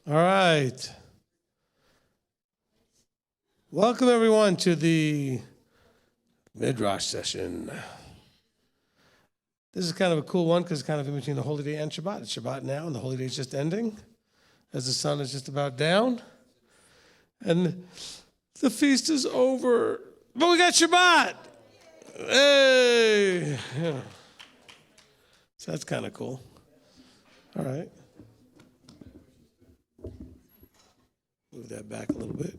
All right. Welcome, everyone, to the Midrash session. This is kind of a cool one because it's kind of in between the holy day and Shabbat. It's Shabbat now, and the holy day is just ending as the sun is just about down. And the feast is over. But we got Shabbat. Hey. Yeah. So that's kind of cool. All right. Move that back a little bit.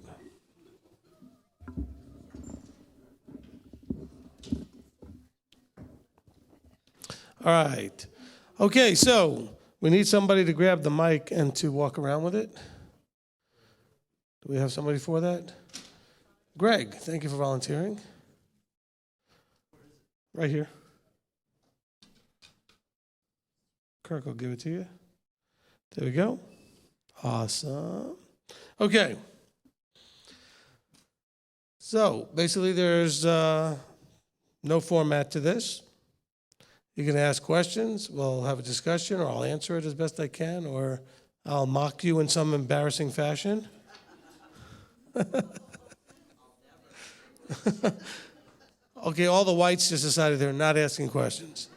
All right. Okay, so we need somebody to grab the mic and to walk around with it. Do we have somebody for that? Greg, thank you for volunteering. Right here. Kirk will give it to you. There we go. Awesome. Okay. So basically there's no format to this. You can ask questions, we'll have a discussion, or I'll answer it as best I can, or I'll mock you in some embarrassing fashion. Okay, all the whites just decided they're not asking questions.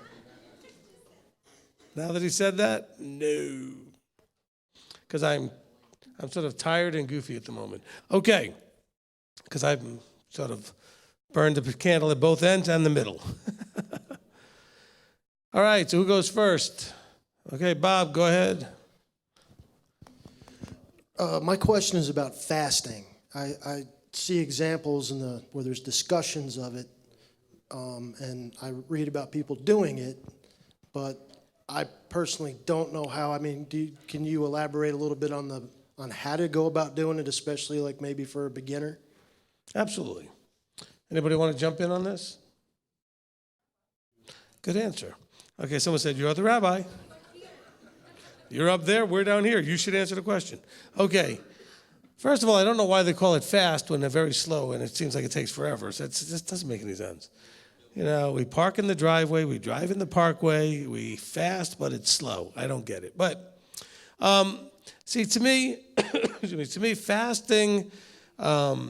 Now that he said that, no. Because I'm sort of tired and goofy at the moment. Okay, because I've sort of burned the candle at both ends and the middle. All right, so who goes first? Okay, Bob, go ahead. My question is about fasting. I see examples where there's discussions of it, and I read about people doing it, but I personally don't know how. I mean, can you elaborate a little bit on how to go about doing it, especially like maybe for a beginner? Absolutely. Anybody want to jump in on this? Good answer. Okay, someone said, you're the rabbi. You're up there, we're down here. You should answer the question. Okay. First of all, I don't know why they call it fast when they're very slow and it seems like it takes forever. So it just doesn't make any sense. You know, we park in the driveway, we drive in the parkway, we fast, but it's slow. I don't get it. But see, to me, fasting has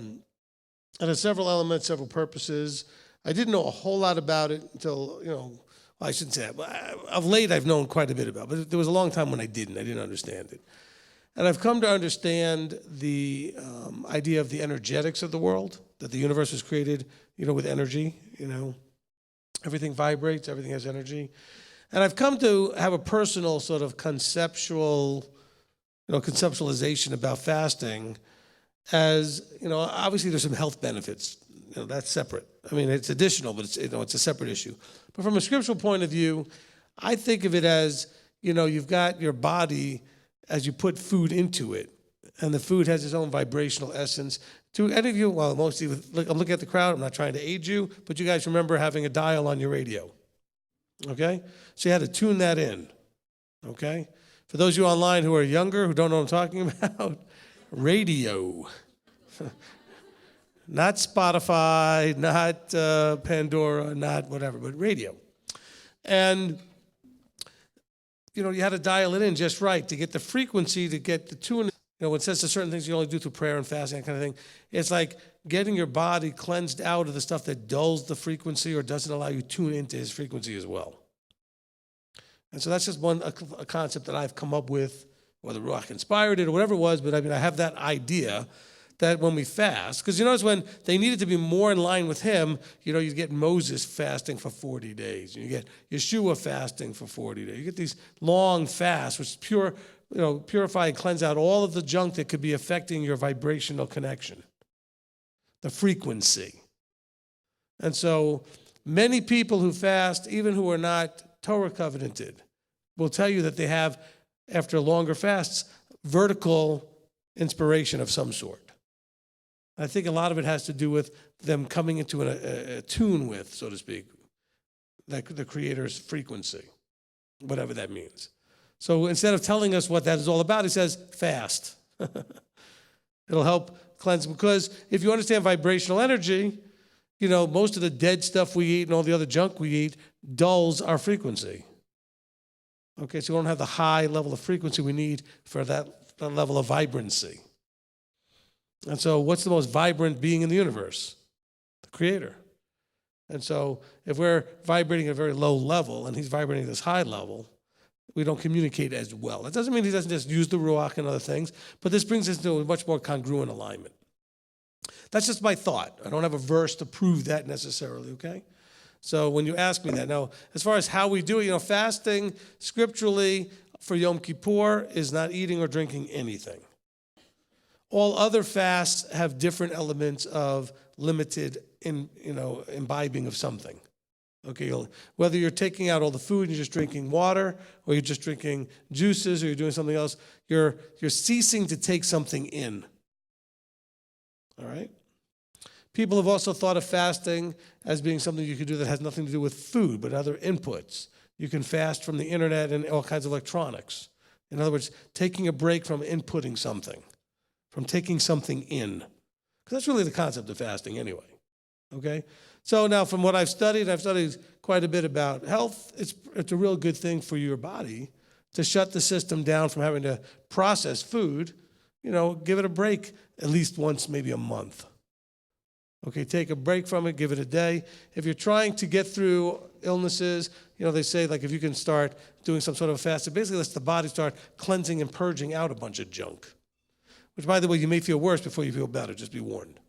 several elements, several purposes. I didn't know a whole lot about it until, I shouldn't say that, but of late I've known quite a bit about it. But there was a long time when I didn't understand it. And I've come to understand the idea of the energetics of the world, that the universe was created, with energy, Everything vibrates, everything has energy. And I've come to have a personal sort of conceptualization about fasting as, obviously there's some health benefits. That's separate. I mean, it's additional, but it's a separate issue. But from a scriptural point of view, I think of it as, you've got your body as you put food into it, and the food has its own vibrational essence. To any of you, well, most of you, I'm looking at the crowd, I'm not trying to age you, but you guys remember having a dial on your radio, okay? So you had to tune that in, okay? For those of you online who are younger, who don't know what I'm talking about, radio. Not Spotify, not Pandora, not whatever, but radio. And, you had to dial it in just right to get the frequency, to get the tune. When it says to certain things you only do through prayer and fasting, that kind of thing, it's like getting your body cleansed out of the stuff that dulls the frequency or doesn't allow you to tune into his frequency as well. And so that's just a concept that I've come up with, whether Ruach inspired it or whatever it was, but I have that idea that when we fast, because it's when they needed to be more in line with him, you get Moses fasting for 40 days. You get Yeshua fasting for 40 days. You get these long fasts, which purify and cleanse out all of the junk that could be affecting your vibrational connection, the frequency. And so many people who fast, even who are not Torah covenanted, will tell you that they have, after longer fasts, vertical inspiration of some sort. I think a lot of it has to do with them coming into a tune with, so to speak, the Creator's frequency, whatever that means. So instead of telling us what that is all about, he says, fast. It'll help cleanse, because if you understand vibrational energy, most of the dead stuff we eat and all the other junk we eat dulls our frequency. Okay, so we don't have the high level of frequency we need for that level of vibrancy. And so what's the most vibrant being in the universe? The Creator. And so if we're vibrating at a very low level and he's vibrating at this high level, we don't communicate as well. It doesn't mean he doesn't just use the Ruach and other things, but this brings us to a much more congruent alignment. That's just my thought. I don't have a verse to prove that necessarily, okay? So when you ask me that, now, as far as how we do it, fasting scripturally for Yom Kippur is not eating or drinking anything. All other fasts have different elements of limited, imbibing of something. Okay, whether you're taking out all the food and you're just drinking water, or you're just drinking juices, or you're doing something else, you're ceasing to take something in. All right? People have also thought of fasting as being something you could do that has nothing to do with food, but other inputs. You can fast from the internet and all kinds of electronics. In other words, taking a break from inputting something, from taking something in. Because that's really the concept of fasting anyway. Okay? So now from what I've studied quite a bit about health. It's a real good thing for your body to shut the system down from having to process food. Give it a break at least once, maybe a month. Okay, take a break from it, give it a day. If you're trying to get through illnesses, they say if you can start doing some sort of a fast, it basically lets the body start cleansing and purging out a bunch of junk. Which, by the way, you may feel worse before you feel better, just be warned.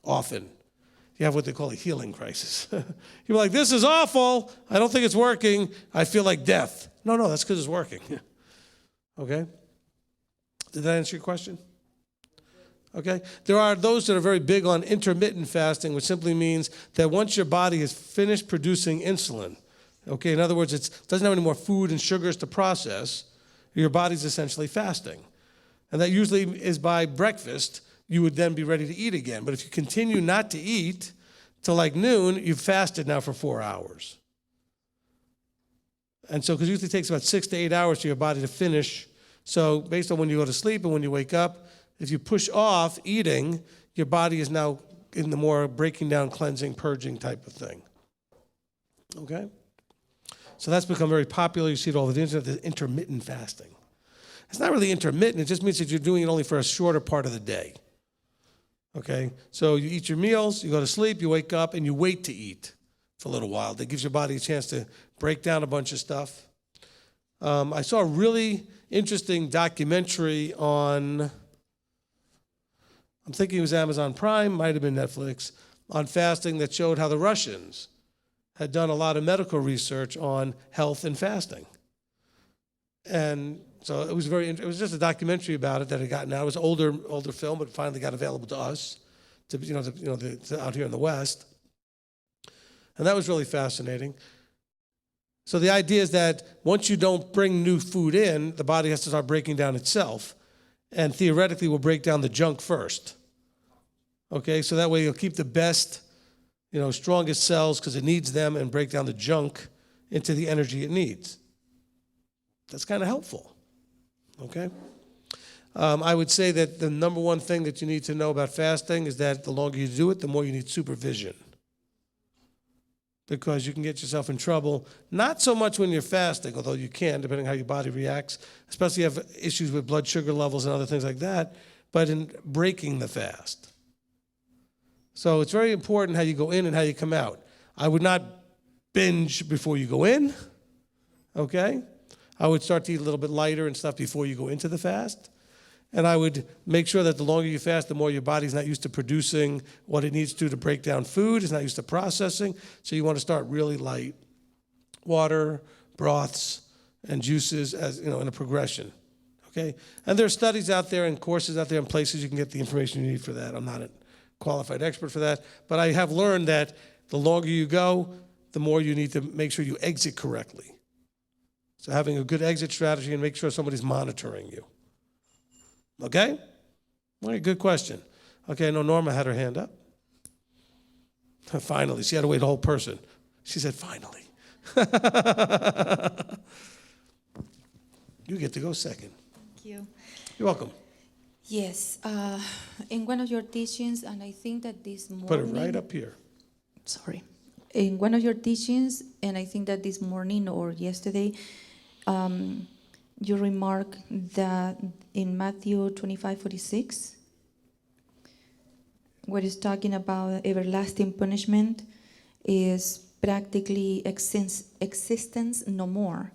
Often, you have what they call a healing crisis. You're like, this is awful, I don't think it's working, I feel like death. No, that's because it's working. Okay? Did that answer your question? Okay? There are those that are very big on intermittent fasting, which simply means that once your body has finished producing insulin, okay, in other words, it doesn't have any more food and sugars to process, your body's essentially fasting. And that usually is by breakfast, you would then be ready to eat again. But if you continue not to eat till noon, you've fasted now for 4 hours. And so, because it usually takes about 6 to 8 hours for your body to finish. So based on when you go to sleep and when you wake up, if you push off eating, your body is now in the more breaking down, cleansing, purging type of thing. Okay? So that's become very popular. You see it all over the internet, the intermittent fasting. It's not really intermittent. It just means that you're doing it only for a shorter part of the day. Okay? So you eat your meals, you go to sleep, you wake up, and you wait to eat for a little while. That gives your body a chance to break down a bunch of stuff. I saw a really interesting documentary on, I'm thinking it was Amazon Prime, might have been Netflix, on fasting that showed how the Russians had done a lot of medical research on health and fasting. And so it was just a documentary about it that had gotten out. It was an older film, but finally got available to us, to out here in the West. And that was really fascinating. So the idea is that once you don't bring new food in, the body has to start breaking down itself, and theoretically will break down the junk first. Okay, so that way you'll keep the best, strongest cells because it needs them, and break down the junk into the energy it needs. That's kind of helpful. Okay? I would say that the number one thing that you need to know about fasting is that the longer you do it, the more you need supervision. Because you can get yourself in trouble, not so much when you're fasting, although you can, depending on how your body reacts, especially if you have issues with blood sugar levels and other things like that, but in breaking the fast. So it's very important how you go in and how you come out. I would not binge before you go in, okay? I would start to eat a little bit lighter and stuff before you go into the fast. And I would make sure that the longer you fast, the more your body's not used to producing what it needs to break down food. It's not used to processing. So you want to start really light. Water, broths, and juices as in a progression. Okay? And there are studies out there and courses out there and places you can get the information you need for that. I'm not a qualified expert for that. But I have learned that the longer you go, the more you need to make sure you exit correctly. So having a good exit strategy and make sure somebody's monitoring you. Okay? All right, good question. Okay, I know Norma had her hand up. Finally, she had to wait a whole person. She said, finally. You get to go second. Thank you. You're welcome. Yes, in one of your teachings, and I think that this morning... Put it right up here. Sorry. In one of your teachings, and I think that this morning or yesterday, you remark that in Matthew 25:46, what is talking about everlasting punishment is practically existence no more.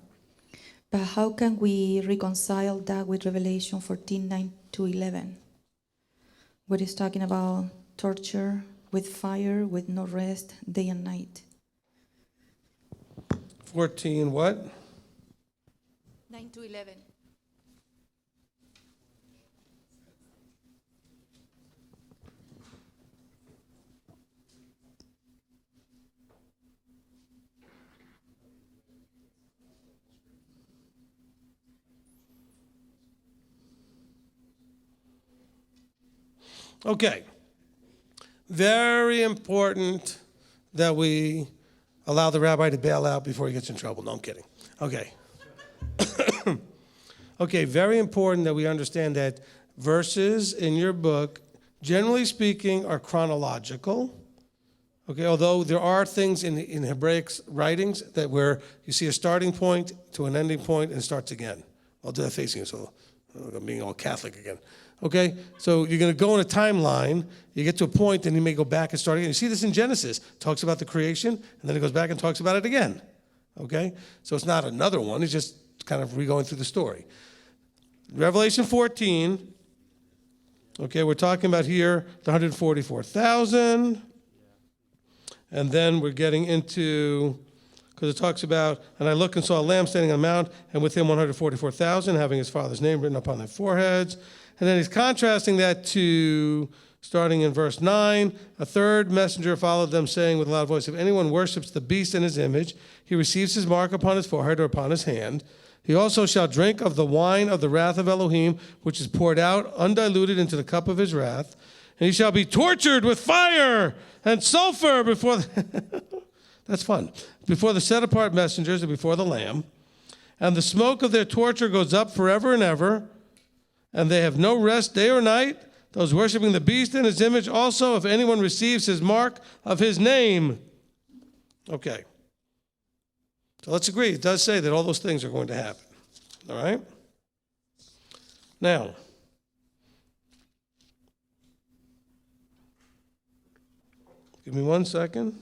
But how can we reconcile that with Revelation 14:9-11? What is talking about torture with fire, with no rest, day and night. 14 what? 9-11. Okay. Very important that we allow the rabbi to bail out before he gets in trouble. No, I'm kidding. Okay. Okay, very important that we understand that verses in your book, generally speaking, are chronological. Okay, although there are things in Hebraic writings that where you see a starting point to an ending point and it starts again. I'll do that facing you, so I'm being all Catholic again. Okay, so you're going to go in a timeline, you get to a point, then you may go back and start again. You see this in Genesis. It talks about the creation, and then it goes back and talks about it again. Okay, so it's not another one. It's just kind of re-going through the story. Revelation 14, okay, we're talking about here the 144,000. And then we're getting into, because it talks about, and I looked and saw a lamb standing on a mount, and with him 144,000, having his father's name written upon their foreheads. And then he's contrasting that to, starting in verse 9, a third messenger followed them, saying with a loud voice, if anyone worships the beast in his image, he receives his mark upon his forehead or upon his hand. He also shall drink of the wine of the wrath of Elohim, which is poured out undiluted into the cup of his wrath. And he shall be tortured with fire and sulfur before that's fun. Before the set-apart messengers and before the Lamb. And the smoke of their torture goes up forever and ever. And they have no rest day or night. Those worshiping the beast in his image also, if anyone receives his mark of his name. Okay. So let's agree. It does say that all those things are going to happen. All right? Now, give me 1 second.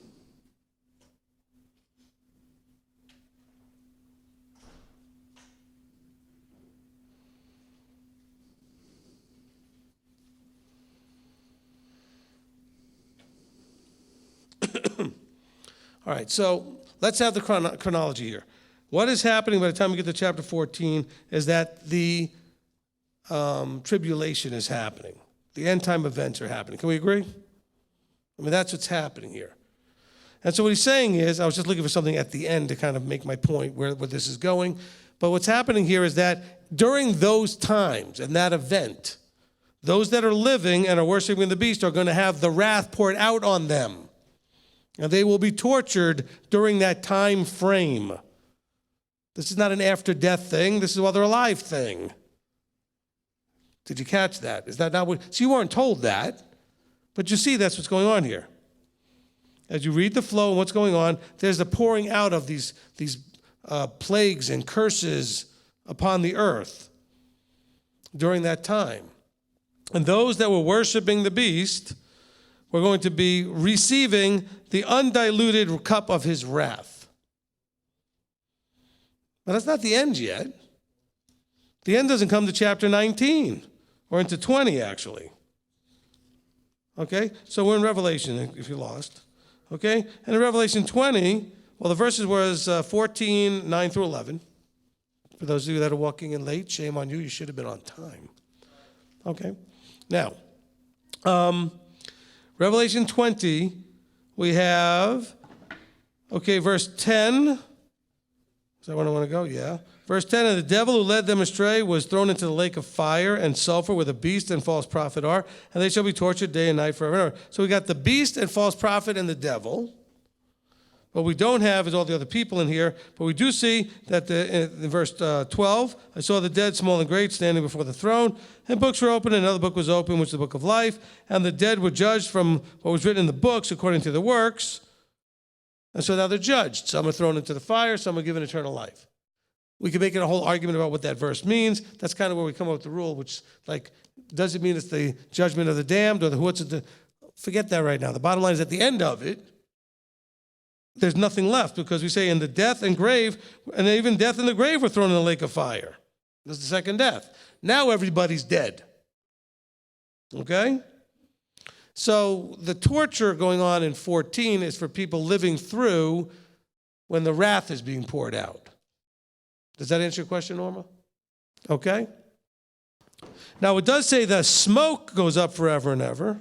All right, so let's have the chronology here. What is happening by the time we get to chapter 14 is that the tribulation is happening. The end time events are happening. Can we agree? I mean, that's what's happening here. And so what he's saying is, I was just looking for something at the end to kind of make my point where this is going. But what's happening here is that during those times and that event, those that are living and are worshiping the beast are going to have the wrath poured out on them. And they will be tortured during that time frame. This is not an after-death thing. This is while they're alive thing. Did you catch that? Is that not what? So you weren't told that. But you see that's what's going on here. As you read the flow and what's going on, there's the pouring out of these plagues and curses upon the earth during that time. And those that were worshiping the beast were going to be receiving the undiluted cup of his wrath. But that's not the end yet. The end doesn't come to chapter 19 or into 20, actually. Okay, so we're in Revelation, if you lost. Okay, and in Revelation 20, well, the verses was 14, 9 through 11. For those of you that are walking in late, shame on you. You should have been on time. Okay, now, Revelation 20, we have, okay, verse 10. Is that where I want to go? Yeah. Verse 10, and the devil who led them astray was thrown into the lake of fire and sulfur where the beast and false prophet are, and they shall be tortured day and night forever and ever. So we got the beast and false prophet and the devil. What we don't have is all the other people in here, but we do see that in verse 12, I saw the dead, small and great, standing before the throne, and books were opened, and another book was opened, which is the book of life, and the dead were judged from what was written in the books according to their works. And so now they're judged. Some are thrown into the fire, some are given eternal life. We can make it a whole argument about what that verse means. That's kind of where we come up with the rule, which, like, does it mean it's the judgment of the damned or the what's it? Forget that right now. The bottom line is at the end of it, there's nothing left because we say in the death and grave, and even death and the grave were thrown in the lake of fire. That's the second death. Now everybody's dead. Okay? So the torture going on in 14 is for people living through when the wrath is being poured out. Does that answer your question, Norma? Okay? Now it does say the smoke goes up forever and ever.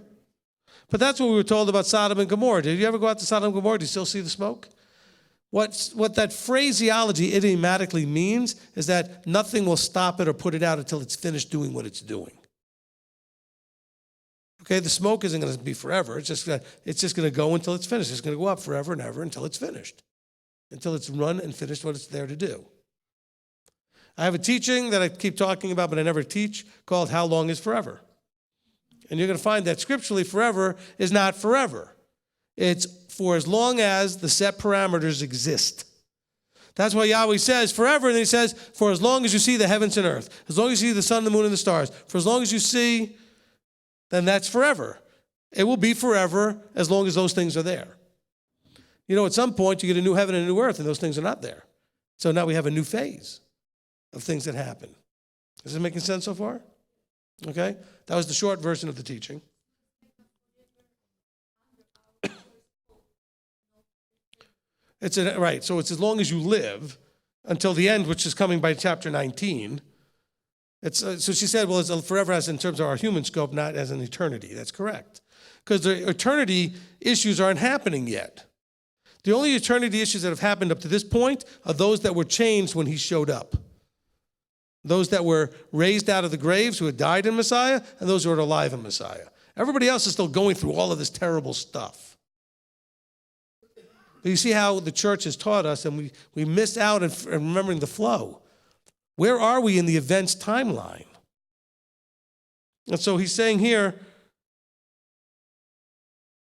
But that's what we were told about Sodom and Gomorrah. Did you ever go out to Sodom and Gomorrah? Do you still see the smoke? What that phraseology idiomatically means is that nothing will stop it or put it out until it's finished doing what it's doing. Okay, the smoke isn't going to be forever. It's just going to go until it's finished. It's going to go up forever and ever until it's finished, until it's run and finished what it's there to do. I have a teaching that I keep talking about, but I never teach, called How Long is Forever? And you're going to find that scripturally forever is not forever. It's for as long as the set parameters exist. That's why Yahweh says forever, and he says for as long as you see the heavens and earth, as long as you see the sun, the moon, and the stars, for as long as you see, then that's forever. It will be forever as long as those things are there. You know, at some point you get a new heaven and a new earth, and those things are not there. So now we have a new phase of things that happen. Is it making sense so far? Okay? That was the short version of the teaching. Right, so it's as long as you live until the end, which is coming by chapter 19. So she said, well, it's forever as in terms of our human scope, not as an eternity. That's correct. Because the eternity issues aren't happening yet. The only eternity issues that have happened up to this point are those that were changed when he showed up. Those that were raised out of the graves who had died in Messiah, and those who are alive in Messiah. Everybody else is still going through all of this terrible stuff. But you see how the church has taught us, and we miss out in remembering the flow. Where are we in the events timeline? And so he's saying here,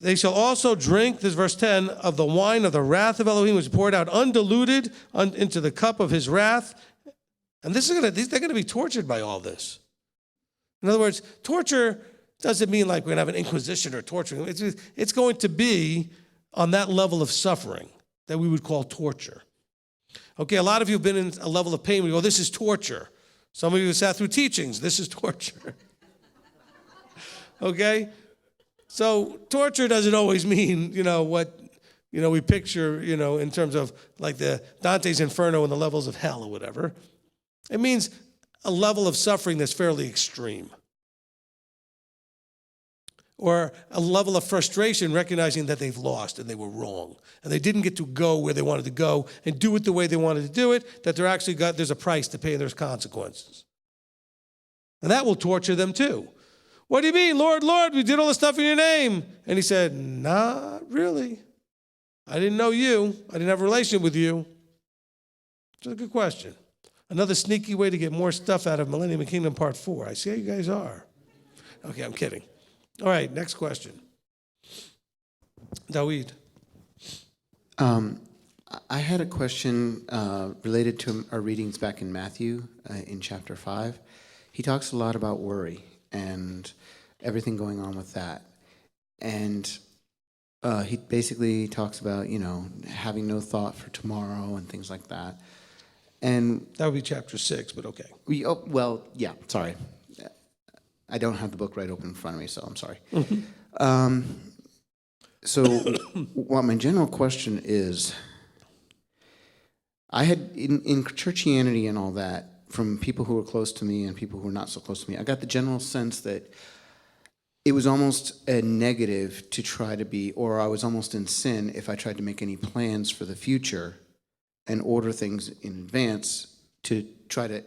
they shall also drink, this is verse 10, of the wine of the wrath of Elohim, which is poured out undiluted into the cup of his wrath. And they're going to be tortured by all this. In other words, torture doesn't mean like we're going to have an inquisition or torturing. It's going to be on that level of suffering that we would call torture. Okay, a lot of you have been in a level of pain. We go, this is torture. Some of you have sat through teachings. This is torture. Okay? So torture doesn't always mean, what, we picture, in terms of like the Dante's Inferno and the levels of hell or whatever. It means a level of suffering that's fairly extreme. Or a level of frustration recognizing that they've lost and they were wrong. And they didn't get to go where they wanted to go and do it the way they wanted to do it, that there's a price to pay and there's consequences. And that will torture them too. What do you mean, Lord, Lord, we did all this stuff in your name? And he said, not really. I didn't know you. I didn't have a relationship with you. It's a good question. Another sneaky way to get more stuff out of Millennium and Kingdom Part 4. I see how you guys are. Okay, I'm kidding. All right, next question. Dawid. I had a question related to our readings back in Matthew in chapter 5. He talks a lot about worry and everything going on with that. And he basically talks about, having no thought for tomorrow and things like that. And that would be chapter 6, but okay. Sorry. I don't have the book right open in front of me, so I'm sorry. So what my general question is, I had, in churchianity and all that, from people who were close to me and people who were not so close to me, I got the general sense that it was almost a negative to try to be, or I was almost in sin if I tried to make any plans for the future and order things in advance to try to,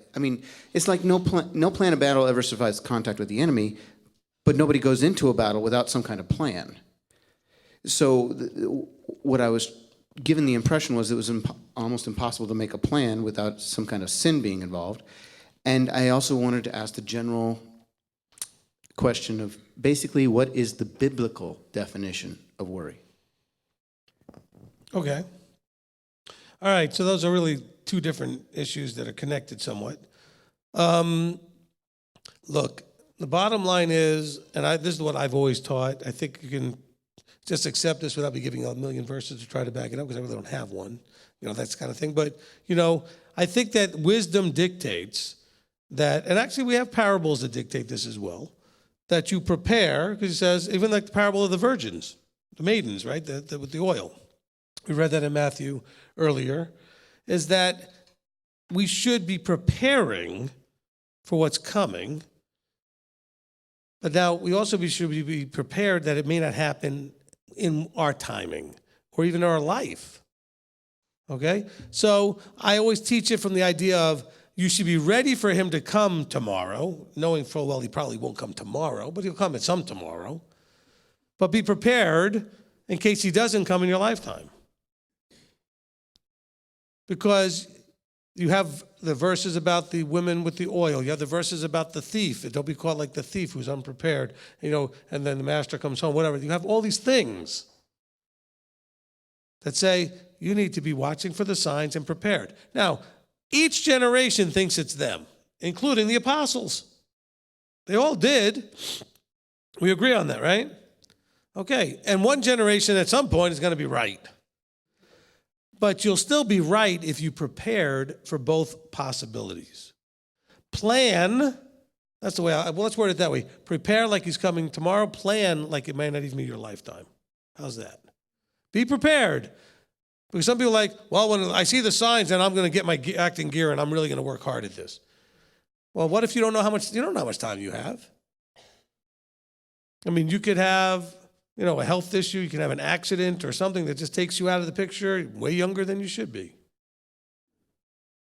it's like no plan of battle ever survives contact with the enemy, but nobody goes into a battle without some kind of plan. So what I was given the impression was it was almost impossible to make a plan without some kind of sin being involved. And I also wanted to ask the general question of basically what is the biblical definition of worry? Okay. All right, so those are really two different issues that are connected somewhat. Look, the bottom line is, and this is what I've always taught, I think you can just accept this without me giving a million verses to try to back it up, because I really don't have one, that's kind of thing. But, I think that wisdom dictates that, and actually we have parables that dictate this as well, that you prepare, because he says, even like the parable of the virgins, the maidens, right, with the oil. We read that in Matthew earlier, is that we should be preparing for what's coming, but now we also should be prepared that it may not happen in our timing or even in our life. Okay? So I always teach it from the idea of you should be ready for him to come tomorrow, knowing full well he probably won't come tomorrow, but he'll come at some tomorrow. But be prepared in case he doesn't come in your lifetime. Because you have the verses about the women with the oil. You have the verses about the thief. Don't be caught like the thief who's unprepared, and then the master comes home, whatever. You have all these things that say you need to be watching for the signs and prepared. Now, each generation thinks it's them, including the apostles. They all did. We agree on that, right? Okay, and one generation at some point is going to be right. But you'll still be right if you prepared for both possibilities. Plan, that's the way, let's word it that way. Prepare like he's coming tomorrow. Plan like it may not even be your lifetime. How's that? Be prepared. Because some people are like, well, when I see the signs, then I'm going to get my acting gear and I'm really going to work hard at this. Well, what if you don't know how much time you have? I mean, you could have a health issue, you can have an accident or something that just takes you out of the picture way younger than you should be.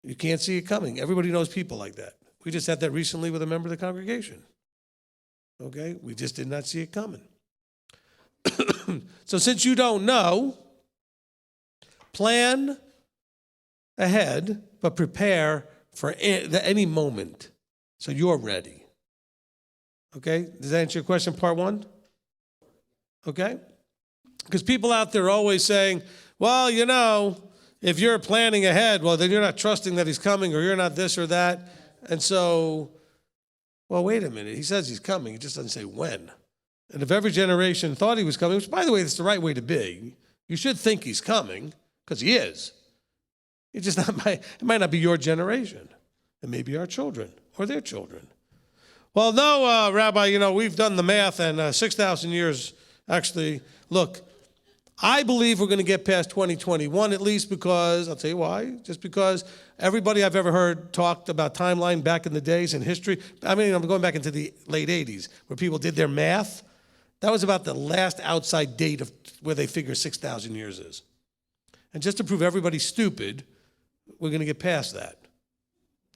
You can't see it coming. Everybody knows people like that. We just had that recently with a member of the congregation. Okay? We just did not see it coming. So since you don't know, plan ahead, but prepare for any moment so you're ready. Okay? Does that answer your question, part one? Okay? Because people out there are always saying, well, if you're planning ahead, well, then you're not trusting that he's coming, or you're not this or that. And so, well, wait a minute. He says he's coming. He just doesn't say when. And if every generation thought he was coming, which, by the way, that's the right way to be, you should think he's coming, because he is. It might not be your generation. It may be our children or their children. Well, no, Rabbi, we've done the math, and 6,000 years. Actually, look, I believe we're going to get past 2021 at least, because, I'll tell you why, just because everybody I've ever heard talked about timeline back in the days in history. I mean, I'm going back into the late 80s where people did their math. That was about the last outside date of where they figure 6,000 years is. And just to prove everybody stupid, we're going to get past that.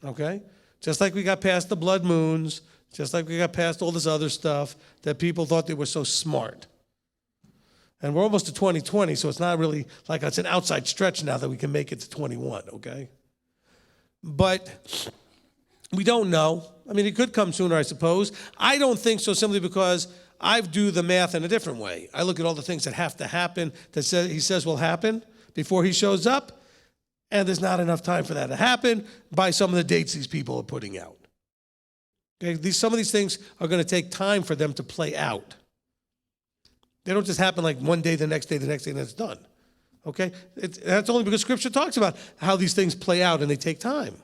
Okay? Just like we got past the blood moons, just like we got past all this other stuff that people thought they were so smart. And we're almost to 2020, so it's not really like it's an outside stretch now that we can make it to 21, okay? But we don't know. I mean, it could come sooner, I suppose. I don't think so, simply because I do the math in a different way. I look at all the things that have to happen that he says will happen before he shows up, and there's not enough time for that to happen by some of the dates these people are putting out. Okay? Some of these things are going to take time for them to play out. They don't just happen like one day, the next day, and it's done. Okay? That's only because Scripture talks about how these things play out and they take time.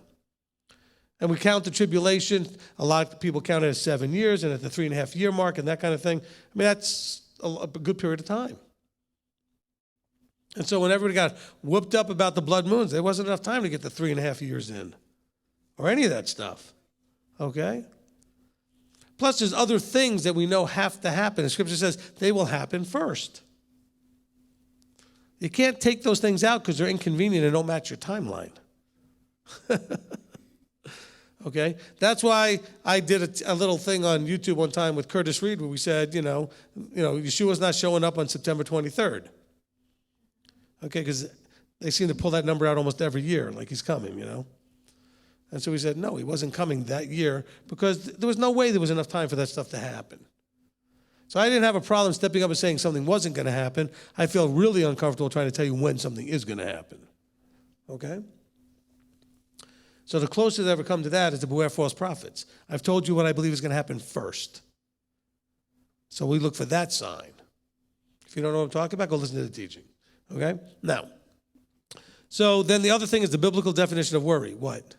And we count the tribulation. A lot of people count it as 7 years and at the 3.5 year mark and that kind of thing. I mean, that's a good period of time. And so when everybody got whooped up about the blood moons, there wasn't enough time to get the 3.5 years in or any of that stuff. Okay? Plus, there's other things that we know have to happen. And Scripture says they will happen first. You can't take those things out because they're inconvenient and don't match your timeline. Okay? That's why I did a little thing on YouTube one time with Curtis Reed where we said, Yeshua's not showing up on September 23rd. Okay? Because they seem to pull that number out almost every year, like he's coming, And so we said, no, he wasn't coming that year because there was no way there was enough time for that stuff to happen. So I didn't have a problem stepping up and saying something wasn't going to happen. I feel really uncomfortable trying to tell you when something is going to happen. Okay? So the closest they ever come to that is to beware false prophets. I've told you what I believe is going to happen first. So we look for that sign. If you don't know what I'm talking about, go listen to the teaching. Okay? Now, so then the other thing is the biblical definition of worry. What?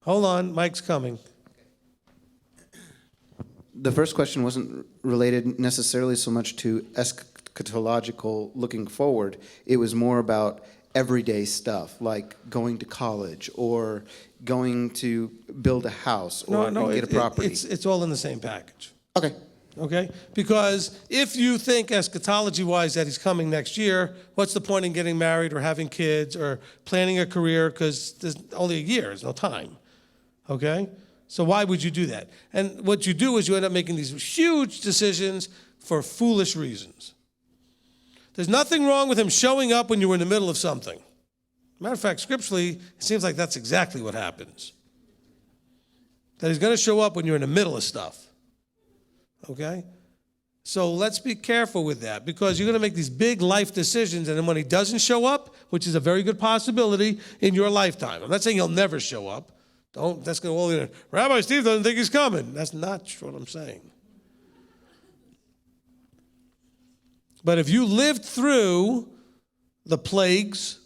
Hold on, Mike's coming. The first question wasn't related necessarily so much to eschatological looking forward. It was more about everyday stuff, like going to college or going to build a house or get a property. It's all in the same package. Okay. Okay? Because if you think eschatology-wise that he's coming next year, what's the point in getting married or having kids or planning a career? Because there's only a year, there's no time. Okay? So why would you do that? And what you do is you end up making these huge decisions for foolish reasons. There's nothing wrong with him showing up when you were in the middle of something. Matter of fact, scripturally, it seems like that's exactly what happens. That he's going to show up when you're in the middle of stuff. Okay? So let's be careful with that, because you're going to make these big life decisions, and then when he doesn't show up, which is a very good possibility in your lifetime. I'm not saying he'll never show up. That's going to, Rabbi Steve doesn't think he's coming. That's not what I'm saying. But if you lived through the plagues,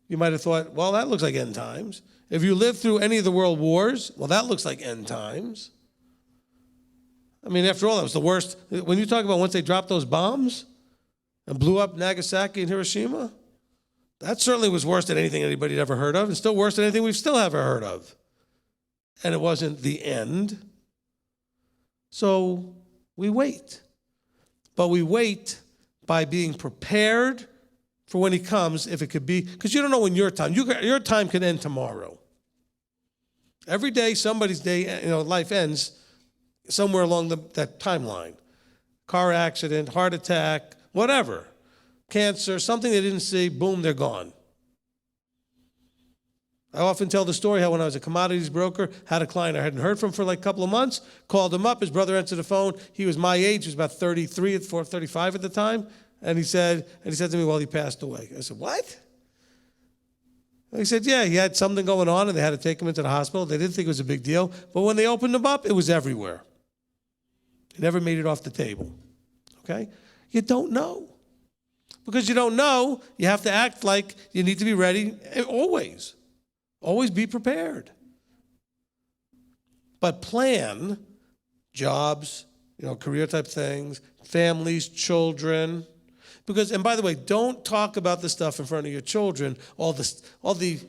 you might have thought, well, that looks like end times. If you lived through any of the world wars, well, that looks like end times. I mean, after all, that was the worst. When you talk about once they dropped those bombs and blew up Nagasaki and Hiroshima, that certainly was worse than anything anybody had ever heard of, and still worse than anything we've still ever heard of. And it wasn't the end. So we wait. But we wait by being prepared for when he comes, if it could be, because you don't know when your time can end tomorrow. Every day, somebody's day, life ends somewhere along that timeline. Car accident, heart attack, whatever. Cancer, something they didn't see, boom, they're gone. I often tell the story how when I was a commodities broker, had a client I hadn't heard from for like a couple of months, called him up, his brother answered the phone. He was my age, he was about 33, 35 at the time, and he said to me, well, he passed away. I said, what? And he said, yeah, he had something going on, and they had to take him into the hospital. They didn't think it was a big deal, but when they opened him up, it was everywhere. He never made it off the table, okay? You don't know. Because you don't know, you have to act like you need to be ready always. Always be prepared. But plan jobs, career type things, families, children. Because, and by the way, don't talk about this stuff in front of your children. All the,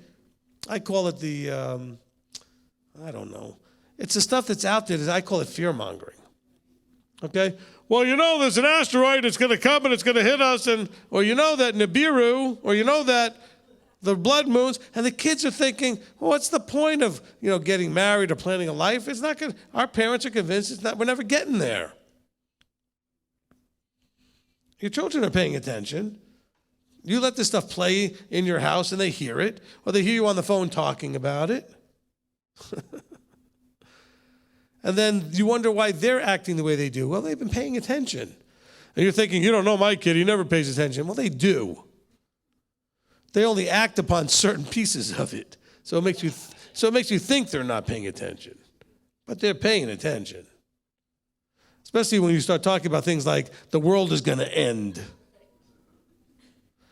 I call it the, I don't know. It's the stuff that's out there. I call it fear mongering. Okay? Well, there's an asteroid, it's going to come and it's going to hit us, or that Nibiru, or that the blood moons, and the kids are thinking, well, what's the point of, getting married or planning a life? It's not good. Our parents are convinced we're never getting there. Your children are paying attention. You let this stuff play in your house and they hear it, or they hear you on the phone talking about it. And then you wonder why they're acting the way they do. Well, they've been paying attention. And you're thinking, you don't know my kid, he never pays attention. Well, they do. They only act upon certain pieces of it. So it makes you think they're not paying attention. But they're paying attention. Especially when you start talking about things like the world is going to end.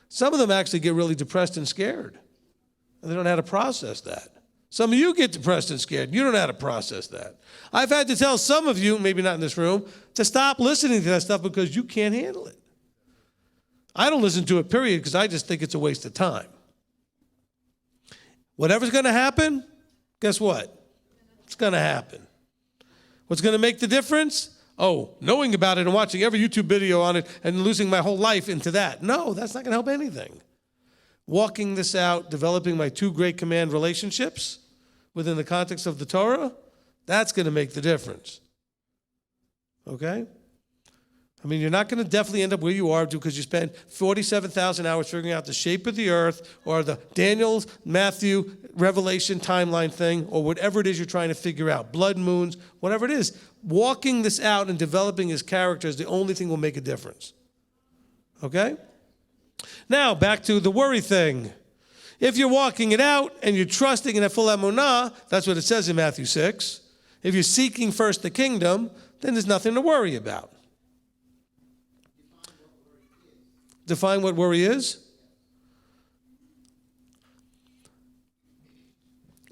Some of them actually get really depressed and scared. And they don't know how to process that. Some of you get depressed and scared. You don't know how to process that. I've had to tell some of you, maybe not in this room, to stop listening to that stuff because you can't handle it. I don't listen to it, period, because I just think it's a waste of time. Whatever's going to happen, guess what? It's going to happen. What's going to make the difference? Oh, knowing about it and watching every YouTube video on it and losing my whole life into that. No, that's not going to help anything. Walking this out, developing my 2 great command relationships within the context of the Torah, that's going to make the difference. Okay? I mean, you're not going to definitely end up where you are because you spent 47,000 hours figuring out the shape of the earth or the Daniel, Matthew, Revelation timeline thing or whatever it is you're trying to figure out, blood moons, whatever it is. Walking this out and developing his character is the only thing that will make a difference. Okay? Now, back to the worry thing. If you're walking it out and you're trusting in a full emunah, that's what it says in Matthew 6. If you're seeking first the kingdom, then there's nothing to worry about. Define what worry is?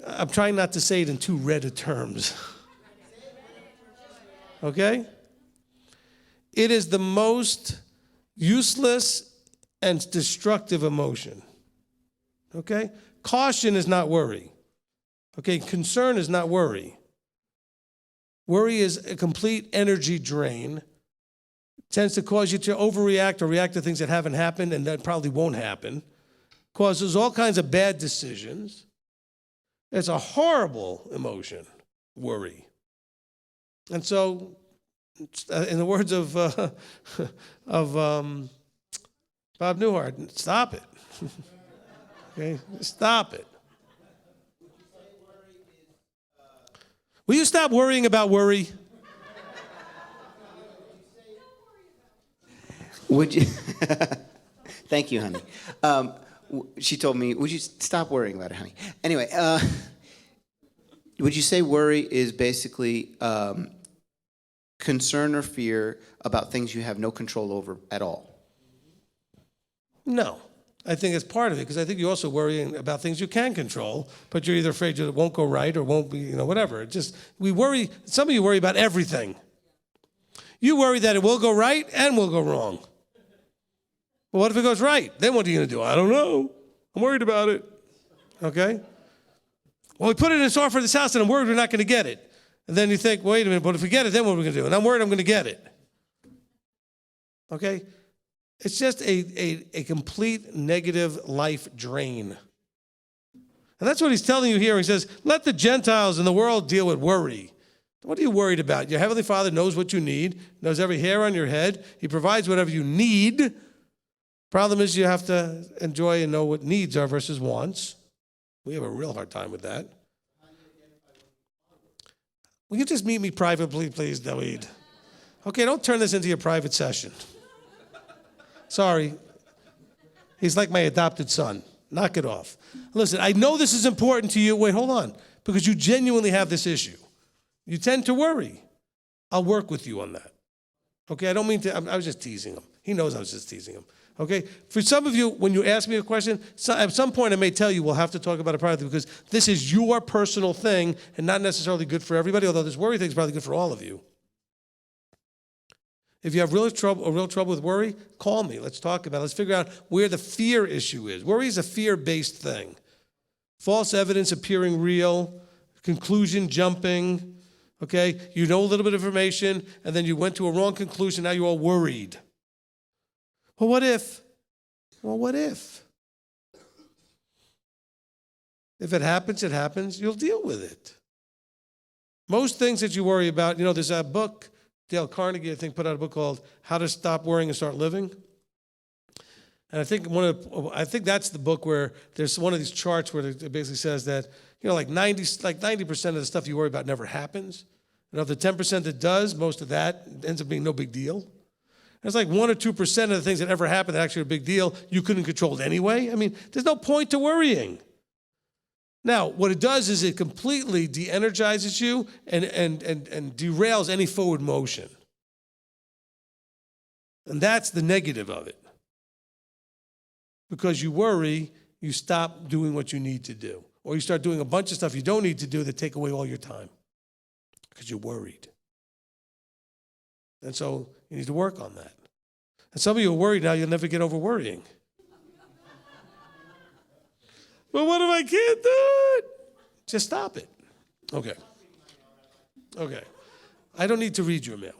I'm trying not to say it in too red of terms. Okay? It is the most useless and destructive emotion. Okay? Caution is not worry. Okay? Concern is not worry. Worry is a complete energy drain. It tends to cause you to overreact or react to things that haven't happened and that probably won't happen. Causes all kinds of bad decisions. It's a horrible emotion, worry. And so, in the words of Bob Newhart, stop it. Okay, stop it. Will you stop worrying about worry? Would you? Thank you, honey. She told me, would you stop worrying about it, honey? Anyway, would you say worry is basically concern or fear about things you have no control over at all? No. I think it's part of it, because I think you're also worrying about things you can control, but you're either afraid that it won't go right or won't be, whatever. It just, we worry, some of you worry about everything. You worry that it will go right and will go wrong. Well, what if it goes right? Then what are you going to do? I don't know. I'm worried about it. Okay? Well, we put it in store for this house, and I'm worried we're not going to get it. And then you think, wait a minute, but if we get it, then what are we going to do? And I'm worried I'm going to get it. Okay? It's just a complete negative life drain. And that's what he's telling you here. He says, let the Gentiles in the world deal with worry. What are you worried about? Your Heavenly Father knows what you need, knows every hair on your head. He provides whatever you need. Problem is you have to enjoy and know what needs are versus wants. We have a real hard time with that. Will you just meet me privately, please, David? Okay, don't turn this into your private session. Sorry. He's like my adopted son. Knock it off. Listen, I know this is important to you. Wait, hold on. Because you genuinely have this issue. You tend to worry. I'll work with you on that. Okay, I don't mean to, I was just teasing him. He knows I was just teasing him. Okay, for some of you, when you ask me a question, at some point I may tell you we'll have to talk about it privately, because this is your personal thing and not necessarily good for everybody, although this worry thing is probably good for all of you. If you have real trouble with worry, call me. Let's talk about it. Let's figure out where the fear issue is. Worry is a fear-based thing. False evidence appearing real, conclusion jumping, okay? You know a little bit of information, and then you went to a wrong conclusion, now you're all worried. Well, what if? Well, what if? If it happens, you'll deal with it. Most things that you worry about, there's a book, Dale Carnegie, I think, put out a book called How to Stop Worrying and Start Living. And I think that's the book where there's one of these charts where it basically says that, like 90% of the stuff you worry about never happens. And of the 10% that does, most of that ends up being no big deal. There's like 1 or 2% of the things that ever happen that actually are a big deal you couldn't control it anyway. I mean, there's no point to worrying. Now, what it does is it completely de-energizes you and derails any forward motion. And that's the negative of it. Because you worry, you stop doing what you need to do. Or you start doing a bunch of stuff you don't need to do that take away all your time. Because you're worried. And so you need to work on that. And some of you are worried now you'll never get over worrying. Well, what if I can't do it? Just stop it. Okay. I don't need to read your mail.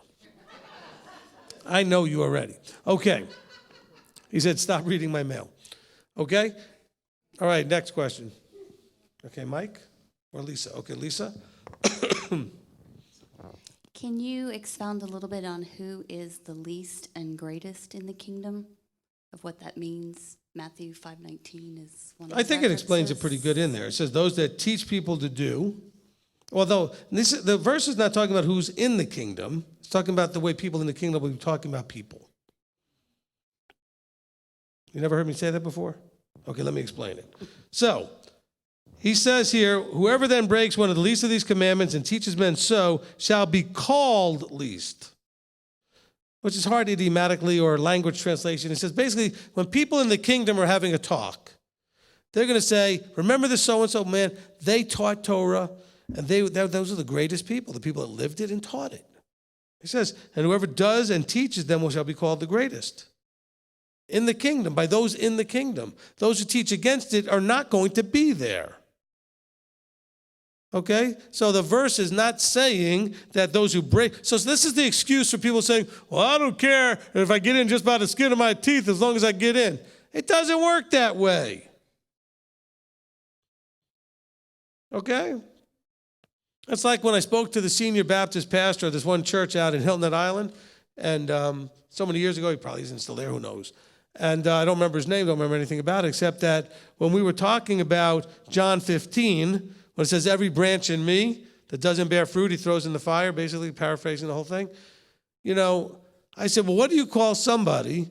I know you already. Okay. He said, stop reading my mail. Okay? All right, next question. Okay, Mike or Lisa? Okay, Lisa. Can you expound a little bit on who is the least and greatest in the kingdom, of what that means? Matthew 5:19 is one of the I think it explains it pretty good in there. It says those that teach people to do, although the verse is not talking about who's in the kingdom. It's talking about the way people in the kingdom will be talking about people. You never heard me say that before? Okay, let me explain it. So, he says here, whoever then breaks one of the least of these commandments and teaches men so shall be called least, which is hard idiomatically or language translation. It says basically, when people in the kingdom are having a talk, they're going to say, remember this so-and-so man, they taught Torah, and those are the greatest people, the people that lived it and taught it. He says, and whoever does and teaches them shall be called the greatest in the kingdom, by those in the kingdom. Those who teach against it are not going to be there. Okay? So the verse is not saying that those who break. So this is the excuse for people saying, well, I don't care if I get in just by the skin of my teeth as long as I get in. It doesn't work that way. Okay? It's like when I spoke to the senior Baptist pastor of this one church out in Hilton Head Island, and so many years ago, he probably isn't still there, who knows. And I don't remember his name, don't remember anything about it, except that when we were talking about John 15, when it says, every branch in me that doesn't bear fruit, he throws in the fire, basically paraphrasing the whole thing. You know, I said, well, what do you call somebody?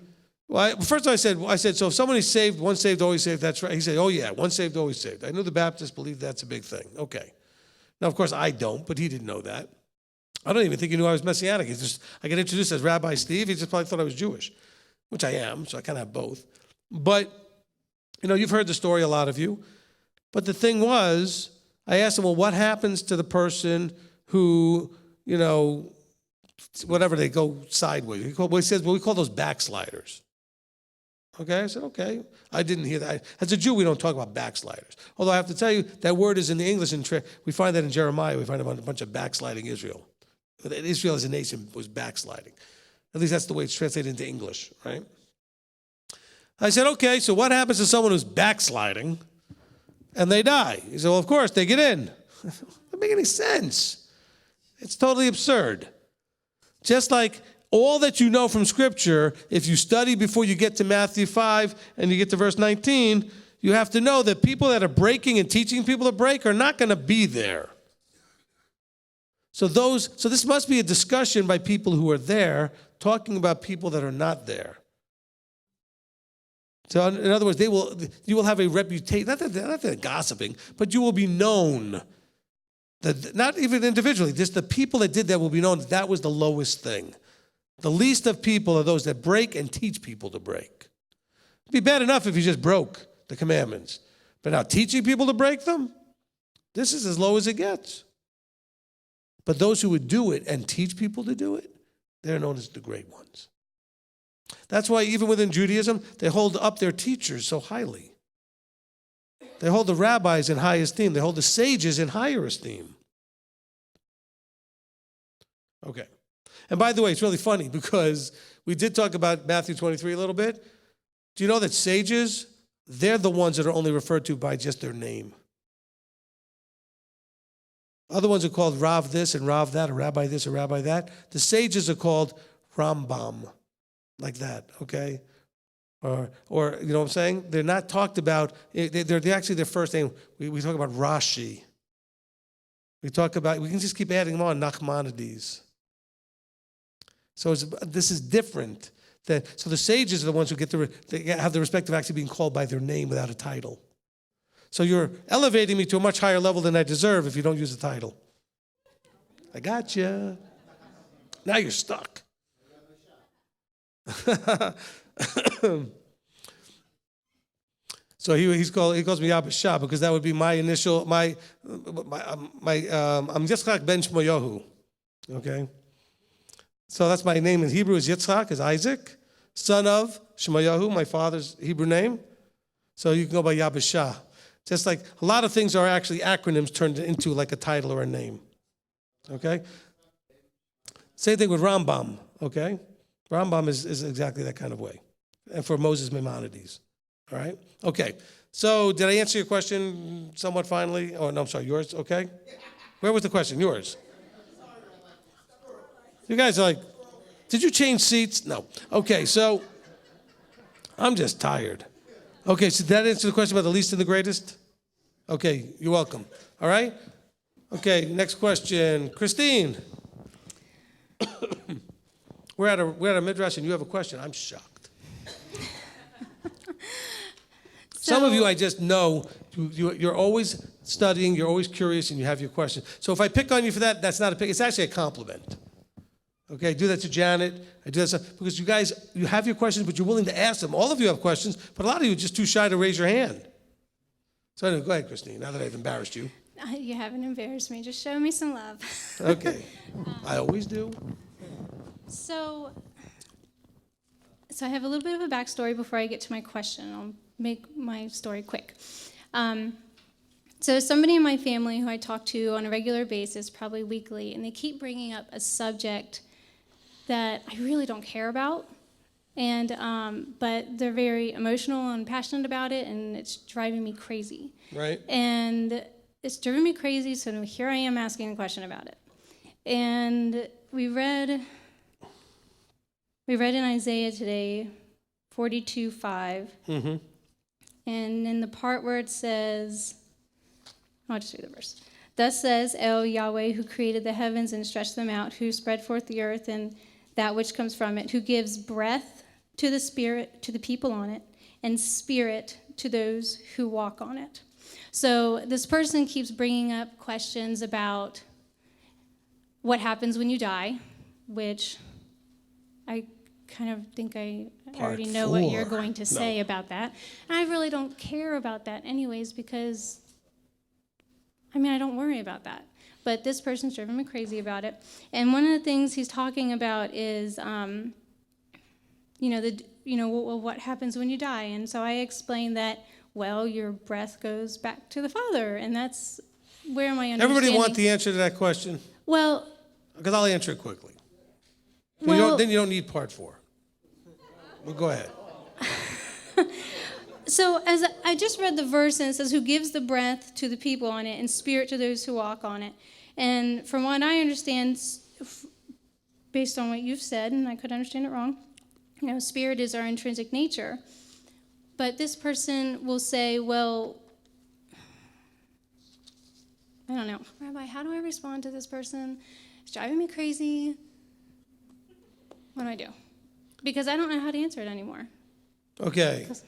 Well, first I said, so if somebody's saved, once saved, always saved, that's right. He said, oh yeah, once saved, always saved. I knew the Baptists believed that's a big thing. Okay. Now, of course, I don't, but he didn't know that. I don't even think he knew I was Messianic. I get introduced as Rabbi Steve. He just probably thought I was Jewish, which I am, so I kind of have both. But, you know, you've heard the story, a lot of you. But the thing was, I asked him, well, what happens to the person who, you know, whatever, they go sideways? He says, well, we call those backsliders. Okay, I said, okay. I didn't hear that. As a Jew, we don't talk about backsliders. Although I have to tell you, that word is in the English, and we find that in Jeremiah. We find about a bunch of backsliding Israel. Israel as a nation was backsliding. At least that's the way it's translated into English, right? I said, okay, so what happens to someone who's backsliding and they die? He said, well, of course, they get in. It doesn't make any sense. It's totally absurd. Just like all that you know from Scripture, if you study before you get to Matthew 5 and you get to verse 19, you have to know that people that are breaking and teaching people to break are not going to be there. So this must be a discussion by people who are there talking about people that are not there. So in other words, you will have a reputation, not that they're gossiping, but you will be known. Not even individually, just the people that did that will be known that was the lowest thing. The least of people are those that break and teach people to break. It'd be bad enough if you just broke the commandments. But now teaching people to break them, this is as low as it gets. But those who would do it and teach people to do it, they're known as the great ones. That's why even within Judaism, they hold up their teachers so highly. They hold the rabbis in high esteem. They hold the sages in higher esteem. Okay. And by the way, it's really funny because we did talk about Matthew 23 a little bit. Do you know that sages, they're the ones that are only referred to by just their name? Other ones are called Rav this and Rav that, or Rabbi this or Rabbi that. The sages are called Rambam, like that, okay? Or you know what I'm saying? They're not talked about, they're actually their first name. We talk about Rashi. We can just keep adding them on, Nachmanides. So this is different. So the sages are the ones who they have the respect of actually being called by their name without a title. So you're elevating me to a much higher level than I deserve if you don't use the title. I got you. Now you're stuck. So he calls me Abba Shah because that would be my initial I'm Yitzchak ben Shmoyahu. Okay. So that's my name in Hebrew is Yitzchak, is Isaac, son of Shemayahu, my father's Hebrew name. So you can go by Yabashah. Just like a lot of things are actually acronyms turned into like a title or a name. Okay? Same thing with Rambam, okay? Rambam is exactly that kind of way. And for Moses Maimonides. All right? Okay. So did I answer your question somewhat finally? Oh, no, I'm sorry. Yours? Okay. Where was the question? Yours. You guys are like, did you change seats? No. Okay, so I'm just tired. Okay, so did that answer the question about the least and the greatest? Okay, you're welcome. All right? Okay, next question. Christine. We're at a Midrash and you have a question. I'm shocked. Some of you, I just know, you're always studying, you're always curious, and you have your questions. So if I pick on you for that, that's not a pick. It's actually a compliment. Okay, I do that to Janet. I do that because you guys, you have your questions, but you're willing to ask them. All of you have questions, but a lot of you are just too shy to raise your hand. So anyway, go ahead, Christine, now that I've embarrassed you. You haven't embarrassed me. Just show me some love. Okay, I always do. So I have a little bit of a backstory before I get to my question. I'll make my story quick. So somebody in my family who I talk to on a regular basis, probably weekly, and they keep bringing up a subject that I really don't care about, and but they're very emotional and passionate about it, and it's driving me crazy. Right. And it's driven me crazy, so here I am asking a question about it. And we read in Isaiah today, 42:5, and in the part where it says, I'll just read the verse. Thus says El Yahweh, who created the heavens and stretched them out, who spread forth the earth and that which comes from it, who gives breath to the spirit, to the people on it, and spirit to those who walk on it. So this person keeps bringing up questions about what happens when you die, which I kind of think I already know what you're going to say about that. And I really don't care about that anyways because, I don't worry about that. But this person's driven me crazy about it. And one of the things he's talking about is, what happens when you die. And so I explained that, well, your breath goes back to the Father. And that's where my understanding... Everybody want the answer to that question? Well... Because I'll answer it quickly. Then you don't need part 4. Well, go ahead. So as I just read the verse, and it says, who gives the breath to the people on it and spirit to those who walk on it. And from what I understand, based on what you've said, and I could understand it wrong, spirit is our intrinsic nature. But this person will say, well, I don't know. Rabbi, how do I respond to this person? It's driving me crazy. What do I do? Because I don't know how to answer it anymore. Okay. Because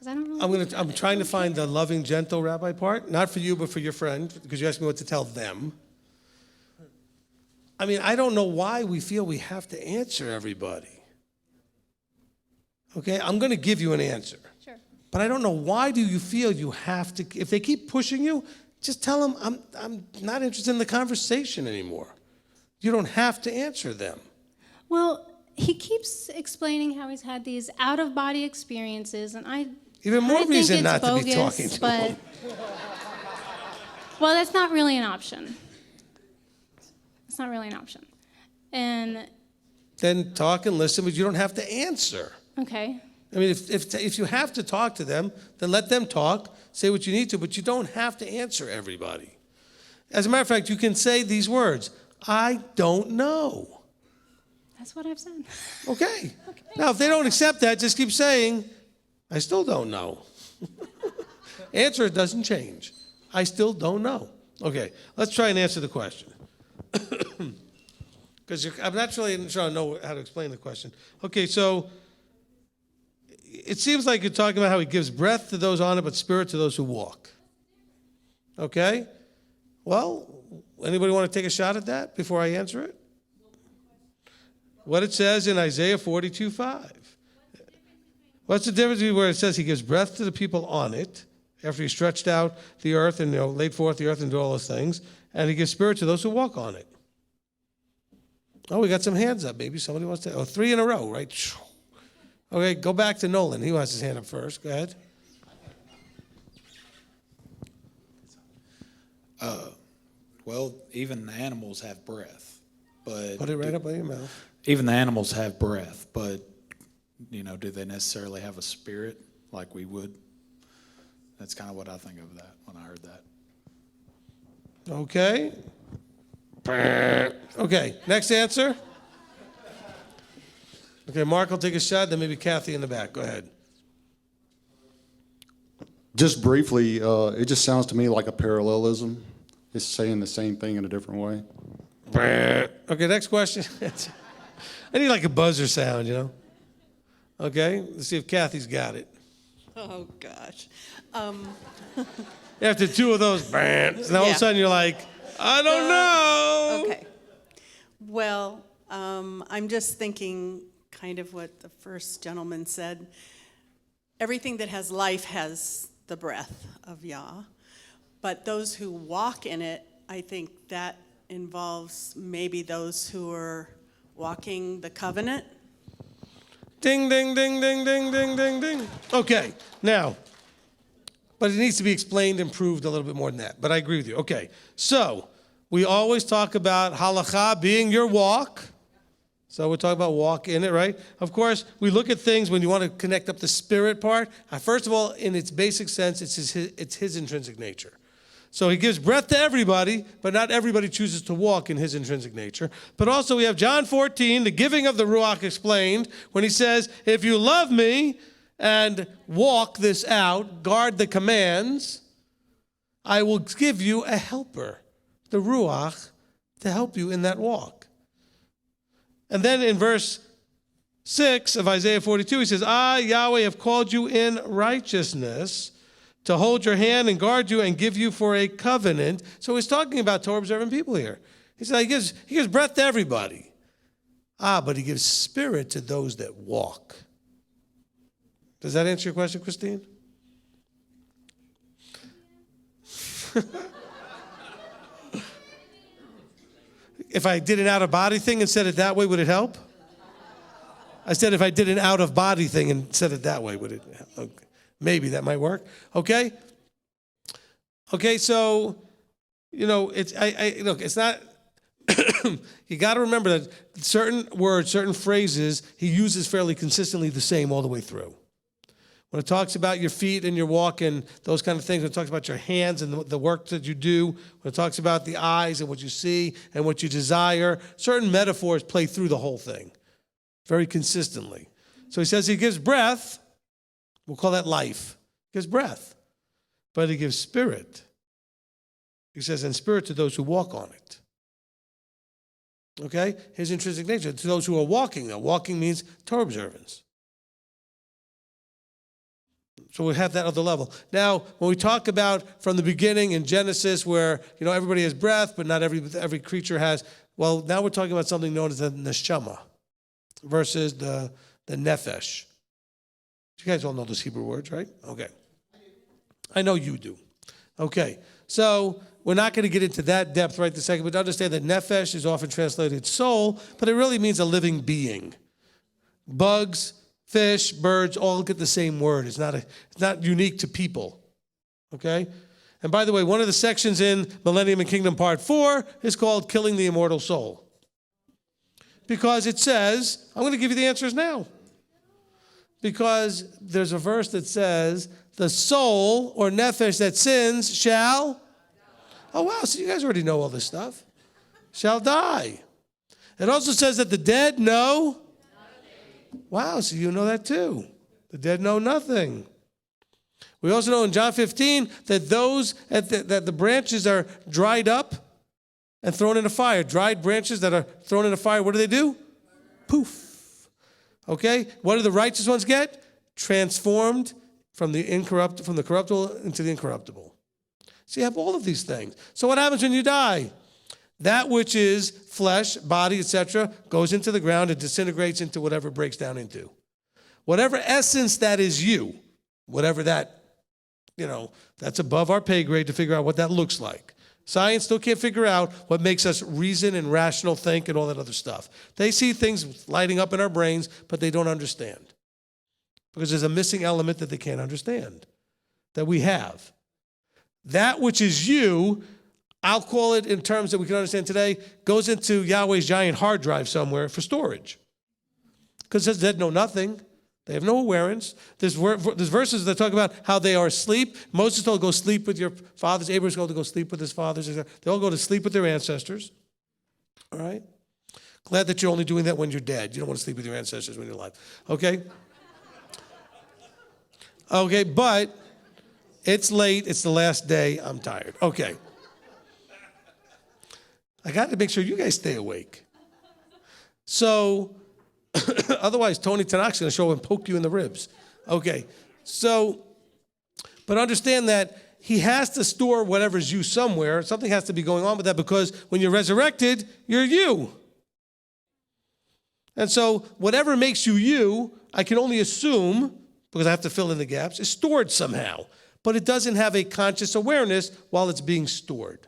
I don't really I'm trying to find the loving, gentle rabbi part, not for you, but for your friend, because you asked me what to tell them. I don't know why we feel we have to answer everybody. Okay, I'm going to give you an answer. Sure. But I don't know why do you feel you have to, if they keep pushing you, just tell them I'm not interested in the conversation anymore. You don't have to answer them. Well, he keeps explaining how he's had these out-of-body experiences, and Even more think reason it's not bogus, to be talking to but, him. Well, that's not really an option. It's not really an option. And Then talk and listen, but you don't have to answer. okay, If you have to talk to them, then let them talk, say what you need to, but you don't have to answer everybody. As a matter of fact, you can say these words, I don't know. that's what I've said. Okay. Now, if they don't accept that, just keep saying, I still don't know. Answer doesn't change. I still don't know. Okay, let's try and answer the question. Because I'm not really sure I know how to explain the question. Okay, so it seems like you're talking about how he gives breath to those on it, but spirit to those who walk. Okay? Well, anybody want to take a shot at that before I answer it? What it says in Isaiah 42:5. What's the difference between where it says he gives breath to the people on it, after he stretched out the earth and laid forth the earth and did all those things, and he gives spirit to those who walk on it? Oh, we got some hands up. Maybe somebody wants to. 3 in a row, right? Okay, go back to Nolan. He wants his hand up first. Go ahead. Well, even the animals have breath, but Put it right up by your mouth. even the animals have breath, but do they necessarily have a spirit like we would? That's kind of what I think of that when I heard that. Okay. Okay, next answer. Okay, Mark will take a shot, then maybe Kathy in the back. Go ahead. Just briefly, it just sounds to me like a parallelism. It's saying the same thing in a different way. Okay, next question. I need like a buzzer sound, Okay, let's see if Kathy's got it. Oh, gosh. After two of those, and all of Yeah. a sudden you're like, I don't know. Okay. Well, I'm just thinking kind of what the first gentleman said. Everything that has life has the breath of Yah. But those who walk in it, I think that involves maybe those who are walking the covenant. Ding, ding, ding, ding, ding, ding, ding, ding. Okay, now, but it needs to be explained and proved a little bit more than that. But I agree with you. Okay, so we always talk about halakha being your walk. So we're talking about walk in it, right? Of course, we look at things when you want to connect up the spirit part. First of all, in its basic sense, it's his intrinsic nature. So he gives breath to everybody, but not everybody chooses to walk in his intrinsic nature. But also we have John 14, the giving of the Ruach explained, when he says, if you love me and walk this out, guard the commands, I will give you a helper, the Ruach, to help you in that walk. And then in verse 6 of Isaiah 42, he says, I, Yahweh, have called you in righteousness to hold your hand and guard you and give you for a covenant. So he's talking about Torah observant people here. He said he gives breath to everybody. But he gives spirit to those that walk. Does that answer your question, Christine? If I did an out-of-body thing and said it that way, would it help? I said if I did an out-of-body thing and said it that way, would it help? Okay. Maybe that might work. Okay? Okay, so, look, it's not, you got to remember that certain words, certain phrases, he uses fairly consistently the same all the way through. When it talks about your feet and your walk and those kind of things, when it talks about your hands and the work that you do, when it talks about the eyes and what you see and what you desire, certain metaphors play through the whole thing very consistently. So he says he gives breath. We'll call that life. He gives breath. But he gives spirit. He says, and spirit to those who walk on it. Okay? His intrinsic nature. To those who are walking, though. Walking means Torah observance. So we have that other level. Now, when we talk about from the beginning in Genesis where, everybody has breath, but not every creature has, well, now we're talking about something known as the neshama versus the nefesh. You guys all know those Hebrew words, right? Okay. I know you do. Okay. So we're not going to get into that depth right this second, but understand that nefesh is often translated soul, but it really means a living being. Bugs, fish, birds, all get the same word. It's not unique to people. Okay? And by the way, one of the sections in Millennium and Kingdom Part 4 is called Killing the Immortal Soul. Because it says, I'm going to give you the answers now. Because there's a verse that says, the soul or nefesh that sins shall, oh wow, so you guys already know all this stuff, shall die. It also says that the dead know, wow, so you know that too. The dead know nothing. We also know in John 15 that that the branches are dried up and thrown in a fire. Dried branches that are thrown in a fire, what do? Poof. Okay? What do the righteous ones get? Transformed from the corruptible into the incorruptible. So you have all of these things. So what happens when you die? That which is flesh, body, etc., goes into the ground and disintegrates into whatever it breaks down into. Whatever essence that is you, whatever that, that's above our pay grade to figure out what that looks like. Science still can't figure out what makes us reason and rational think and all that other stuff. They see things lighting up in our brains, but they don't understand. Because there's a missing element that they can't understand, that we have. That which is you, I'll call it in terms that we can understand today, goes into Yahweh's giant hard drive somewhere for storage. Because it says dead know nothing. They have no awareness. There's verses that talk about how they are asleep. Moses told go sleep with your fathers. Abraham told to go sleep with his fathers. They all go to sleep with their ancestors. All right? Glad that you're only doing that when you're dead. You don't want to sleep with your ancestors when you're alive. Okay? Okay, but it's late. It's the last day. I'm tired. Okay. I got to make sure you guys stay awake. So, otherwise, Tony Tanak's going to show up and poke you in the ribs. Okay, so But understand that he has to store whatever's you somewhere. Something has to be going on with that, because when you're resurrected, you're you. And so whatever makes you you, I can only assume, because I have to fill in the gaps, is stored somehow. But it doesn't have a conscious awareness while it's being stored.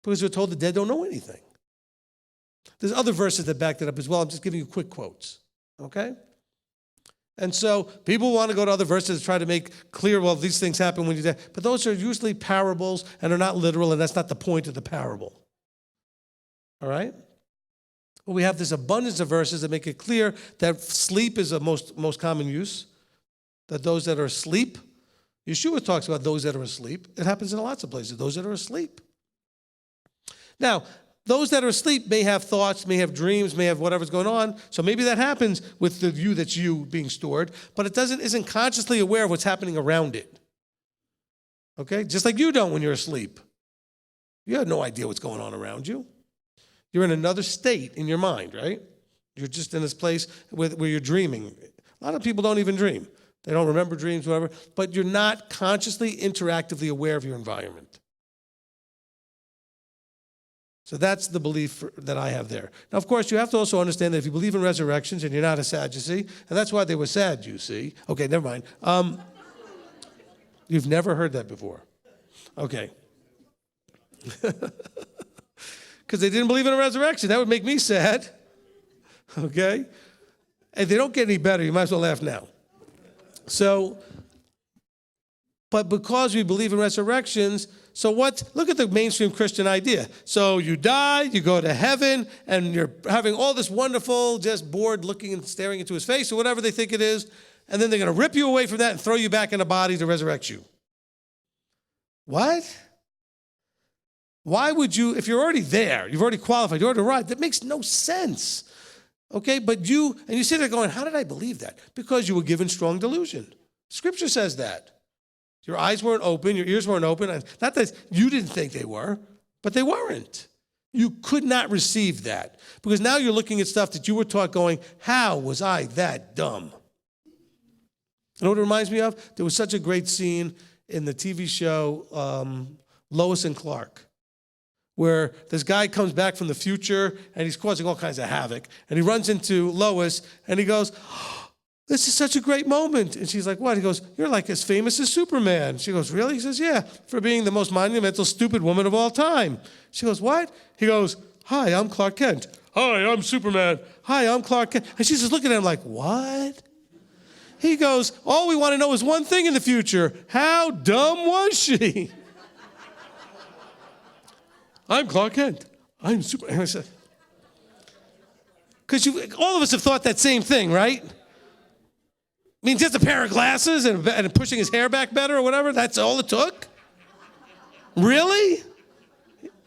Because we're told the dead don't know anything. There's other verses that back that up as well. I'm just giving you quick quotes, okay? And so people want to go to other verses to try to make clear, well, these things happen when you die. But those are usually parables, and they're not literal, and that's not the point of the parable. All right? Well, we have this abundance of verses that make it clear that sleep is the most common use, that those that are asleep, Yeshua talks about those that are asleep. It happens in lots of places, those that are asleep. Now, those that are asleep may have thoughts, may have dreams, may have whatever's going on. So maybe that happens with the you that's you being stored, but it isn't consciously aware of what's happening around it. Okay? Just like you don't when you're asleep. You have no idea what's going on around you. You're in another state in your mind, right? You're just in this place where you're dreaming. A lot of people don't even dream. They don't remember dreams, whatever, but you're not consciously, interactively aware of your environment. So that's the belief that I have there. Now, of course, you have to also understand that if you believe in resurrections and you're not a Sadducee, and that's why they were sad, you see. Okay, never mind. You've never heard that before. Okay. Because they didn't believe in a resurrection. That would make me sad. Okay? And they don't get any better. You might as well laugh now. So, but because we believe in resurrections, so look at the mainstream Christian idea. So you die, you go to heaven, and you're having all this wonderful, just bored looking and staring into his face or whatever they think it is, and then they're going to rip you away from that and throw you back in a body to resurrect you. What? Why would you, if you're already there, you've already qualified, you already arrived, that makes no sense. Okay, but you sit there going, how did I believe that? Because you were given strong delusion. Scripture says that. Your eyes weren't open, your ears weren't open. Not that you didn't think they were, but they weren't. You could not receive that. Because now you're looking at stuff that you were taught going, how was I that dumb? You know what it reminds me of? There was such a great scene in the TV show Lois and Clark, where this guy comes back from the future and he's causing all kinds of havoc. And he runs into Lois and he goes, this is such a great moment. And she's like, what? He goes, you're like as famous as Superman. She goes, really? He says, yeah, for being the most monumental, stupid woman of all time. She goes, what? He goes, hi, I'm Clark Kent. Hi, I'm Superman. Hi, I'm Clark Kent. And she's just looking at him like, what? He goes, all we want to know is one thing in the future. How dumb was she? I'm Clark Kent. I'm Superman. I said, because all of us have thought that same thing, right? I mean, just a pair of glasses and pushing his hair back better or whatever, that's all it took? Really?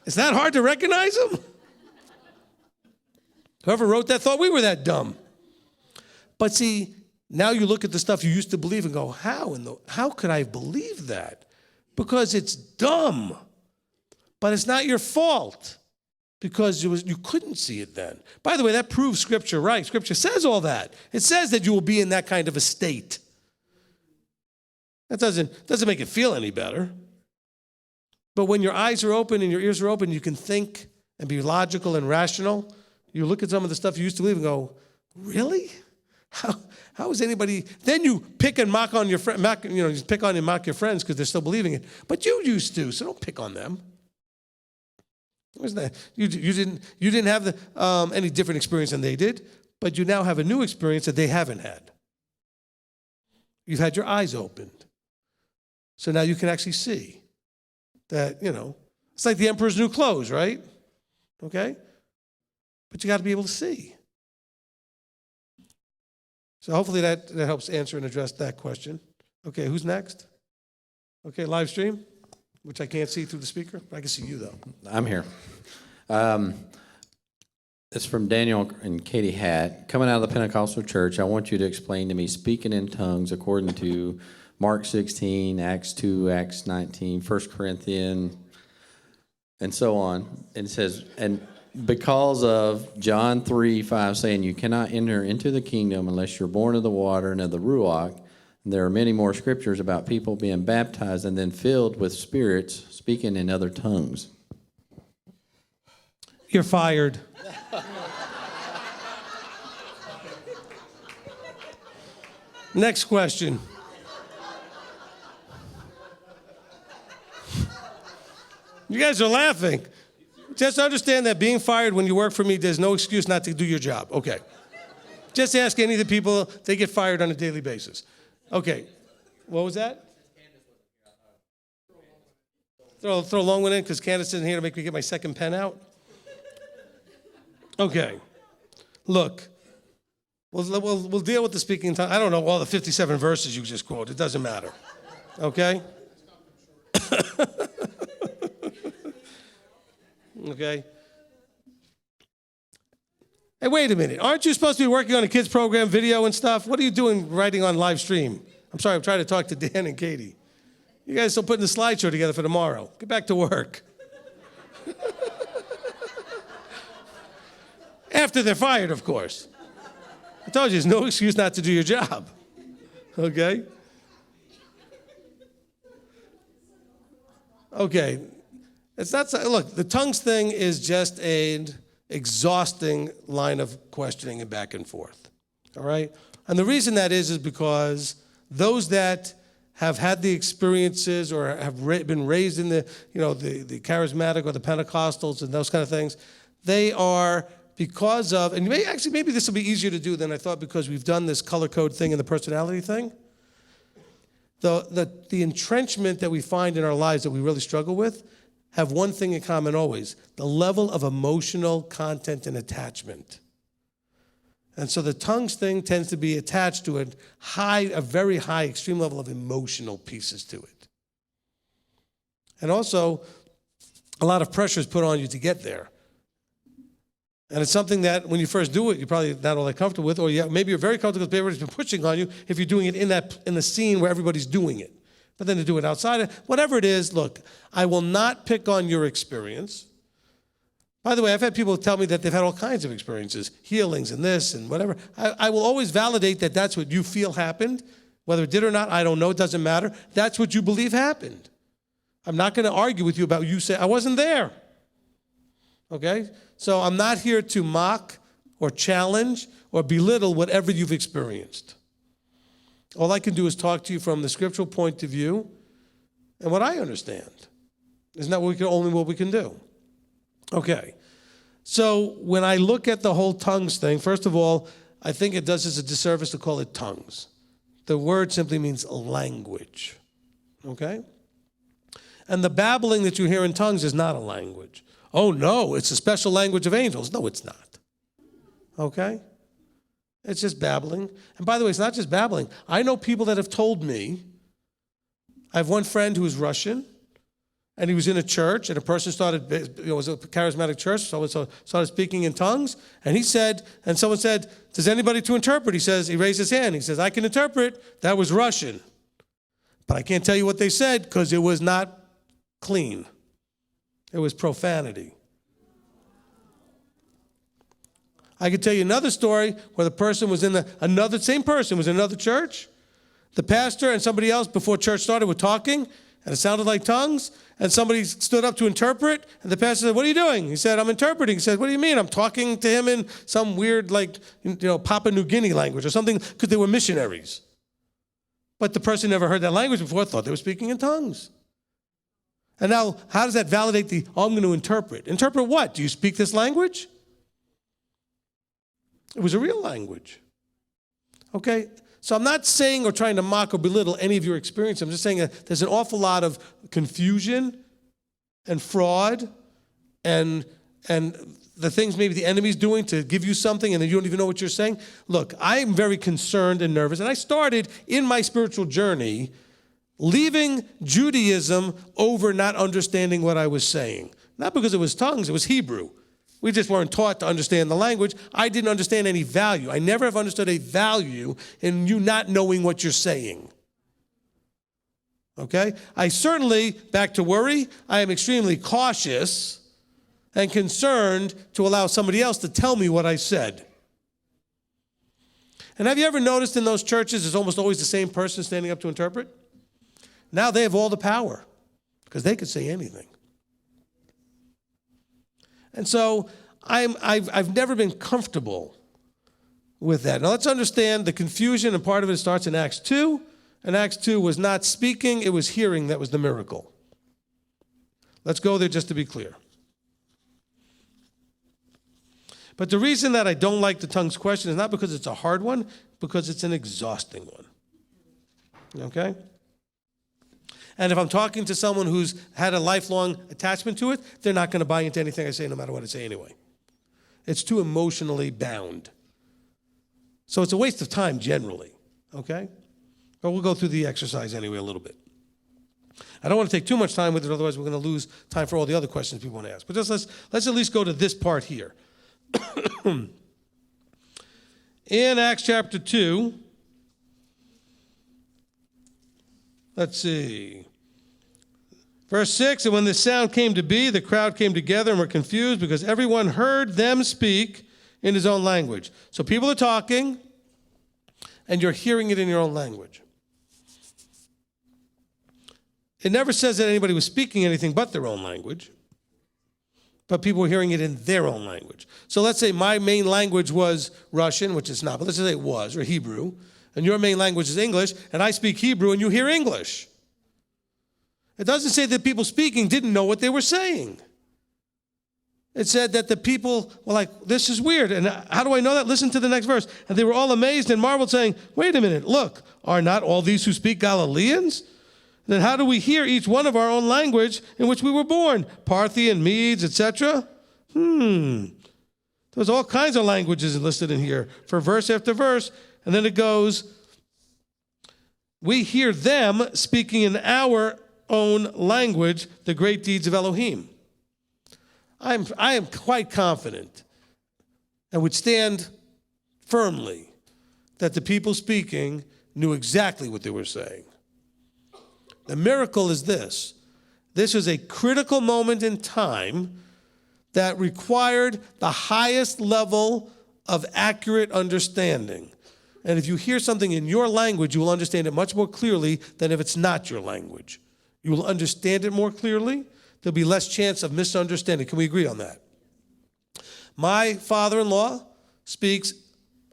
Is that hard to recognize him? Whoever wrote that thought we were that dumb. But see, now you look at the stuff you used to believe and go, how could I believe that? Because it's dumb. But it's not your fault. Because you couldn't see it then. By the way, that proves Scripture right. Scripture says all that. It says that you will be in that kind of a state. That doesn't make it feel any better. But when your eyes are open and your ears are open, you can think and be logical and rational. You look at some of the stuff you used to believe and go, really? How is anybody? Then you pick and mock on your friend. You pick on and mock your friends because they're still believing it. But you used to, so don't pick on them. Wasn't that? You didn't have any different experience than they did, but you now have a new experience that they haven't had. You've had your eyes opened. So now you can actually see that, it's like the emperor's new clothes, right? Okay? But you got to be able to see. So hopefully that helps answer and address that question. Okay, who's next? Okay, live stream. Which I can't see through the speaker. I can see you, though. I'm here. It's from Daniel and Katie Hatt. Coming out of the Pentecostal church, I want you to explain to me speaking in tongues according to Mark 16, Acts 2, Acts 19, 1 Corinthians, and so on. And it says, and because of John 3, 5 saying you cannot enter into the kingdom unless you're born of the water and of the Ruach, There are many more scriptures about people being baptized and then filled with spirits speaking in other tongues. You're fired. Next question. You guys are laughing. Just understand that being fired when you work for me, there's no excuse not to do your job. Okay. Just ask any of the people, they get fired on a daily basis. Okay. What was that? Throw a long one in because Candace isn't here to make me get my second pen out. Okay. Look, we'll deal with the speaking tongue. I don't know all the 57 verses you just quoted. It doesn't matter. Okay? Okay? Hey, wait a minute. Aren't you supposed to be working on a kids program, video and stuff? What are you doing writing on live stream? I'm sorry, I'm trying to talk to Dan and Katie. You guys are still putting the slideshow together for tomorrow. Get back to work. After they're fired, of course. I told you, there's no excuse not to do your job. Okay? Okay. It's not, look, the tongues thing is just an exhausting line of questioning and back and forth. All right? And the reason that is because those that have had the experiences or have been raised in the, the charismatic or the Pentecostals and those kind of things, they are because of, and maybe this will be easier to do than I thought because we've done this color code thing and the personality thing. The entrenchment that we find in our lives that we really struggle with have one thing in common always, the level of emotional content and attachment. And so the tongues thing tends to be attached to a very high, extreme level of emotional pieces to it. And also, a lot of pressure is put on you to get there. And it's something that when you first do it, you're probably not all that comfortable with, or maybe you're very comfortable because everybody's been pushing on you if you're doing it in the scene where everybody's doing it. But then to do it outside, whatever it is, look, I will not pick on your experience. By the way, I've had people tell me that they've had all kinds of experiences, healings and this and whatever. I will always validate that that's what you feel happened. Whether it did or not, I don't know. It doesn't matter. That's what you believe happened. I'm not going to argue with you about you say, I wasn't there. Okay? So I'm not here to mock or challenge or belittle whatever you've experienced. All I can do is talk to you from the scriptural point of view and what I understand. Isn't that only what we can do? Okay. So when I look at the whole tongues thing, first of all, I think it does us a disservice to call it tongues. The word simply means language. Okay? And the babbling that you hear in tongues is not a language. Oh, no, it's a special language of angels. No, it's not. Okay? It's just babbling. And by the way, it's not just babbling. I know people that have told me, I have one friend who is Russian, and he was in a church, and a person started, it was a charismatic church, so started speaking in tongues, and he said, and someone said, does anybody to interpret? He raised his hand. He says, I can interpret. That was Russian. But I can't tell you what they said because it was not clean. It was profanity. I could tell you another story where the person was same person was in another church. The pastor and somebody else before church started were talking, and it sounded like tongues, and somebody stood up to interpret, and the pastor said, what are you doing? He said, I'm interpreting. He said, what do you mean? I'm talking to him in some weird, Papua New Guinea language or something, because they were missionaries. But the person never heard that language before, thought they were speaking in tongues. And now, how does that validate I'm going to interpret? Interpret what? Do you speak this language? It was a real language. Okay? So I'm not saying or trying to mock or belittle any of your experience. I'm just saying that there's an awful lot of confusion and fraud and the things maybe the enemy's doing to give you something and then you don't even know what you're saying. Look, I'm very concerned and nervous. And I started in my spiritual journey leaving Judaism over not understanding what I was saying. Not because it was tongues, it was Hebrew. We just weren't taught to understand the language. I didn't understand any value. I never have understood a value in you not knowing what you're saying. Okay? I certainly, back to worry, I am extremely cautious and concerned to allow somebody else to tell me what I said. And have you ever noticed in those churches, there's almost always the same person standing up to interpret? Now they have all the power because they could say anything. And so I've never been comfortable with that. Now let's understand the confusion, and part of it starts in Acts 2. And Acts 2 was not speaking, it was hearing that was the miracle. Let's go there just to be clear. But the reason that I don't like the tongues question is not because it's a hard one, because it's an exhausting one. Okay? And if I'm talking to someone who's had a lifelong attachment to it, they're not going to buy into anything I say, no matter what I say anyway. It's too emotionally bound. So it's a waste of time generally, okay? But we'll go through the exercise anyway a little bit. I don't want to take too much time with it, otherwise we're going to lose time for all the other questions people want to ask. But just let's at least go to this part here. In Acts chapter 2, let's see. Verse 6, and when the sound came to be, the crowd came together and were confused because everyone heard them speak in his own language. So people are talking, and you're hearing it in your own language. It never says that anybody was speaking anything but their own language, but people were hearing it in their own language. So let's say my main language was Russian, which it's not, but let's just say it was, or Hebrew, and your main language is English, and I speak Hebrew and you hear English. It doesn't say that people speaking didn't know what they were saying. It said that the people were like, this is weird. And how do I know that? Listen to the next verse. And they were all amazed and marveled, saying, wait a minute, look, are not all these who speak Galileans? Then how do we hear each one of our own language in which we were born? Parthian, Medes, etc.? There's all kinds of languages listed in here for verse after verse. And then it goes, we hear them speaking in our own language the great deeds of Elohim. I am quite confident and would stand firmly that the people speaking knew exactly what they were saying. The miracle is this. This was a critical moment in time that required the highest level of accurate understanding. And if you hear something in your language, you will understand it much more clearly than if it's not your language. You will understand it more clearly. There'll be less chance of misunderstanding. Can we agree on that? My father-in-law speaks,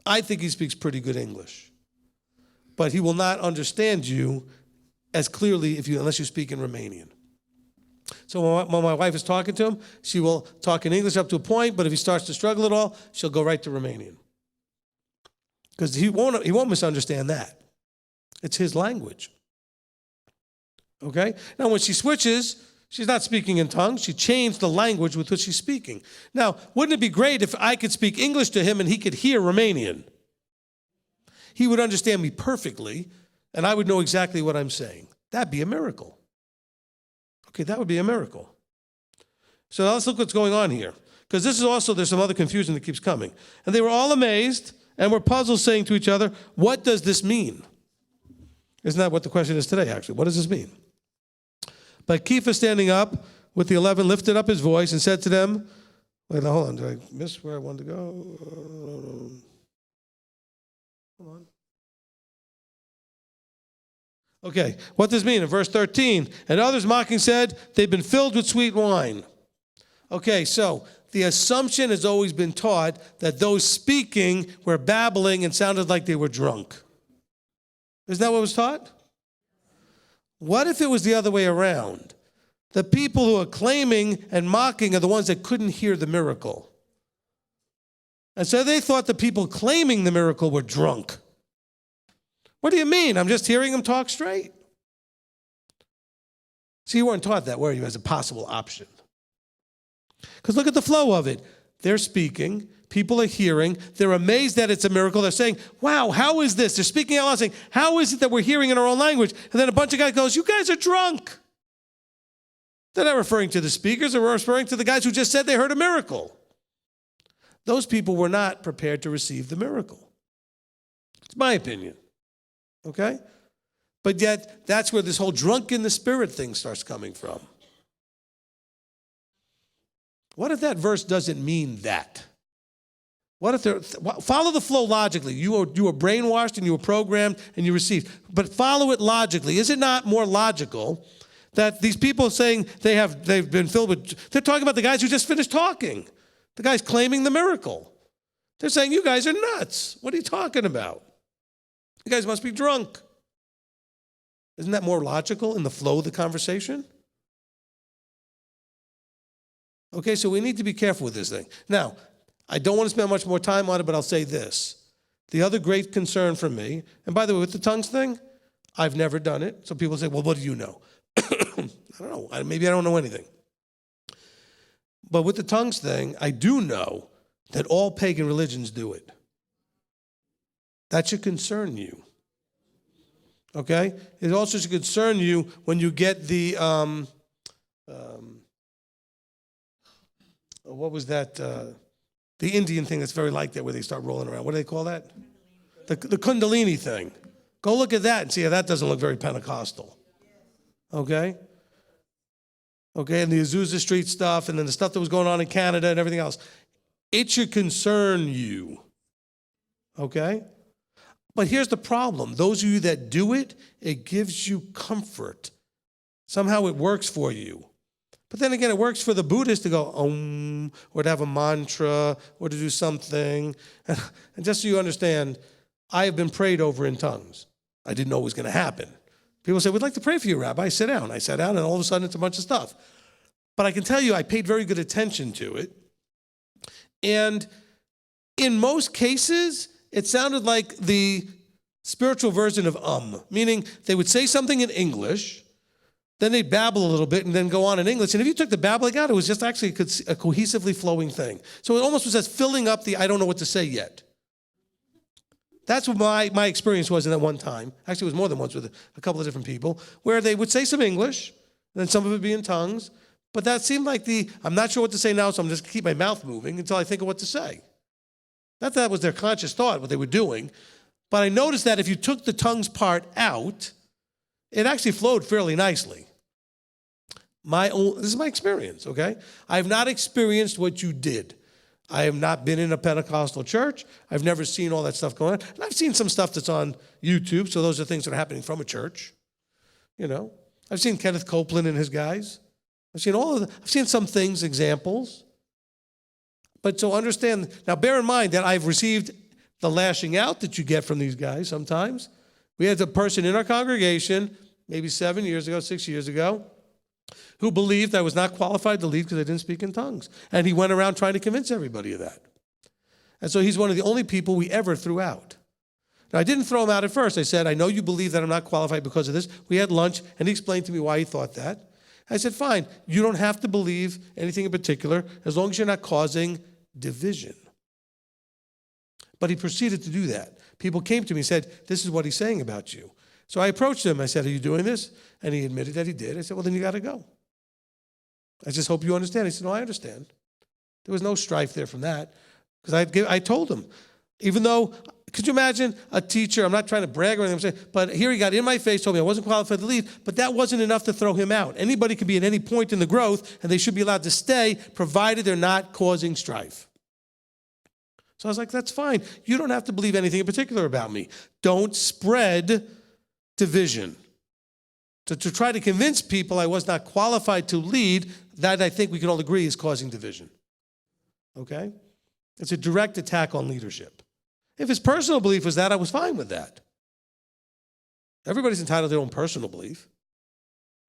I think he speaks pretty good English. But he will not understand you as clearly unless you speak in Romanian. So when my wife is talking to him, she will talk in English up to a point, but if he starts to struggle at all, she'll go right to Romanian. Because he won't misunderstand that. It's his language. Okay? Now when she switches, she's not speaking in tongues. She changed the language with which she's speaking. Now, wouldn't it be great if I could speak English to him and he could hear Romanian? He would understand me perfectly, and I would know exactly what I'm saying. That'd be a miracle. Okay, that would be a miracle. So now let's look what's going on here. Because there's some other confusion that keeps coming. And they were all amazed and were puzzled, saying to each other, what does this mean? Isn't that what the question is today, actually? What does this mean? But Kepha, standing up with the 11, lifted up his voice and said to them, wait, now, hold on, did I miss where I wanted to go? Hold on. Okay, what does this mean? In verse 13, and others mocking said, they've been filled with sweet wine. Okay, so the assumption has always been taught that those speaking were babbling and sounded like they were drunk. Isn't that what was taught? What if it was the other way around? The people who are claiming and mocking are the ones that couldn't hear the miracle. And so they thought the people claiming the miracle were drunk. What do you mean? I'm just hearing them talk straight. See, you weren't taught that, were you, as a possible option? Because look at the flow of it. They're speaking. People are hearing. They're amazed that it's a miracle. They're saying, wow, how is this? They're speaking out loud saying, how is it that we're hearing in our own language? And then a bunch of guys goes, you guys are drunk. They're not referring to the speakers. They're referring to the guys who just said they heard a miracle. Those people were not prepared to receive the miracle. It's my opinion. Okay? But yet, that's where this whole drunk in the spirit thing starts coming from. What if that verse doesn't mean that? What if they're, follow the flow logically. You were brainwashed and you were programmed and you received. But follow it logically. Is it not more logical that these people saying they've been filled with, they're talking about the guys who just finished talking. The guys claiming the miracle. They're saying, you guys are nuts. What are you talking about? You guys must be drunk. Isn't that more logical in the flow of the conversation? Okay, so we need to be careful with this thing. Now, I don't want to spend much more time on it, but I'll say this. The other great concern for me, and by the way, with the tongues thing, I've never done it. So people say, well, what do you know? I don't know. Maybe I don't know anything. But with the tongues thing, I do know that all pagan religions do it. That should concern you. Okay? It also should concern you when you get the, what was that? The Indian thing that's very like that where they start rolling around. What do they call that? The Kundalini thing. Go look at that and see how that doesn't look very Pentecostal. Okay? Okay, and the Azusa Street stuff, and then the stuff that was going on in Canada and everything else. It should concern you. Okay? But here's the problem. Those of you that do it, it gives you comfort. Somehow it works for you. But then again, it works for the Buddhist to go, or to have a mantra, or to do something. And just so you understand, I have been prayed over in tongues. I didn't know it was going to happen. People say, we'd like to pray for you, Rabbi. Sit down. I sat down, and all of a sudden, it's a bunch of stuff. But I can tell you, I paid very good attention to it. And in most cases, it sounded like the spiritual version of meaning they would say something in English, then they'd babble a little bit and then go on in English. And if you took the babbling out, it was just actually a cohesively flowing thing. So it almost was as filling up the I don't know what to say yet. That's what my experience was in that one time. Actually, it was more than once with a couple of different people, where they would say some English, and then some of it would be in tongues. But that seemed like I'm not sure what to say now, so I'm just going to keep my mouth moving until I think of what to say. Not that was their conscious thought, what they were doing. But I noticed that if you took the tongues part out, it actually flowed fairly nicely. This is my experience, okay? I have not experienced what you did. I have not been in a Pentecostal church. I've never seen all that stuff going on. And I've seen some stuff that's on YouTube, so those are things that are happening from a church. You know, I've seen Kenneth Copeland and his guys. I've seen some things, examples. But so understand, now bear in mind that I've received the lashing out that you get from these guys sometimes. We had a person in our congregation, maybe 6 years ago, who believed I was not qualified to lead because I didn't speak in tongues. And he went around trying to convince everybody of that. And so he's one of the only people we ever threw out. Now, I didn't throw him out at first. I said, I know you believe that I'm not qualified because of this. We had lunch, and he explained to me why he thought that. I said, fine, you don't have to believe anything in particular as long as you're not causing division. But he proceeded to do that. People came to me and said, this is what he's saying about you. So I approached him. I said, are you doing this? And he admitted that he did. I said, well, then you got to go. I just hope you understand. He said, no, I understand. There was no strife there from that. Because I told him, even though, could you imagine a teacher, I'm not trying to brag or anything, but here he got in my face, told me I wasn't qualified to lead, but that wasn't enough to throw him out. Anybody could be at any point in the growth, and they should be allowed to stay, provided they're not causing strife. So I was like, that's fine. You don't have to believe anything in particular about me. Don't spread division. To try to convince people I was not qualified to lead, that I think we can all agree is causing division. Okay? It's a direct attack on leadership. If his personal belief was that, I was fine with that. Everybody's entitled to their own personal belief.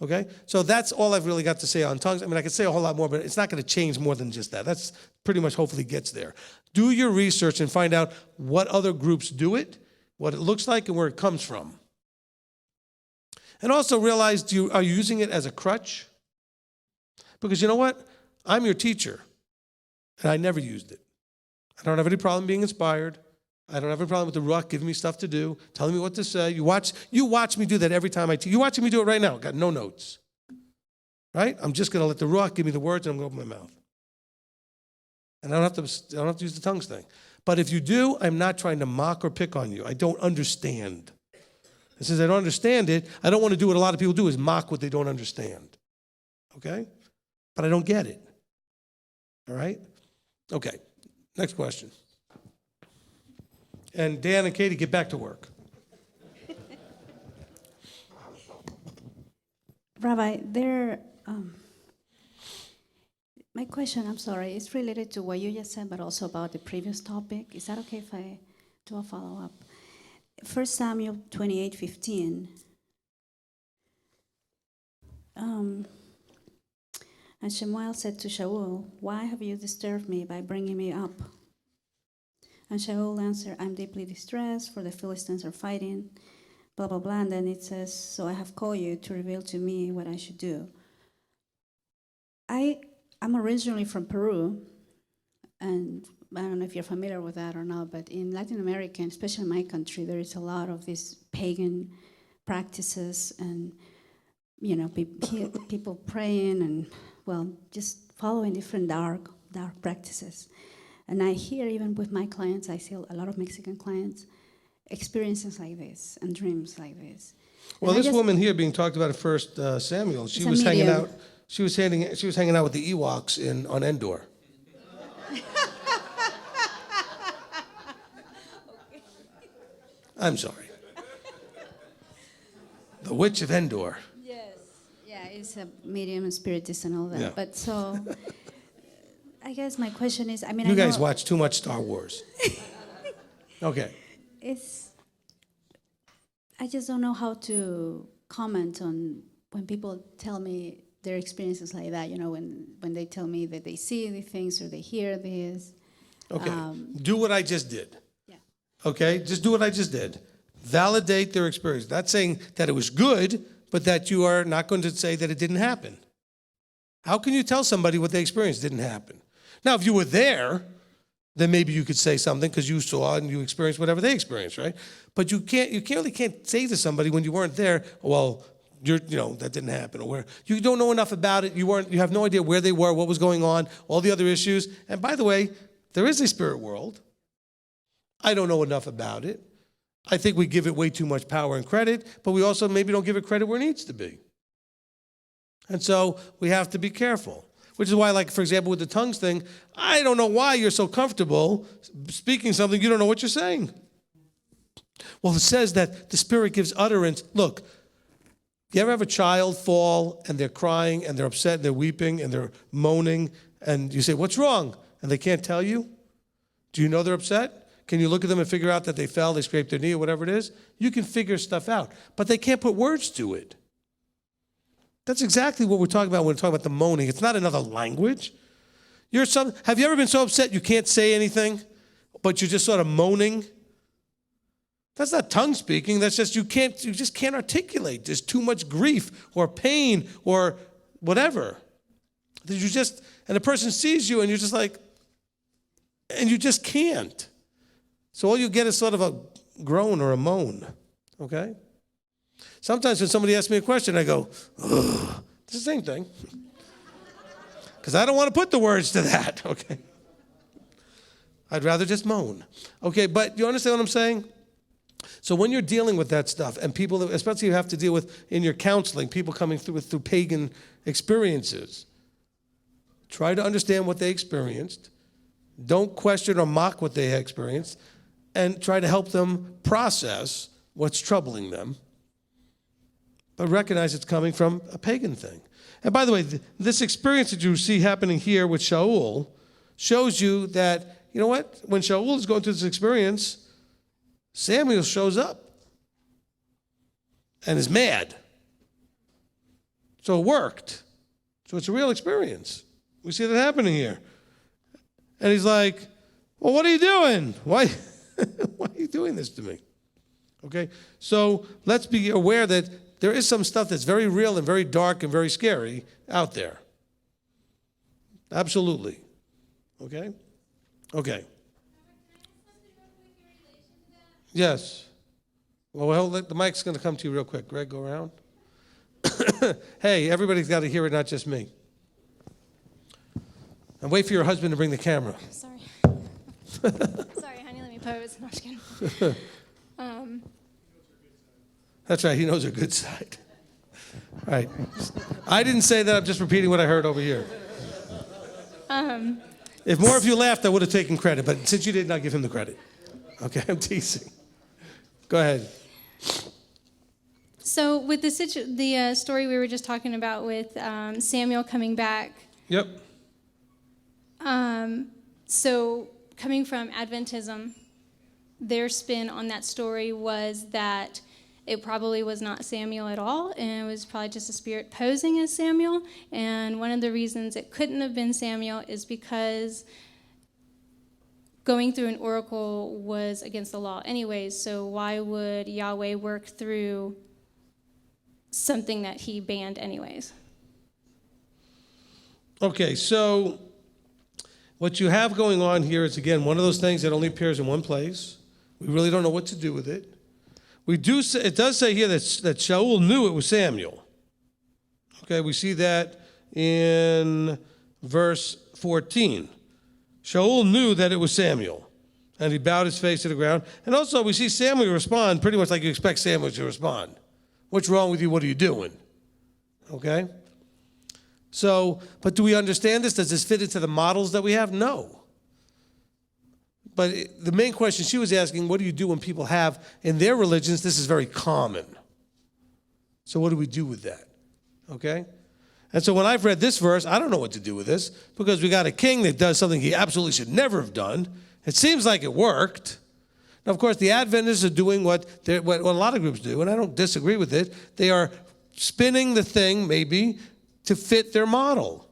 Okay? So that's all I've really got to say on tongues. I mean, I could say a whole lot more, but it's not going to change more than just that. That's pretty much hopefully gets there. Do your research and find out what other groups do it, what it looks like, and where it comes from. And also realize, are you using it as a crutch? Because you know what? I'm your teacher, and I never used it. I don't have any problem being inspired. I don't have any problem with the Ruach giving me stuff to do, telling me what to say. You watch me do that every time I teach. You're watching me do it right now. Got no notes. Right? I'm just going to let the Ruach give me the words, and I'm going to open my mouth. And I don't have to use the tongues thing. But if you do, I'm not trying to mock or pick on you. I don't understand. And since I don't understand it, I don't want to do what a lot of people do, is mock what they don't understand. Okay? But I don't get it. All right? Okay. Next question. And Dan and Katie, get back to work. Rabbi, my question, I'm sorry, is related to what you just said, but also about the previous topic. Is that okay if I do a follow-up? 1 Samuel 28:15. And Shemuel said to Shaul, "Why have you disturbed me by bringing me up?" And Shaul answered, "I'm deeply distressed, for the Philistines are fighting." Blah, blah, blah. And then it says, "So I have called you to reveal to me what I should do." I'm originally from Peru, and I don't know if you're familiar with that or not, but in Latin America, and especially in my country, there is a lot of these pagan practices and, people praying and, just following different dark practices. And I hear, even with my clients, I see a lot of Mexican clients, experiences like this and dreams like this. Well, And this woman here being talked about at 1 Samuel, she was hanging out. She was hanging out with the Ewoks on Endor. I'm sorry. The Witch of Endor. Yes. Yeah, it's a medium and spiritist and all that. Yeah. But so, I guess my question is, You guys watch too much Star Wars. Okay. I just don't know how to comment on when people tell me their experiences like that, when they tell me that they see the things or they hear this. Okay. Do what I just did. Yeah. Okay? Just do what I just did. Validate their experience. Not saying that it was good, but that you are not going to say that it didn't happen. How can you tell somebody what they experienced didn't happen? Now, if you were there, then maybe you could say something because you saw and you experienced whatever they experienced, right? But you really can't say to somebody when you weren't there, well, that didn't happen, or where you don't know enough about it. You have no idea where they were, what was going on, all the other issues. And by the way, there is a spirit world. I don't know enough about it. I think we give it way too much power and credit, but we also maybe don't give it credit where it needs to be. And so we have to be careful. Which is why, like, for example, with the tongues thing, I don't know why you're so comfortable speaking something you don't know what you're saying. Well, it says that the Spirit gives utterance. Look, you ever have a child fall and they're crying and they're upset and they're weeping and they're moaning and you say, "What's wrong?" And they can't tell you? Do you know they're upset? Can you look at them and figure out that they fell, they scraped their knee, or whatever it is? You can figure stuff out, but they can't put words to it. That's exactly what we're talking about when we're talking about the moaning. It's not another language. Have you ever been so upset you can't say anything, but you're just sort of moaning? That's not tongue speaking. That's just you just can't articulate. There's too much grief or pain or whatever. And the person sees you and you're just like, and you just can't. So all you get is sort of a groan or a moan, okay? Sometimes when somebody asks me a question, I go, ugh. It's the same thing. Because I don't want to put the words to that, okay? I'd rather just moan. Okay, but you understand what I'm saying? So when you're dealing with that stuff, and people, especially you have to deal with in your counseling, people coming through pagan experiences, try to understand what they experienced. Don't question or mock what they experienced, and try to help them process what's troubling them. But recognize it's coming from a pagan thing. And by the way, this experience that you see happening here with Shaul shows you that, you know what? When Shaul is going through this experience, Samuel shows up and is mad. So it worked. So it's a real experience. We see that happening here. And he's like, "Well, what are you doing? Why are you doing this to me?" Okay? So let's be aware that there is some stuff that's very real and very dark and very scary out there. Absolutely. Okay? Okay. Yes. Well, the mic's going to come to you real quick. Greg, go around. Hey, everybody's got to hear it, not just me. And wait for your husband to bring the camera. Sorry. Sorry, honey, let me pose. No, I'm just kidding. That's right, he knows her good side. All right. I didn't say that, I'm just repeating what I heard over here. If more of you laughed, I would have taken credit, but since you didn't, I'll give him the credit. Okay, I'm teasing. Go ahead. So with the story we were just talking about with Samuel coming back, Yep. so coming from Adventism, their spin on that story was that it probably was not Samuel at all, and it was probably just a spirit posing as Samuel. And one of the reasons it couldn't have been Samuel is because going through an oracle was against the law anyways, so why would Yahweh work through something that he banned anyways? Okay, so what you have going on here is, again, one of those things that only appears in one place. We really don't know what to do with it. We do. It does say here that Shaul knew it was Samuel. Okay, we see that in verse 14. Shaul knew that it was Samuel, and he bowed his face to the ground. And also, we see Samuel respond pretty much like you expect Samuel to respond. What's wrong with you? What are you doing? Okay? So, but do we understand this? Does this fit into the models that we have? No. But the main question she was asking, what do you do when people have, in their religions, this is very common. So what do we do with that? Okay? And so when I've read this verse, I don't know what to do with this, because we got a king that does something he absolutely should never have done. It seems like it worked. Now, of course, the Adventists are doing what a lot of groups do, and I don't disagree with it. They are spinning the thing, maybe, to fit their model.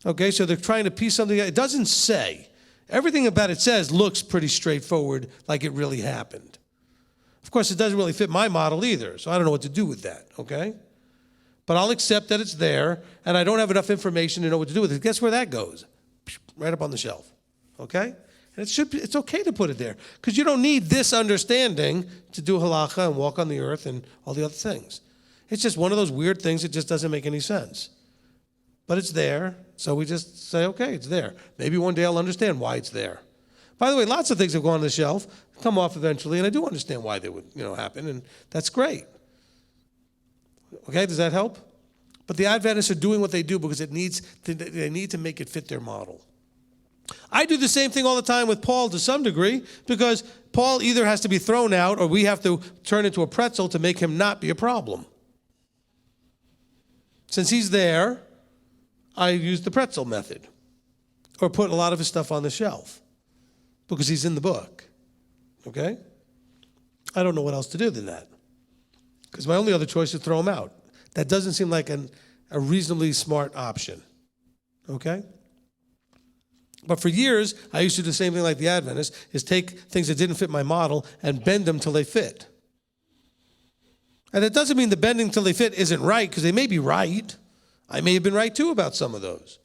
Okay, so they're trying to piece something. It doesn't say. Everything about it says looks pretty straightforward, like it really happened. Of course, it doesn't really fit my model either, so I don't know what to do with that, okay? But I'll accept that it's there, and I don't have enough information to know what to do with it. Guess where that goes? Right up on the shelf, okay? And it's okay to put it there, because you don't need this understanding to do halacha and walk on the earth and all the other things. It's just one of those weird things that just doesn't make any sense. But it's there, so we just say, okay, it's there. Maybe one day I'll understand why it's there. By the way, lots of things have gone on the shelf, come off eventually, and I do understand why they would, happen, and that's great. Okay, does that help? But the Adventists are doing what they do because they need to make it fit their model. I do the same thing all the time with Paul to some degree, because Paul either has to be thrown out or we have to turn into a pretzel to make him not be a problem. Since he's there, I use the pretzel method, or put a lot of his stuff on the shelf because he's in the book, okay? I don't know what else to do than that, because my only other choice is to throw him out. That doesn't seem like a reasonably smart option, okay? But for years, I used to do the same thing like the Adventists, is take things that didn't fit my model and bend them till they fit. And it doesn't mean the bending till they fit isn't right, because they may be right. I may have been right too about some of those.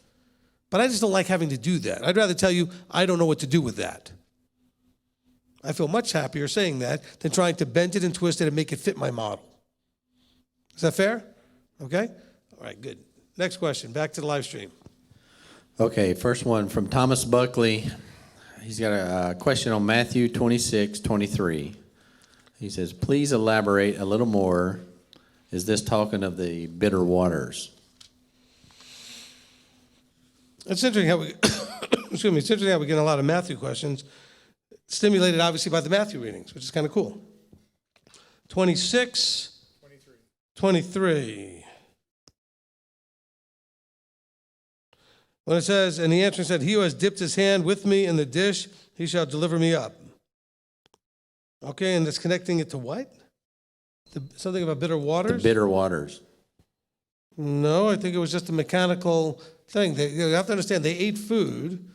But I just don't like having to do that. I'd rather tell you I don't know what to do with that. I feel much happier saying that than trying to bend it and twist it and make it fit my model. Is that fair? Okay? All right, good. Next question. Back to the live stream. Okay, first one from Thomas Buckley. He's got a question on Matthew 26:23. He says, please elaborate a little more. Is this talking of the bitter waters? It's interesting how we, it's interesting how we get a lot of Matthew questions, stimulated obviously by the Matthew readings, which is kind of cool. 23. When it says, and the answer said, he who has dipped his hand with me in the dish, he shall deliver me up. Okay, and that's connecting it to what? Something about bitter waters? The bitter waters. No, I think it was just a mechanical thing. You have to understand, they ate food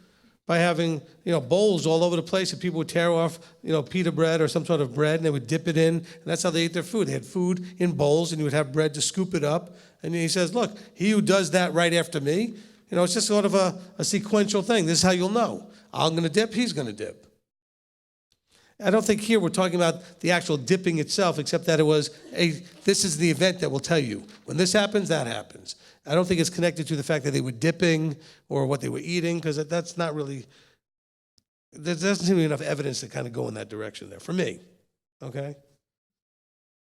by having, bowls all over the place, and people would tear off, pita bread or some sort of bread, and they would dip it in, and that's how they ate their food. They had food in bowls, and you would have bread to scoop it up. And he says, look, he who does that right after me, it's just sort of a sequential thing. This is how you'll know. I'm going to dip, he's going to dip. I don't think here we're talking about the actual dipping itself, except that this is the event that will tell you. When this happens, that happens. I don't think it's connected to the fact that they were dipping or what they were eating, because that's not really, there doesn't seem to be enough evidence to kind of go in that direction there, for me, okay?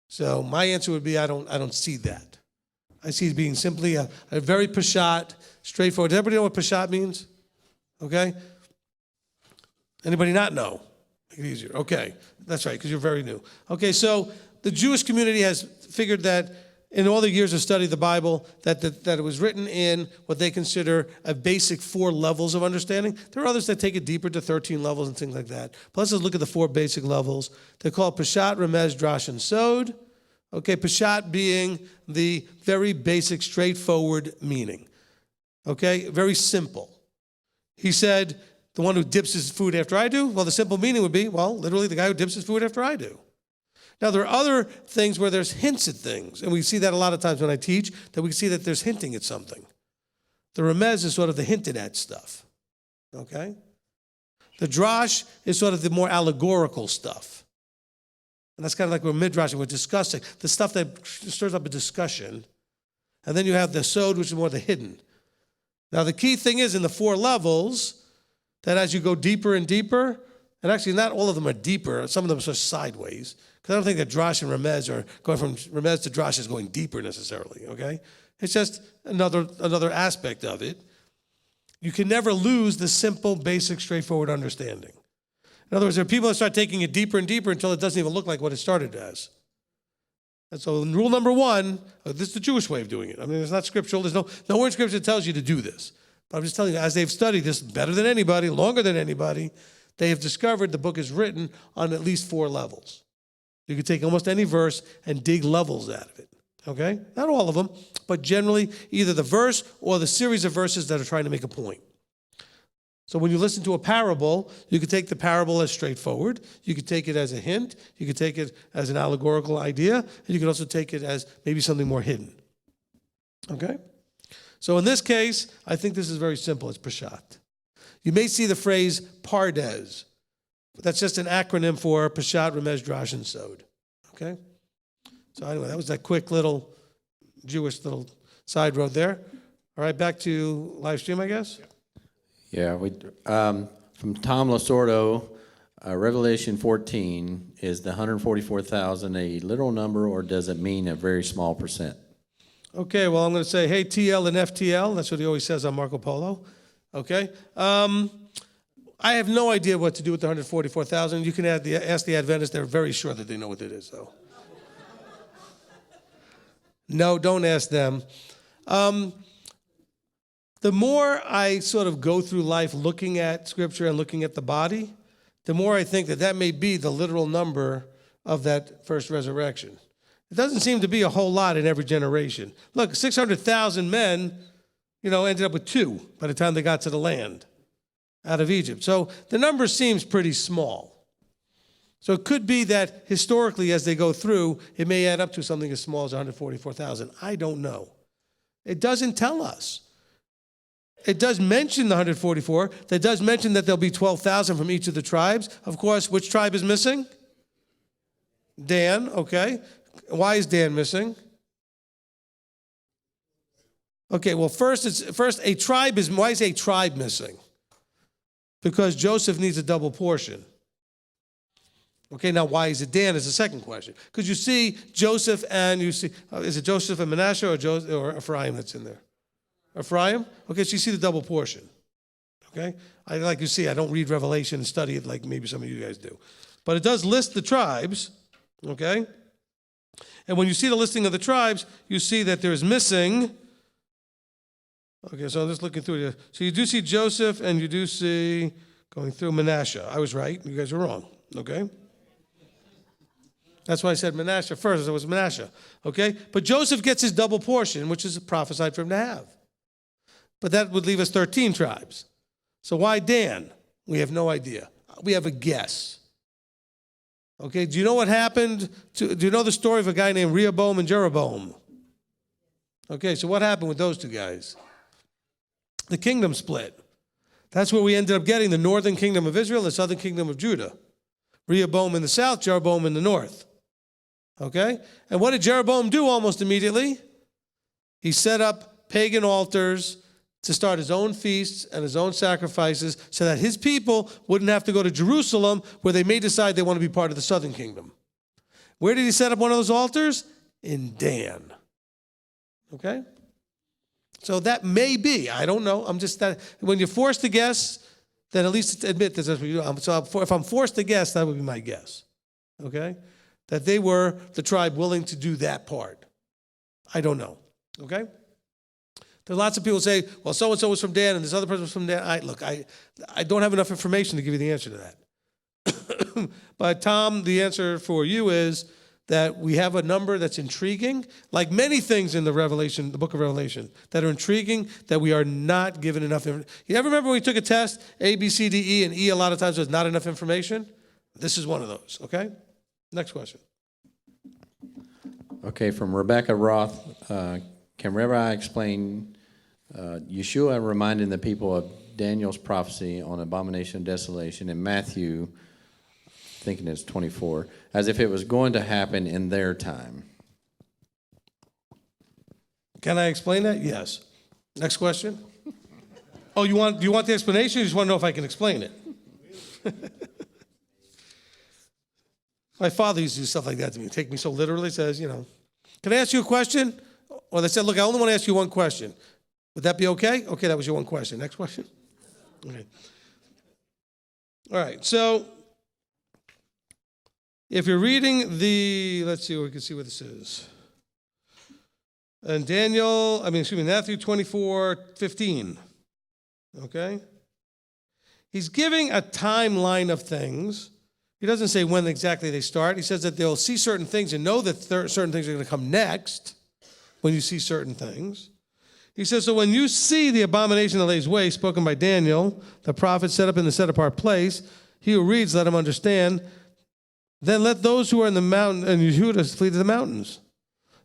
So my answer would be I don't see that. I see it being simply a very pashat, straightforward. Does everybody know what pashat means? Okay? Anybody not know? Make it easier. Okay, that's right, because you're very new. Okay, so the Jewish community has figured that in all the years of study of the Bible, that it was written in what they consider a basic 4 levels of understanding. There are others that take it deeper to 13 levels and things like that. But let's just look at the 4 basic levels. They're called Peshat, Remez, Drash, and Sod. Okay, Peshat being the very basic, straightforward meaning. Okay, very simple. He said, the one who dips his food after I do? Well, the simple meaning would be, well, literally the guy who dips his food after I do. Now, there are other things where there's hints at things, and we see that a lot of times when I teach, that we see that there's hinting at something. The remez is sort of the hinted at stuff, okay? The drash is sort of the more allegorical stuff. And that's kind of like where Midrash, we're discussing, the stuff that stirs up a discussion. And then you have the sod, which is more the hidden. Now, the key thing is in the 4 levels, that as you go deeper and deeper, and actually not all of them are deeper, some of them are sort of sideways, because I don't think that drash and remez are going from remez to drash is going deeper necessarily, okay? It's just another aspect of it. You can never lose the simple, basic, straightforward understanding. In other words, there are people that start taking it deeper and deeper until it doesn't even look like what it started as. And so rule number 1, this is the Jewish way of doing it. I mean, it's not scriptural. There's nowhere in Scripture that tells you to do this. But I'm just telling you, as they've studied this better than anybody, longer than anybody, they have discovered the book is written on at least 4 levels. You can take almost any verse and dig levels out of it, okay? Not all of them, but generally either the verse or the series of verses that are trying to make a point. So when you listen to a parable, you could take the parable as straightforward. You could take it as a hint. You could take it as an allegorical idea. And you could also take it as maybe something more hidden, okay? So in this case, I think this is very simple. It's Peshat. You may see the phrase Pardes. That's just an acronym for Peshat, Remez, Drash, and Sod. Okay? So anyway, that was that quick little Jewish little side road there. All right, back to live stream, I guess. Yeah, from Tom Lasordo, Revelation 14, is the 144,000 a literal number, or does it mean a very small percent? Okay, well, I'm going to say, hey, TL and FTL. That's what he always says on Marco Polo. Okay? I have no idea what to do with the 144,000. You can ask the Adventists. They're very sure that they know what it is, though. No, don't ask them. The more I sort of go through life looking at Scripture and looking at the body, the more I think that may be the literal number of that first resurrection. It doesn't seem to be a whole lot in every generation. Look, 600,000 men, ended up with 2 by the time they got to the land out of Egypt. So the number seems pretty small. So it could be that historically as they go through, it may add up to something as small as 144,000. I don't know. It doesn't tell us. It does mention the 144. That does mention that there'll be 12,000 from each of the tribes. Of course, which tribe is missing? Dan, okay. Why is Dan missing? Okay, well, first a tribe is, why is a tribe missing? Because Joseph needs a double portion. Okay, now why is it Dan is the second question. Because you see Joseph and you see, is it Joseph and Manasseh or Ephraim that's in there? Ephraim? Okay, so you see the double portion. Okay? Like you see, I don't read Revelation and study it like maybe some of you guys do. But it does list the tribes, okay? And when you see the listing of the tribes, you see that there's missing. Okay, so I'm just looking through it. So you do see Joseph and you do see going through Manasseh. I was right. You guys were wrong. Okay? That's why I said Manasseh first. It was Manasseh. Okay? But Joseph gets his double portion, which is prophesied for him to have. But that would leave us 13 tribes. So why Dan? We have no idea. We have a guess. Okay, do you know what happened? Do you know the story of a guy named Rehoboam and Jeroboam? Okay, so what happened with those 2 guys? The kingdom split. That's where we ended up getting the northern kingdom of Israel, the southern kingdom of Judah. Rehoboam in the south, Jeroboam in the north. Okay? And what did Jeroboam do almost immediately? He set up pagan altars to start his own feasts and his own sacrifices so that his people wouldn't have to go to Jerusalem where they may decide they want to be part of the southern kingdom. Where did he set up one of those altars? In Dan. Okay? So that may be, I don't know, I'm just that, when you're forced to guess, then at least admit that's what we do. So if I'm forced to guess, that would be my guess. Okay? That they were the tribe willing to do that part. I don't know. Okay? There's lots of people say, well, so-and-so was from Dan and this other person was from Dan. I don't have enough information to give you the answer to that. But Tom, the answer for you is that we have a number that's intriguing, like many things in the book of Revelation, that are intriguing, that we are not given enough information. You ever remember when we took a test, A, B, C, D, E, and E a lot of times was not enough information? This is one of those, okay? Next question. Okay, from Rebecca Roth, can Rabbi explain Yeshua reminding the people of Daniel's prophecy on abomination of desolation in Matthew, thinking it's 24, as if it was going to happen in their time? Can I explain that? Yes. Next question. Oh, do you want the explanation? Or you just want to know if I can explain it? My father used to do stuff like that to me. Take me so literally. Says, can I ask you a question? Or they said, look, I only want to ask you one question. Would that be okay? Okay, that was your one question. Next question. Okay. All right. So if you're reading let's see, we can see what this is. And Matthew 24:15. Okay? He's giving a timeline of things. He doesn't say when exactly they start. He says that they'll see certain things and know that certain things are going to come next when you see certain things. He says, so when you see the abomination that lays waste, spoken by Daniel, the prophet set up in the set-apart place, he who reads, let him understand. Then let those who are in the mountain and Yehuda flee to the mountains.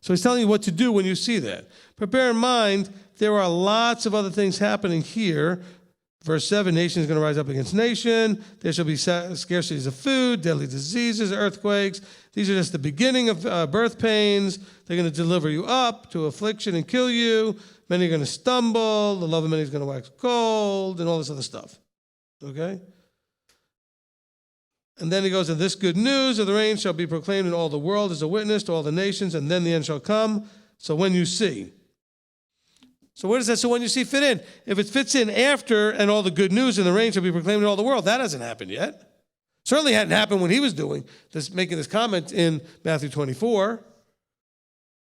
So he's telling you what to do when you see that. But bear in mind, there are lots of other things happening here. Verse 7, nation is going to rise up against nation. There shall be scarcities of food, deadly diseases, earthquakes. These are just the beginning of birth pains. They're going to deliver you up to affliction and kill you. Many are going to stumble. The love of many is going to wax cold and all this other stuff. Okay? And then he goes, and this good news of the reign shall be proclaimed in all the world as a witness to all the nations, and then the end shall come. So when you see. So where does that, so when you see fit in? If it fits in after and all the good news and the reign shall be proclaimed in all the world, that hasn't happened yet. Certainly hadn't happened when he was making this comment in Matthew 24.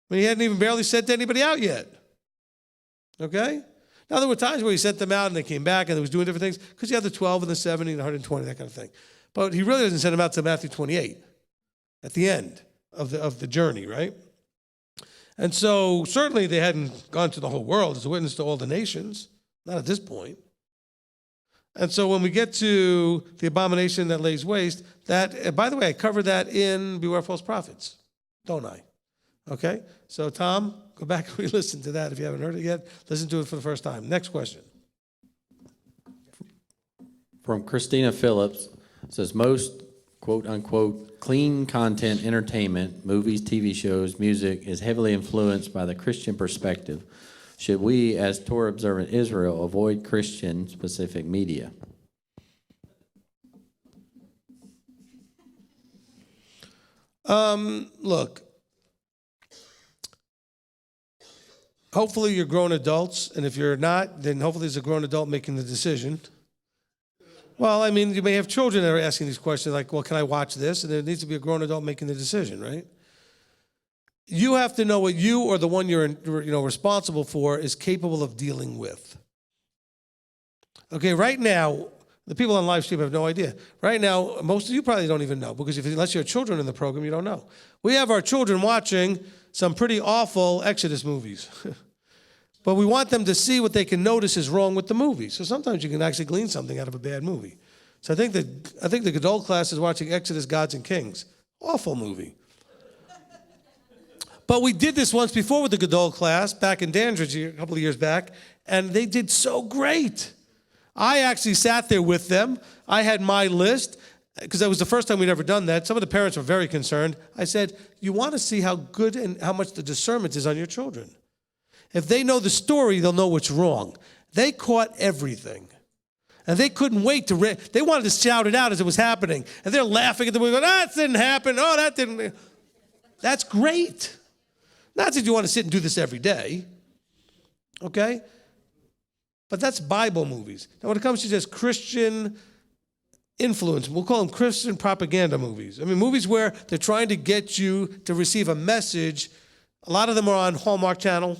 When he hadn't even barely sent anybody out yet. Okay? Now there were times where he sent them out and they came back and they was doing different things because you had the 12 and the 70 and the 120, that kind of thing. But he really doesn't send them out to Matthew 28 at the end of the journey, right? And so certainly they hadn't gone to the whole world as a witness to all the nations, not at this point. And so when we get to the abomination that lays waste, that, by the way, I covered that in Beware False Prophets, don't I? Okay? So Tom, go back and re-listen to that if you haven't heard it yet. Listen to it for the first time. Next question. From Christina Phillips, says most quote-unquote clean content entertainment, movies, TV shows, music, is heavily influenced by the Christian perspective. Should we, as Torah observant Israel, avoid Christian-specific media? Look, hopefully you're grown adults, and if you're not, then hopefully there's a grown adult making the decision. Well, I mean, you may have children that are asking these questions like, well, can I watch this? And there needs to be a grown adult making the decision, right? You have to know what you or the one you're responsible for is capable of dealing with. Okay, right now, the people on live stream have no idea. Right now, most of you probably don't even know because unless you have children in the program, you don't know. We have our children watching some pretty awful Exodus movies. But we want them to see what they can notice is wrong with the movie. So sometimes you can actually glean something out of a bad movie. So I think the adult class is watching Exodus, Gods and Kings. Awful movie. But we did this once before with the Gadol class back in Dandridge a couple of years back, and they did so great. I actually sat there with them. I had my list, because that was the first time we'd ever done that. Some of the parents were very concerned. I said, you want to see how good and how much the discernment is on your children. If they know the story, they'll know what's wrong. They caught everything. And they couldn't wait they wanted to shout it out as it was happening. And they're laughing at the movie, going, that didn't happen. Oh, that didn't. That's great. Not that you want to sit and do this every day. Okay? But that's Bible movies. Now, when it comes to just Christian influence, we'll call them Christian propaganda movies. I mean, movies where they're trying to get you to receive a message. A lot of them are on Hallmark Channel.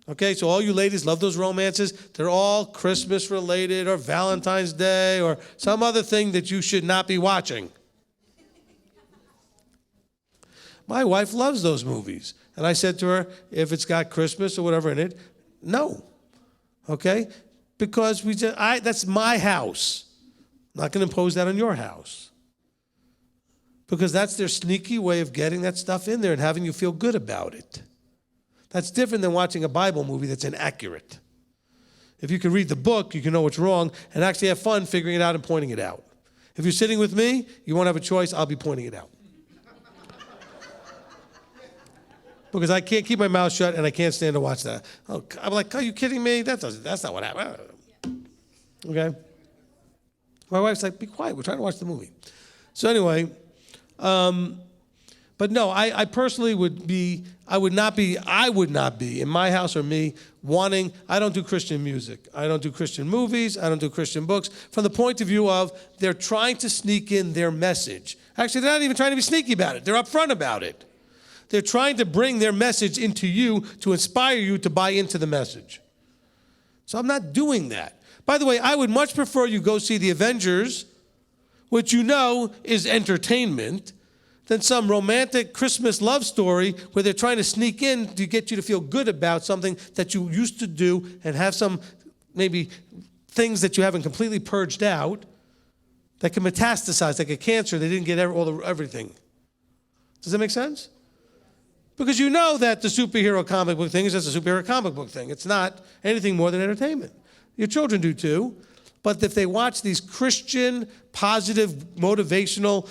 Okay, so all you ladies love those romances. They're all Christmas related or Valentine's Day or some other thing that you should not be watching. My wife loves those movies. And I said to her, if it's got Christmas or whatever in it, no. Okay? Because that's my house. I'm not going to impose that on your house. Because that's their sneaky way of getting that stuff in there and having you feel good about it. That's different than watching a Bible movie that's inaccurate. If you can read the book, you can know what's wrong and actually have fun figuring it out and pointing it out. If you're sitting with me, you won't have a choice, I'll be pointing it out. Because I can't keep my mouth shut and I can't stand to watch that. Oh, I'm like, are you kidding me? That's not what happened. Okay? My wife's like, be quiet, we're trying to watch the movie. So anyway, but no, I personally I would not be in my house or me wanting, I don't do Christian music. I don't do Christian movies. I don't do Christian books from the point of view of they're trying to sneak in their message. Actually, they're not even trying to be sneaky about it. They're upfront about it. They're trying to bring their message into you to inspire you to buy into the message. So I'm not doing that. By the way, I would much prefer you go see The Avengers, which you know is entertainment, than some romantic Christmas love story where they're trying to sneak in to get you to feel good about something that you used to do and have some maybe things that you haven't completely purged out that can metastasize, like a cancer. They didn't get everything. Does that make sense? Because you know that the superhero comic book thing is just a superhero comic book thing. It's not anything more than entertainment. Your children do too. But if they watch these Christian, positive, motivational,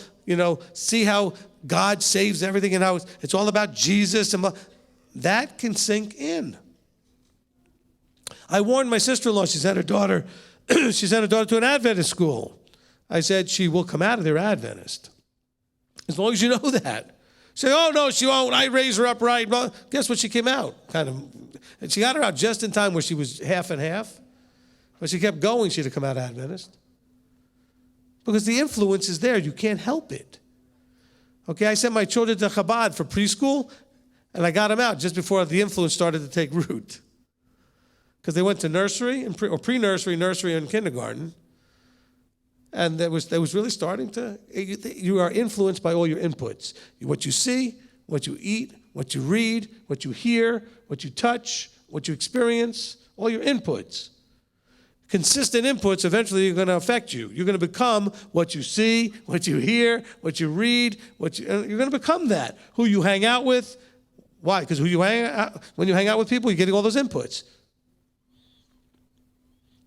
see how God saves everything and how it's all about Jesus, and that can sink in. I warned my sister-in-law, she sent her daughter to an Adventist school. I said, she will come out of there Adventist. As long as you know that. She said, oh, no, she won't. I raised her up right. Well, guess what? She came out, and she got her out just in time where she was half and half. But she kept going, she'd have come out Adventist. Because the influence is there. You can't help it. Okay, I sent my children to Chabad for preschool, and I got them out just before the influence started to take root. Because they went to nursery, or pre-nursery, nursery, and kindergarten. And that was really starting to, you are influenced by all your inputs. What you see, what you eat, what you read, what you hear, what you touch, what you experience, all your inputs. Consistent inputs eventually are going to affect you. You're going to become what you see, what you hear, what you read, you're going to become that. Who you hang out with. Why? Because when you hang out with people, you're getting all those inputs.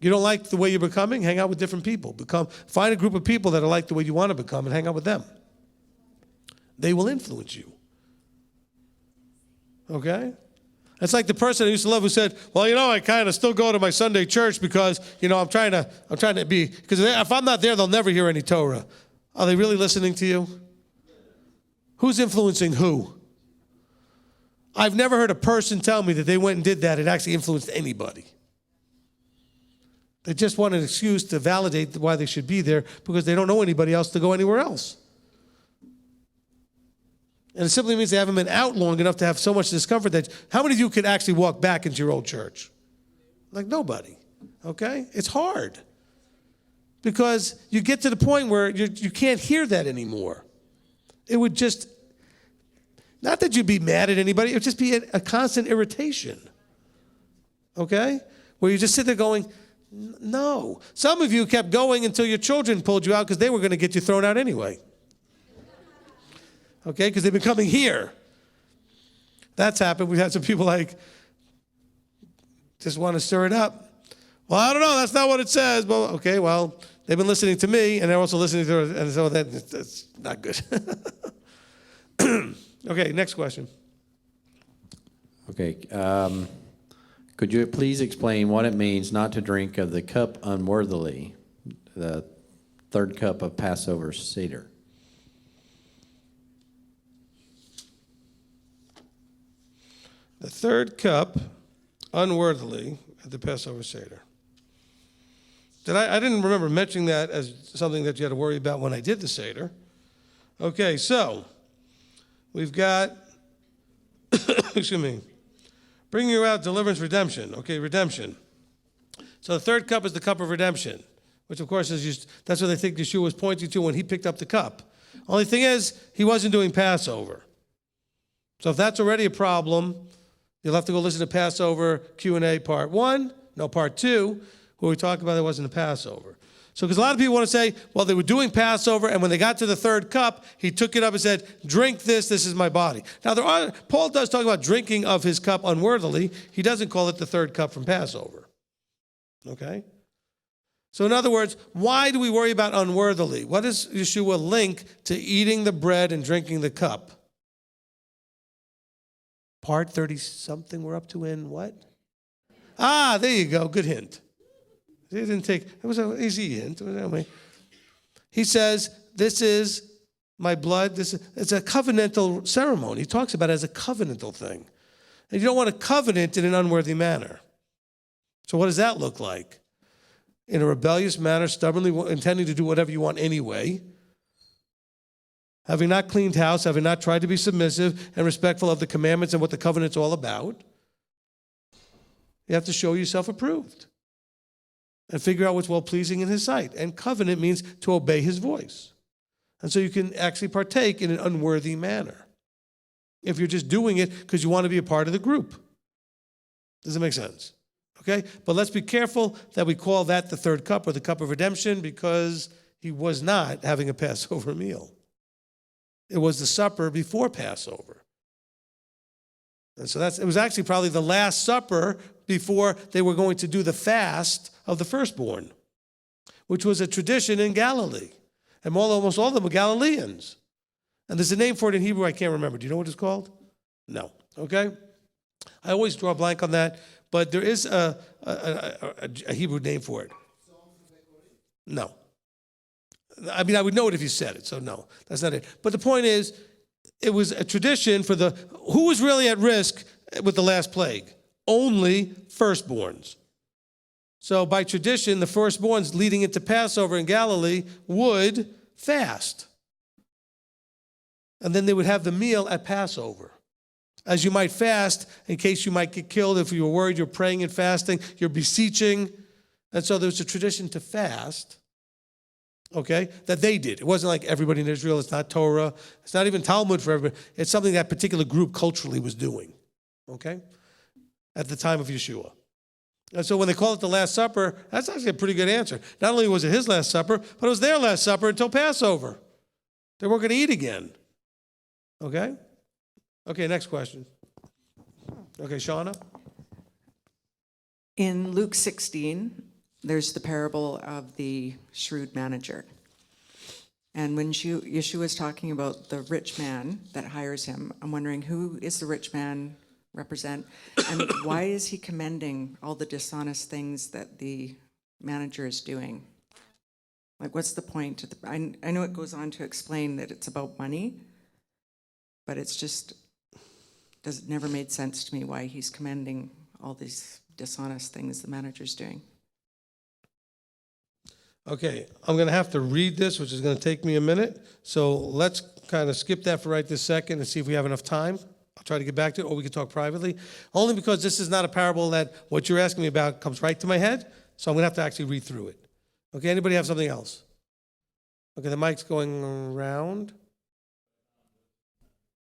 You don't like the way you're becoming? Hang out with different people. Find a group of people that are like the way you want to become and hang out with them. They will influence you. Okay? It's like the person I used to love who said, well, I kind of still go to my Sunday church because, I'm trying to be, because if I'm not there, they'll never hear any Torah. Are they really listening to you? Who's influencing who? I've never heard a person tell me that they went and did that. It actually influenced anybody. They just want an excuse to validate why they should be there because they don't know anybody else to go anywhere else. And it simply means they haven't been out long enough to have so much discomfort that how many of you could actually walk back into your old church? Like nobody, okay? It's hard because you get to the point where you can't hear that anymore. It would just, not that you'd be mad at anybody, it would just be a constant irritation, okay? Where you just sit there going, no. Some of you kept going until your children pulled you out because they were going to get you thrown out anyway. Okay, because they've been coming here. That's happened. We've had some people just want to stir it up. Well, I don't know. That's not what it says. Well, okay, well, they've been listening to me, and they're also listening to her, and so that's not good. Okay, next question. Okay. Could you please explain what it means not to drink of the cup unworthily, the third cup of Passover Seder? The third cup, unworthily, at the Passover Seder. I didn't remember mentioning that as something that you had to worry about when I did the Seder. Okay, so we've got, excuse me, bringing you out, deliverance, redemption. Okay, redemption. So the third cup is the cup of redemption, which of course is just, that's what they think Yeshua was pointing to when he picked up the cup. Only thing is, he wasn't doing Passover. So if that's already a problem, you'll have to go listen to Passover Q&A part 1, no part 2, where we talk about it wasn't the Passover. So because a lot of people want to say, well, they were doing Passover, and when they got to the third cup, he took it up and said, drink this is my body. Now, Paul does talk about drinking of his cup unworthily. He doesn't call it the third cup from Passover. Okay? So in other words, why do we worry about unworthily? What does Yeshua link to eating the bread and drinking the cup? Part 30-something we're up to in what? Ah, there you go. Good hint. It was an easy hint. Anyway, he says, this is my blood. It's a covenantal ceremony. He talks about it as a covenantal thing. And you don't want to covenant in an unworthy manner. So what does that look like? In a rebellious manner, stubbornly intending to do whatever you want anyway, having not cleaned house, having not tried to be submissive and respectful of the commandments and what the covenant's all about, you have to show yourself approved and figure out what's well-pleasing in his sight. And covenant means to obey his voice. And so you can actually partake in an unworthy manner if you're just doing it because you want to be a part of the group. Does it make sense? Okay? But let's be careful that we call that the third cup or the cup of redemption, because he was not having a Passover meal. It was the supper before Passover. And so it was actually probably the last supper before they were going to do the fast of the firstborn, which was a tradition in Galilee. And almost all of them were Galileans. And there's a name for it in Hebrew I can't remember. Do you know what it's called? No. Okay? I always draw a blank on that, but there is a Hebrew name for it. No. I mean, I would know it if you said it, so no, that's not it. But the point is, it was a tradition for who was really at risk with the last plague? Only firstborns. So by tradition, the firstborns leading into Passover in Galilee would fast. And then they would have the meal at Passover. As you might fast, in case you might get killed, if you were worried, you're praying and fasting, you're beseeching. And so there's a tradition to fast, okay, that they did. It wasn't like everybody in Israel. It's not Torah. It's not even Talmud for everybody. It's something that particular group culturally was doing, okay, at the time of Yeshua. And so when they call it the Last Supper, that's actually a pretty good answer. Not only was it his Last Supper, but it was their Last Supper until Passover. They weren't going to eat again, okay? Okay, next question. Okay, Shauna? In Luke 16, there's the parable of the shrewd manager. And when Yeshua is talking about the rich man that hires him, I'm wondering, who is the rich man represent? And why is he commending all the dishonest things that the manager is doing? Like, what's the point? I know it goes on to explain that it's about money, but it's just... it never made sense to me why he's commending all these dishonest things the manager's doing. Okay, I'm going to have to read this, which is going to take me a minute. So let's kind of skip that for right this second and see if we have enough time. I'll try to get back to it, or we can talk privately. Only because this is not a parable that what you're asking me about comes right to my head, so I'm going to have to actually read through it. Okay, anybody have something else? Okay, the mic's going around.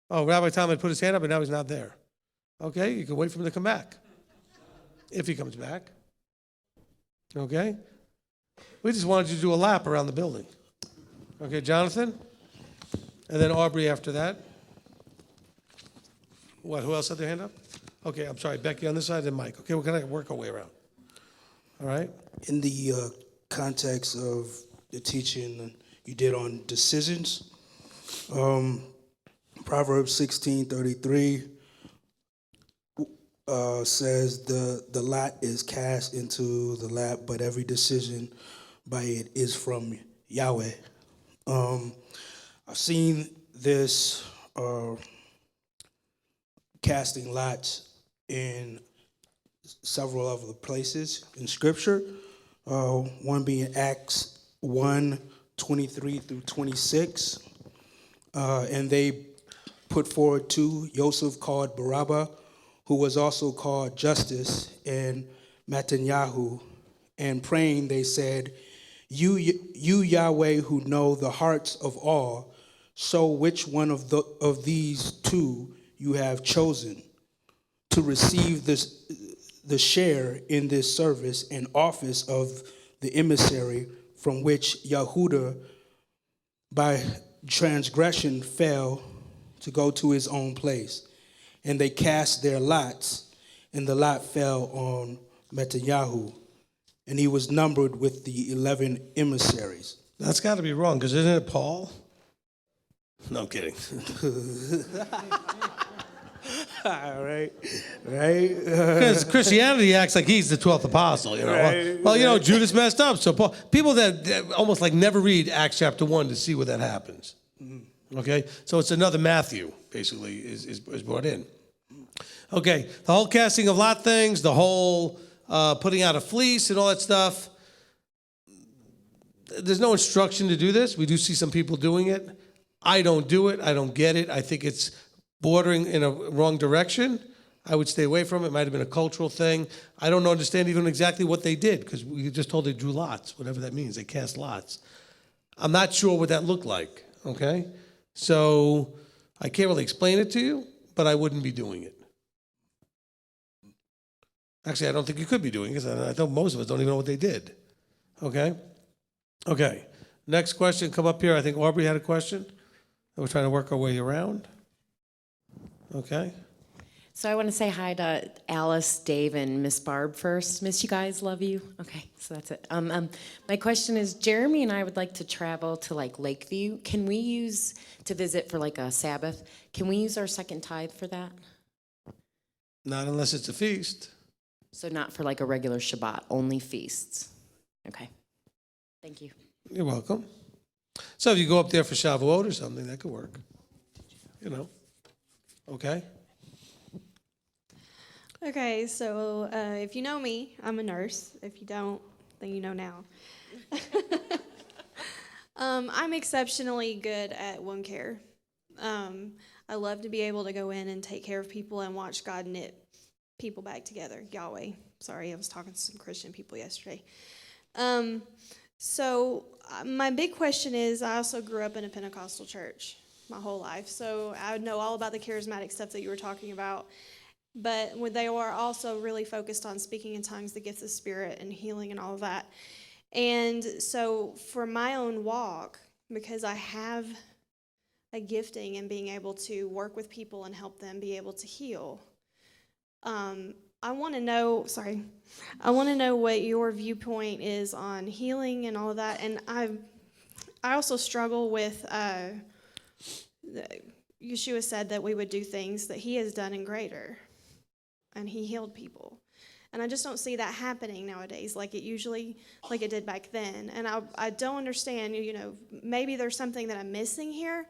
Oh, Rabbi Tom had put his hand up, and now he's not there. Okay, you can wait for him to come back. If he comes back. Okay? We just wanted you to do a lap around the building. Okay, Jonathan? And then Aubrey after that. What, who else had their hand up? Okay, I'm sorry, Becky on this side, then Mike. Okay, we're going to work our way around. All right? In the context of the teaching you did on decisions, Proverbs 16:33 says the lot is cast into the lap, but every decision by it is from Yahweh. I've seen this casting lots in several other places in Scripture, one being Acts 1:23 through 26. And they put forward two, Joseph called Barabbas, who was also called Justice, and Netanyahu. And praying, they said, you Yahweh, who know the hearts of all, show which one of these two you have chosen to receive the share in this service and office of the emissary from which Yahudah by transgression fell to go to his own place. And they cast their lots, and the lot fell on Netanyahu, and he was numbered with the 11 emissaries. That's got to be wrong, because isn't it Paul? No, I'm kidding. Right. Because Christianity acts like he's the 12th apostle, you know. Right, well, you know, Judas messed up. So Paul, people that almost like never read Acts chapter 1 to see where that happens. Okay? So it's another Matthew, basically, is brought in. Okay, the whole casting of lot things, the whole putting out a fleece and all that stuff. There's no instruction to do this. We do see some people doing it. I don't do it. I don't get it. I think it's bordering in a wrong direction. I would stay away from it. It might have been a cultural thing. I don't understand even exactly what they did, because we just told they drew lots, whatever that means. They cast lots. I'm not sure what that looked like, okay? So I can't really explain it to you, but I wouldn't be doing it. Actually, I don't think you could be doing it, because I think most of us don't even know what they did, okay? Okay, next question, come up here. I think Aubrey had a question. We're trying to work our way around. Okay. So I want to say hi to Alice, Dave, and Miss Barb first. Miss you guys, love you. Okay, so that's it. My question is, Jeremy and I would like to travel to like Lakeview. Can we use, to visit for like a Sabbath, can we use our second tithe for that? Not unless it's a feast. So not for like a regular Shabbat, only feasts. Okay, thank you. You're welcome. So if you go up there for Shavuot or something, that could work. You know. Okay. Okay, so if you know me, I'm a nurse. If you don't, then you know now. I'm exceptionally good at wound care. I love to be able to go in and take care of people and watch God knit people back together. Yahweh. Sorry, I was talking to some Christian people yesterday. So my big question is, I also grew up in a Pentecostal church my whole life, so I know all about the charismatic stuff that you were talking about. But when they were also really focused on speaking in tongues, the gifts of spirit and healing and all of that. And so for my own walk, because I have a gifting in being able to work with people and help them be able to heal, I want to know what your viewpoint is on healing and all of that. And I also struggle with, Yeshua said that we would do things that he has done and greater. And he healed people. And I just don't see that happening nowadays like it did back then. And I don't understand, you know, maybe there's something that I'm missing here,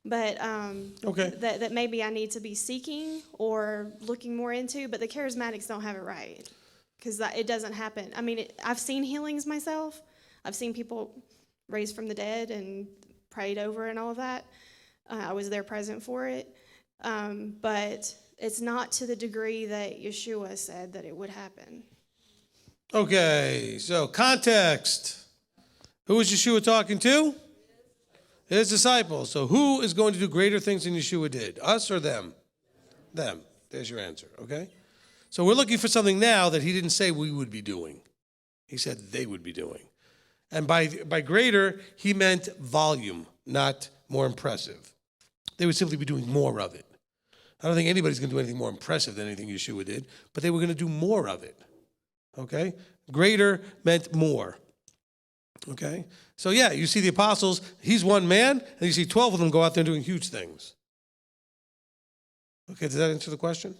but that maybe I need to be seeking or looking more into, but the charismatics don't have it right, because it doesn't happen. I mean, I've seen healings myself. I've seen people raised from the dead and prayed over and all of that. I was there present for it. But it's not to the degree that Yeshua said that it would happen. Okay, so context. Who is Yeshua talking to? His disciples. So who is going to do greater things than Yeshua did? Us or them? Them. There's your answer, okay? So we're looking for something now that he didn't say we would be doing. He said they would be doing. And by greater, he meant volume, not more impressive. They would simply be doing more of it. I don't think anybody's going to do anything more impressive than anything Yeshua did, but they were going to do more of it, okay? Greater meant more, okay? So yeah, you see the apostles, he's one man, and you see 12 of them go out there doing huge things. Okay, does that answer the question?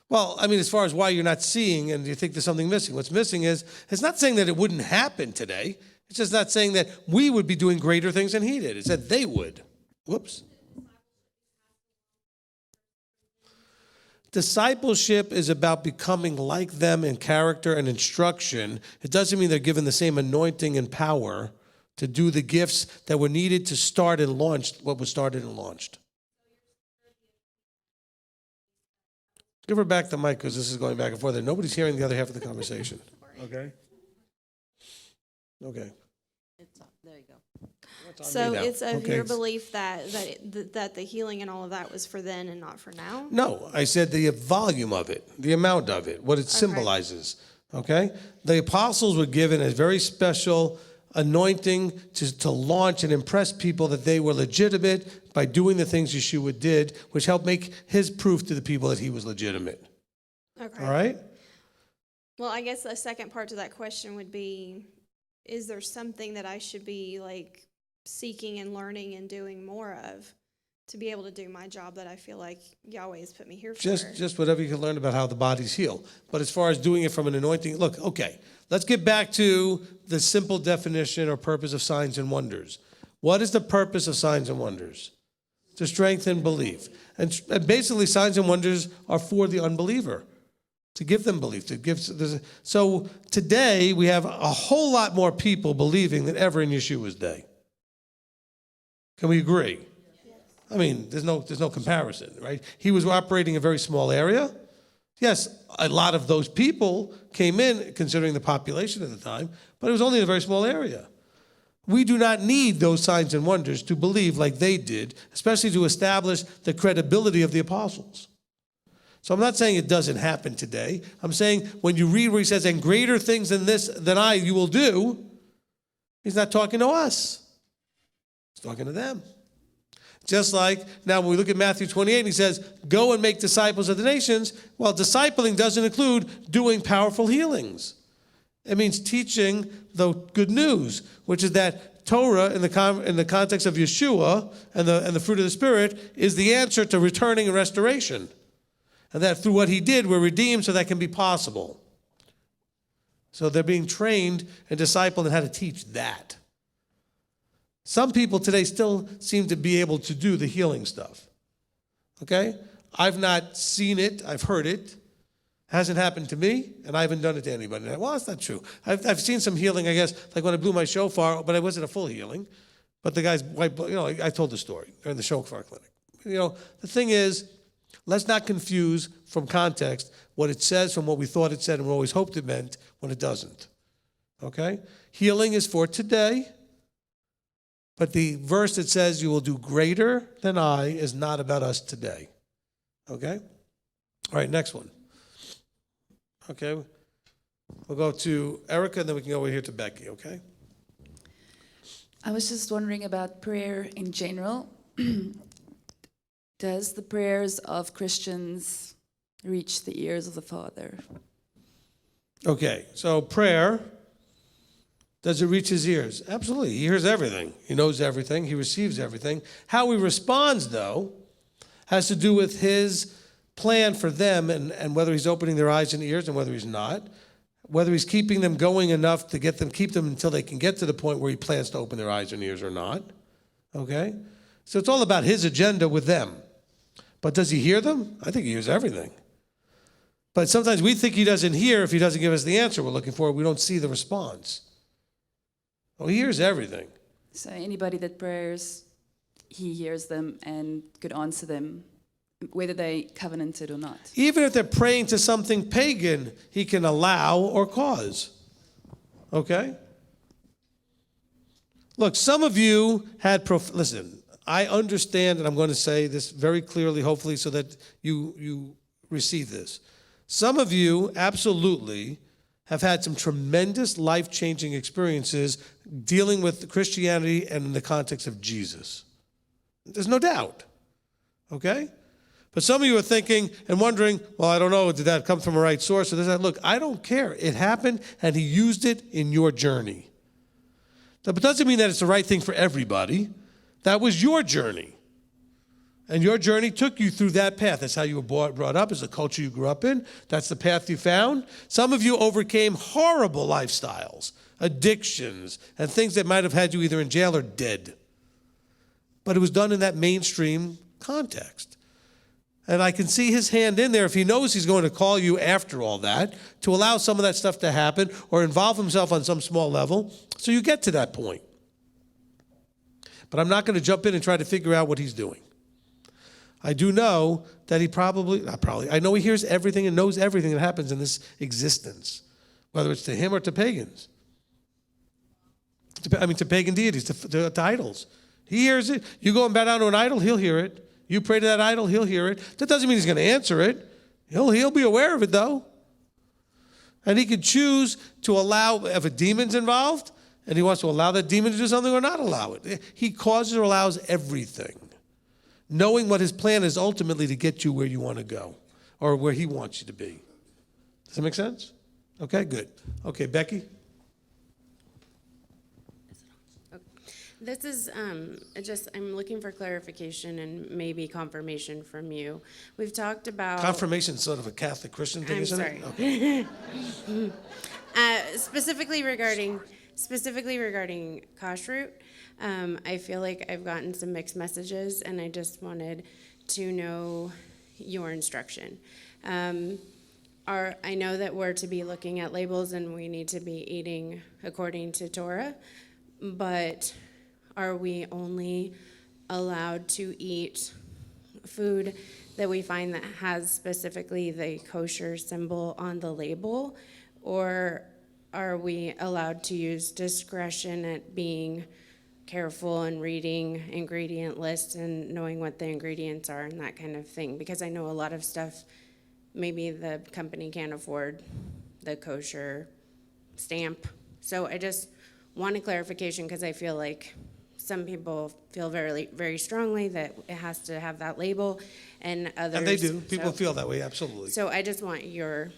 Well, I mean, as far as why you're not seeing and you think there's something missing, what's missing is, it's not saying that it wouldn't happen today. It's just not saying that we would be doing greater things than he did. It said they would. Whoops. Discipleship is about becoming like them in character and instruction. It doesn't mean they're given the same anointing and power to do the gifts that were needed to start and launch what was started and launched. Give her back the mic because this is going back and forth. And nobody's hearing the other half of the conversation. Okay? Okay. There you go. So me now. it's of Okay. your belief that the healing and all of that was for then and not for now? No, I said the volume of it, the amount of it, what it symbolizes. Okay? The apostles were given a very special anointing to launch and impress people that they were legitimate by doing the things Yeshua did, which helped make his proof to the people that he was legitimate. Okay. All right? Well, I guess the second part to that question would be, is there something that I should be like seeking and learning and doing more of to be able to do my job that I feel like Yahweh has put me here for? Just whatever you can learn about how the bodies heal. But as far as doing it from an anointing, look, okay, let's get back to the simple definition or purpose of signs and wonders. What is the purpose of signs and wonders? To strengthen belief. And basically, signs and wonders are for the unbeliever, to give them belief. So today, we have a whole lot more people believing than ever in Yeshua's day. Can we agree? I mean, there's no comparison, right? He was operating a very small area. Yes, a lot of those people came in, considering the population at the time, but it was only a very small area. We do not need those signs and wonders to believe like they did, especially to establish the credibility of the apostles. So I'm not saying it doesn't happen today. I'm saying when you read where he says, and greater things than this than I you will do, he's not talking to us. He's talking to them. Just like now when we look at Matthew 28, he says, go and make disciples of the nations. Well, discipling doesn't include doing powerful healings. It means teaching the good news, which is that Torah, in the context of Yeshua and the fruit of the Spirit, is the answer to returning and restoration. And that through what he did, we're redeemed so that can be possible. So they're being trained and discipled in how to teach that. Some people today still seem to be able to do the healing stuff. Okay? I've not seen it. I've heard it. Hasn't happened to me, and I haven't done it to anybody. Well, that's not true. I've seen some healing, I guess, like when I blew my shofar, but it wasn't a full healing. But the guy's white, I told the story during the shofar clinic. The thing is, let's not confuse from context what it says from what we thought it said and we always hoped it meant when it doesn't. Okay? Healing is for today, but the verse that says you will do greater than I is not about us today. Okay? All right, next one. Okay, we'll go to Erica, and then we can go over here to Becky, okay? I was just wondering about prayer in general. Does the prayers of Christians reach the ears of the Father? Okay, so prayer, does it reach his ears? Absolutely. He hears everything. He knows everything. He receives everything. How he responds, though, has to do with his plan for them and whether he's opening their eyes and ears and whether he's not, whether he's keeping them going enough to keep them until they can get to the point where he plans to open their eyes and ears or not. Okay? So it's all about his agenda with them. But does he hear them? I think he hears everything. But sometimes we think he doesn't hear if he doesn't give us the answer we're looking for. We don't see the response. Oh, he hears everything. So anybody that prays, he hears them and could answer them, whether they covenanted or not. Even if they're praying to something pagan, he can allow or cause. Okay? Look, some of you had, listen, I understand, and I'm going to say this very clearly, hopefully, so that you receive this. Some of you absolutely have had some tremendous life-changing experiences dealing with Christianity and in the context of Jesus. There's no doubt. Okay? But some of you are thinking and wondering, well, I don't know, did that come from a right source? Or does that? Look, I don't care. It happened, and he used it in your journey. That doesn't mean that it's the right thing for everybody. That was your journey. And your journey took you through that path. That's how you were brought up, is the culture you grew up in. That's the path you found. Some of you overcame horrible lifestyles, addictions, and things that might have had you either in jail or dead. But it was done in that mainstream context. And I can see his hand in there if he knows he's going to call you after all that, to allow some of that stuff to happen or involve himself on some small level so you get to that point. But I'm not going to jump in and try to figure out what he's doing. I do know that I know he hears everything and knows everything that happens in this existence, whether it's to him or to pagans. To pagan deities, to idols. He hears it. You go and bow down to an idol, he'll hear it. You pray to that idol, he'll hear it. That doesn't mean he's going to answer it. He'll be aware of it, though. And he could choose to allow, if a demon's involved, and he wants to allow that demon to do something or not allow it. He causes or allows everything, knowing what his plan is ultimately to get you where you want to go or where he wants you to be. Does that make sense? Okay, good. Okay, Becky? This is I'm looking for clarification and maybe confirmation from you. We've talked about... Confirmation is sort of a Catholic Christian thing, isn't it? Okay. Specifically regarding Kashrut, I feel like I've gotten some mixed messages, and I just wanted to know your instruction. I know that we're to be looking at labels and we need to be eating according to Torah, but are we only allowed to eat food that we find that has specifically the kosher symbol on the label, or are we allowed to use discretion at being careful and reading ingredient lists and knowing what the ingredients are and that kind of thing? Because I know a lot of stuff, maybe the company can't afford the kosher stamp. So I just want a clarification, because I feel like some people feel very, very strongly that it has to have that label, and others... And they do. People feel that way, absolutely. So I just want your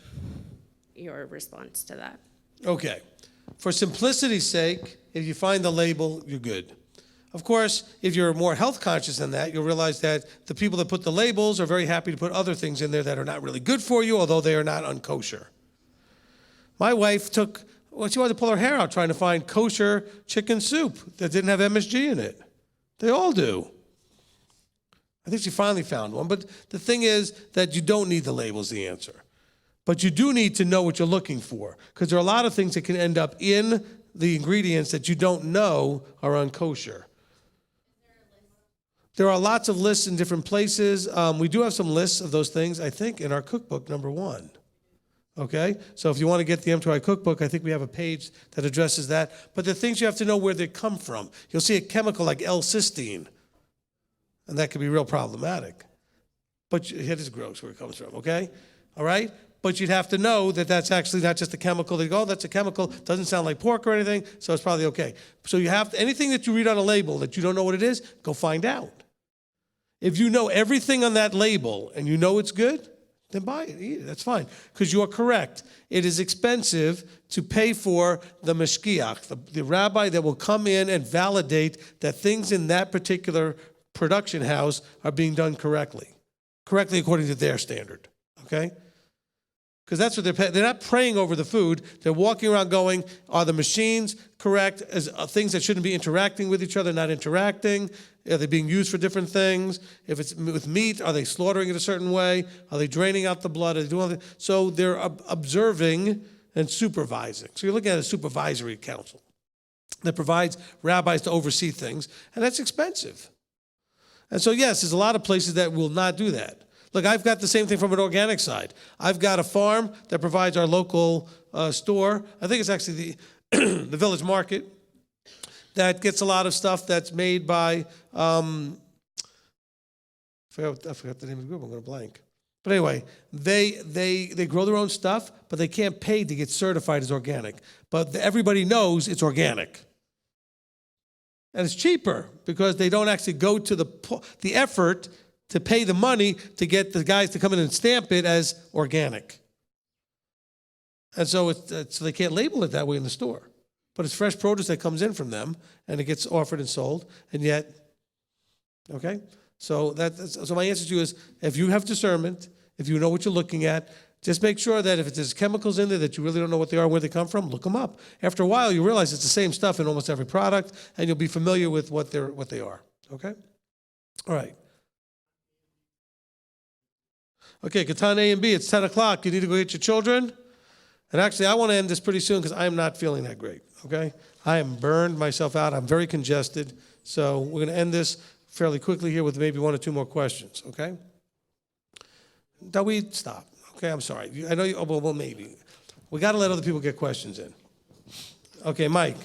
response to that. Okay. For simplicity's sake, if you find the label, you're good. Of course, if you're more health conscious than that, you'll realize that the people that put the labels are very happy to put other things in there that are not really good for you, although they are not unkosher. My wife she wanted to pull her hair out trying to find kosher chicken soup that didn't have MSG in it. They all do. I think she finally found one. But the thing is that you don't need the labels, the answer. But you do need to know what you're looking for, because there are a lot of things that can end up in the ingredients that you don't know are unkosher. There are lots of lists in different places. We do have some lists of those things, I think, in our cookbook, number 1. Okay? So if you want to get the M2I cookbook, I think we have a page that addresses that. But the things you have to know where they come from. You'll see a chemical like L-cysteine, and that can be real problematic. But it is gross where it comes from, okay? All right? But you'd have to know that that's actually not just a chemical. They go, oh, that's a chemical. Doesn't sound like pork or anything, so it's probably okay. So you have anything that you read on a label that you don't know what it is, go find out. If you know everything on that label and you know it's good, then buy it, eat it. That's fine, because you are correct. It is expensive to pay for the mashgiach, the rabbi that will come in and validate that things in that particular production house are being done correctly according to their standard, okay? Because that's what they're not praying over the food. They're walking around going, are the machines correct? Are things that shouldn't be interacting with each other not interacting? Are they being used for different things? If it's with meat, are they slaughtering it a certain way? Are they draining out the blood? Are they doing so they're observing and supervising. So you're looking at a supervisory council that provides rabbis to oversee things, and that's expensive. And so, yes, there's a lot of places that will not do that. Look, I've got the same thing from an organic side. I've got a farm that provides our local store. I think it's actually the village market that gets a lot of stuff that's made by, I forgot the name of the group, I'm going to blank. But anyway, they grow their own stuff, but they can't pay to get certified as organic. But everybody knows it's organic. And it's cheaper because they don't actually go to the effort to pay the money to get the guys to come in and stamp it as organic. And so so they can't label it that way in the store. But it's fresh produce that comes in from them, and it gets offered and sold, and yet, okay? So my answer to you is, if you have discernment, if you know what you're looking at, just make sure that if there's chemicals in there that you really don't know what they are and where they come from, look them up. After a while, you realize it's the same stuff in almost every product, and you'll be familiar with what they are, okay? All right. Okay, Katan A and B, it's 10 o'clock. You need to go get your children. And actually, I want to end this pretty soon because I am not feeling that great, okay? I am burned myself out. I'm very congested. So we're going to end this fairly quickly here with maybe 1 or 2 more questions, okay? Dawid, stop. Okay, I'm sorry. I know you, well, maybe. We got to let other people get questions in. Okay, Mike.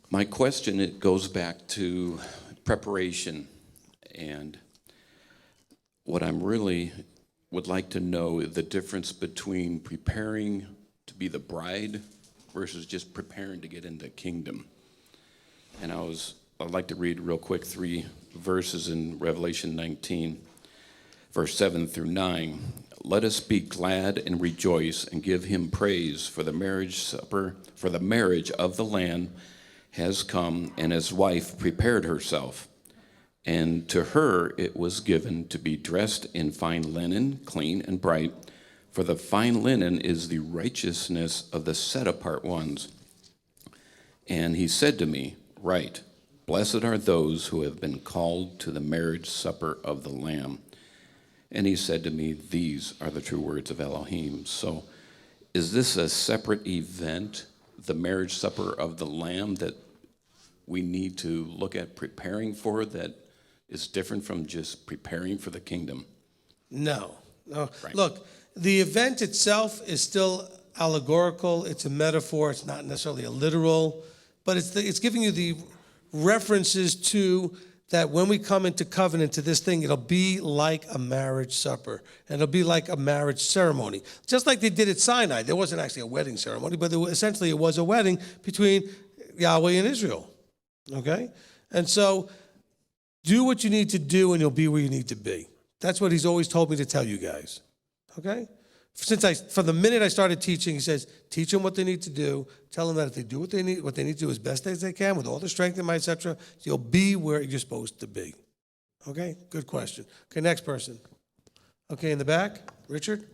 My question, it goes back to preparation, and what I'm really would like to know is the difference between preparing to be the bride versus just preparing to get into the kingdom. And I'd like to read real quick 3 verses in Revelation 19, verse 7 through 9. Let us be glad and rejoice and give him praise, for the marriage supper, for the marriage of the Lamb has come, and his wife prepared herself. And to her it was given to be dressed in fine linen, clean and bright, for the fine linen is the righteousness of the set-apart ones. And he said to me, Write, blessed are those who have been called to the marriage supper of the Lamb. And he said to me, These are the true words of Elohim. So is this a separate event, the marriage supper of the Lamb, that we need to look at preparing for, that is different from just preparing for the kingdom? No. Right. Look, the event itself is still allegorical. It's a metaphor. It's not necessarily a literal, but it's giving you the references to that when we come into covenant to this thing, it'll be like a marriage supper, and it'll be like a marriage ceremony. Just like they did at Sinai. There wasn't actually a wedding ceremony, but essentially it was a wedding between Yahweh and Israel, okay? And so do what you need to do, and you'll be where you need to be. That's what he's always told me to tell you guys, okay? From the minute I started teaching, he says, teach them what they need to do. Tell them that if they do what they need to do as best as they can with all the strength and might, etc., you'll be where you're supposed to be. Okay? Good question. Okay, next person. Okay, in the back, Richard.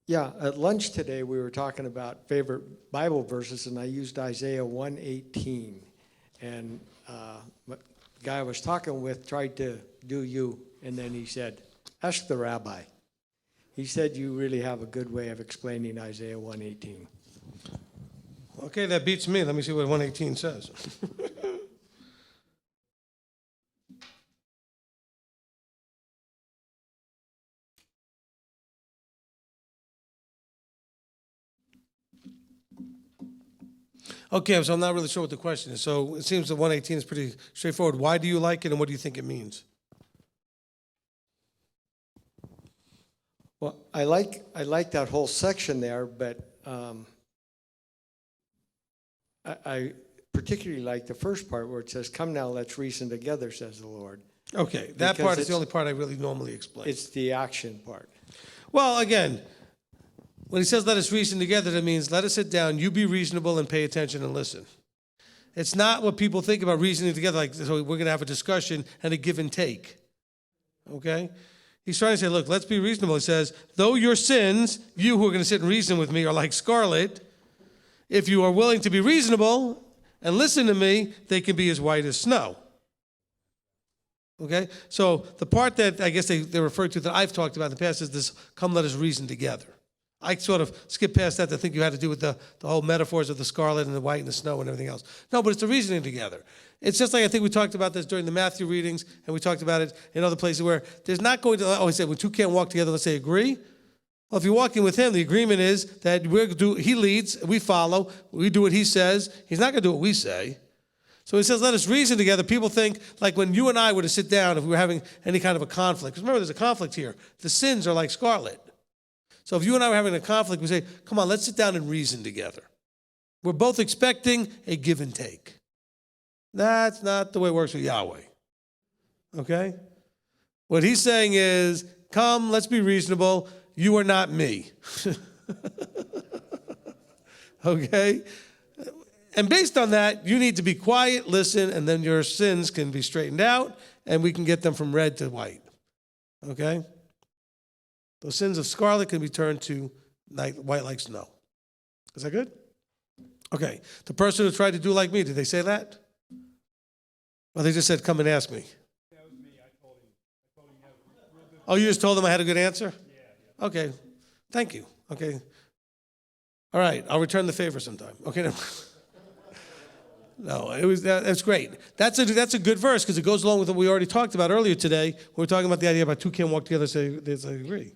Yeah, at lunch today we were talking about favorite Bible verses, and I used Isaiah 1:18. And the guy I was talking with tried to do you, and then he said, ask the rabbi. He said you really have a good way of explaining Isaiah 1:18. Okay, that beats me. Let me see what 1:18 says. Okay, so I'm not really sure what the question is. So it seems that 1:18 is pretty straightforward. Why do you like it, and what do you think it means? Well, I like that whole section there, but I particularly like the first part where it says, "Come now, let's reason together," says the Lord. Okay, that part is the only part I really normally explain. It's the action part. Well, again, when he says let us reason together, that means let us sit down, you be reasonable and pay attention and listen. It's not what people think about reasoning together, like so we're going to have a discussion and a give and take. Okay? He's trying to say, look, let's be reasonable. He says, though your sins, you who are going to sit and reason with me, are like scarlet, if you are willing to be reasonable and listen to me, they can be as white as snow. Okay? So the part that I guess they refer to that I've talked about in the past is this, come let us reason together. I sort of skipped past that to think you had to do with the whole metaphors of the scarlet and the white and the snow and everything else. No, but it's the reasoning together. It's just like I think we talked about this during the Matthew readings, and we talked about it in other places where there's not going to, he said, when two can't walk together, let's say agree. Well, if you're walking with him, the agreement is that he leads, we follow, we do what he says. He's not going to do what we say. So he says, let us reason together. People think, like when you and I were to sit down, if we were having any kind of a conflict, because remember, there's a conflict here. The sins are like scarlet. So if you and I were having a conflict, we say, come on, let's sit down and reason together. We're both expecting a give and take. That's not the way it works with Yahweh. Okay? What he's saying is, come, let's be reasonable. You are not me. Okay? And based on that, you need to be quiet, listen, and then your sins can be straightened out, and we can get them from red to white. Okay? Those sins of scarlet can be turned to white like snow. Is that good? Okay. The person who tried to do like me, did they say that? Well, they just said, come and ask me. That was me. I told him you have real good Oh, you just told them I had a good answer? Yeah. Okay. Thank you. Okay. All right. I'll return the favor sometime. Okay. No, that's great. That's a good verse because it goes along with what we already talked about earlier today. We were talking about the idea about two can't walk together, so they agree.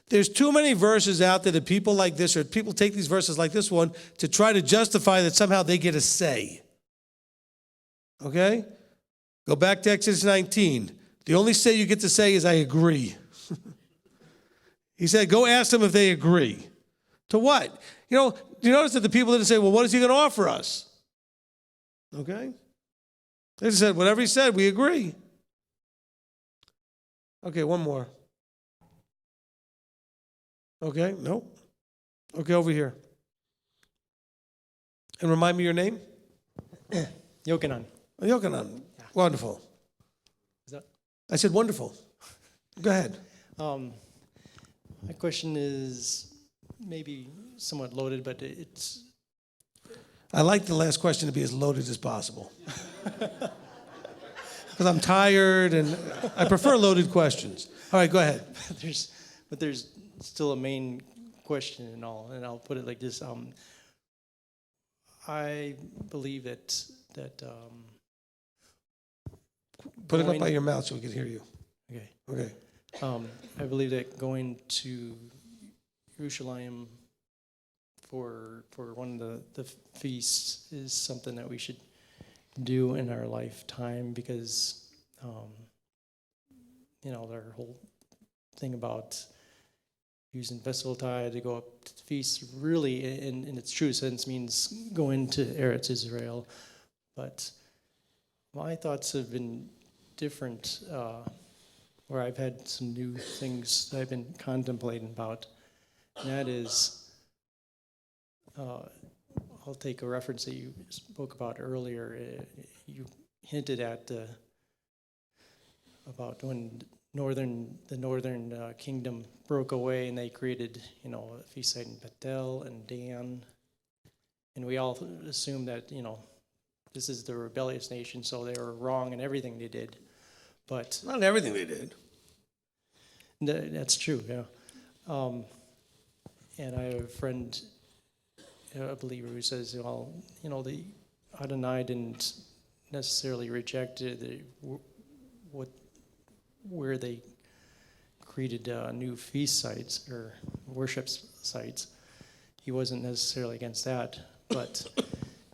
There's too many verses out there that people like this, or people take these verses like this one to try to justify that somehow they get a say. Okay? Go back to Exodus 19. The only say you get to say is, I agree. He said, go ask them if they agree. To what? You notice that the people didn't say, well, what is he going to offer us? Okay? They just said, whatever he said, we agree. Okay, one more. Okay, no. Okay, over here. And remind me your name? Yochanan. Oh, Yochanan. Yeah. Wonderful. Is that? I said wonderful. Go ahead. My question is maybe somewhat loaded, but it's... I like the last question to be as loaded as possible. Because I'm tired and I prefer loaded questions. All right, go ahead. There's still a main question and all, and I'll put it like this. I believe that put it up by your mouth so we can hear you. Okay. Okay. I believe that going to Jerusalem for one of the feasts is something that we should do in our lifetime because their whole thing about using vessel tide to go up to the feast really in its true sense means going to Eretz Israel. But my thoughts have been different, where I've had some new things that I've been contemplating about. And that is, I'll take a reference that you spoke about earlier. You hinted at about when the northern kingdom broke away and they created, a feast site in Bethel and Dan, and we all assumed that this is the rebellious nation, so they were wrong in everything they did. But not everything they did. That's true, yeah. And I have a friend, a believer, who says, well, the Adonai didn't necessarily reject where they created new feast sites or worship sites. He wasn't necessarily against that, but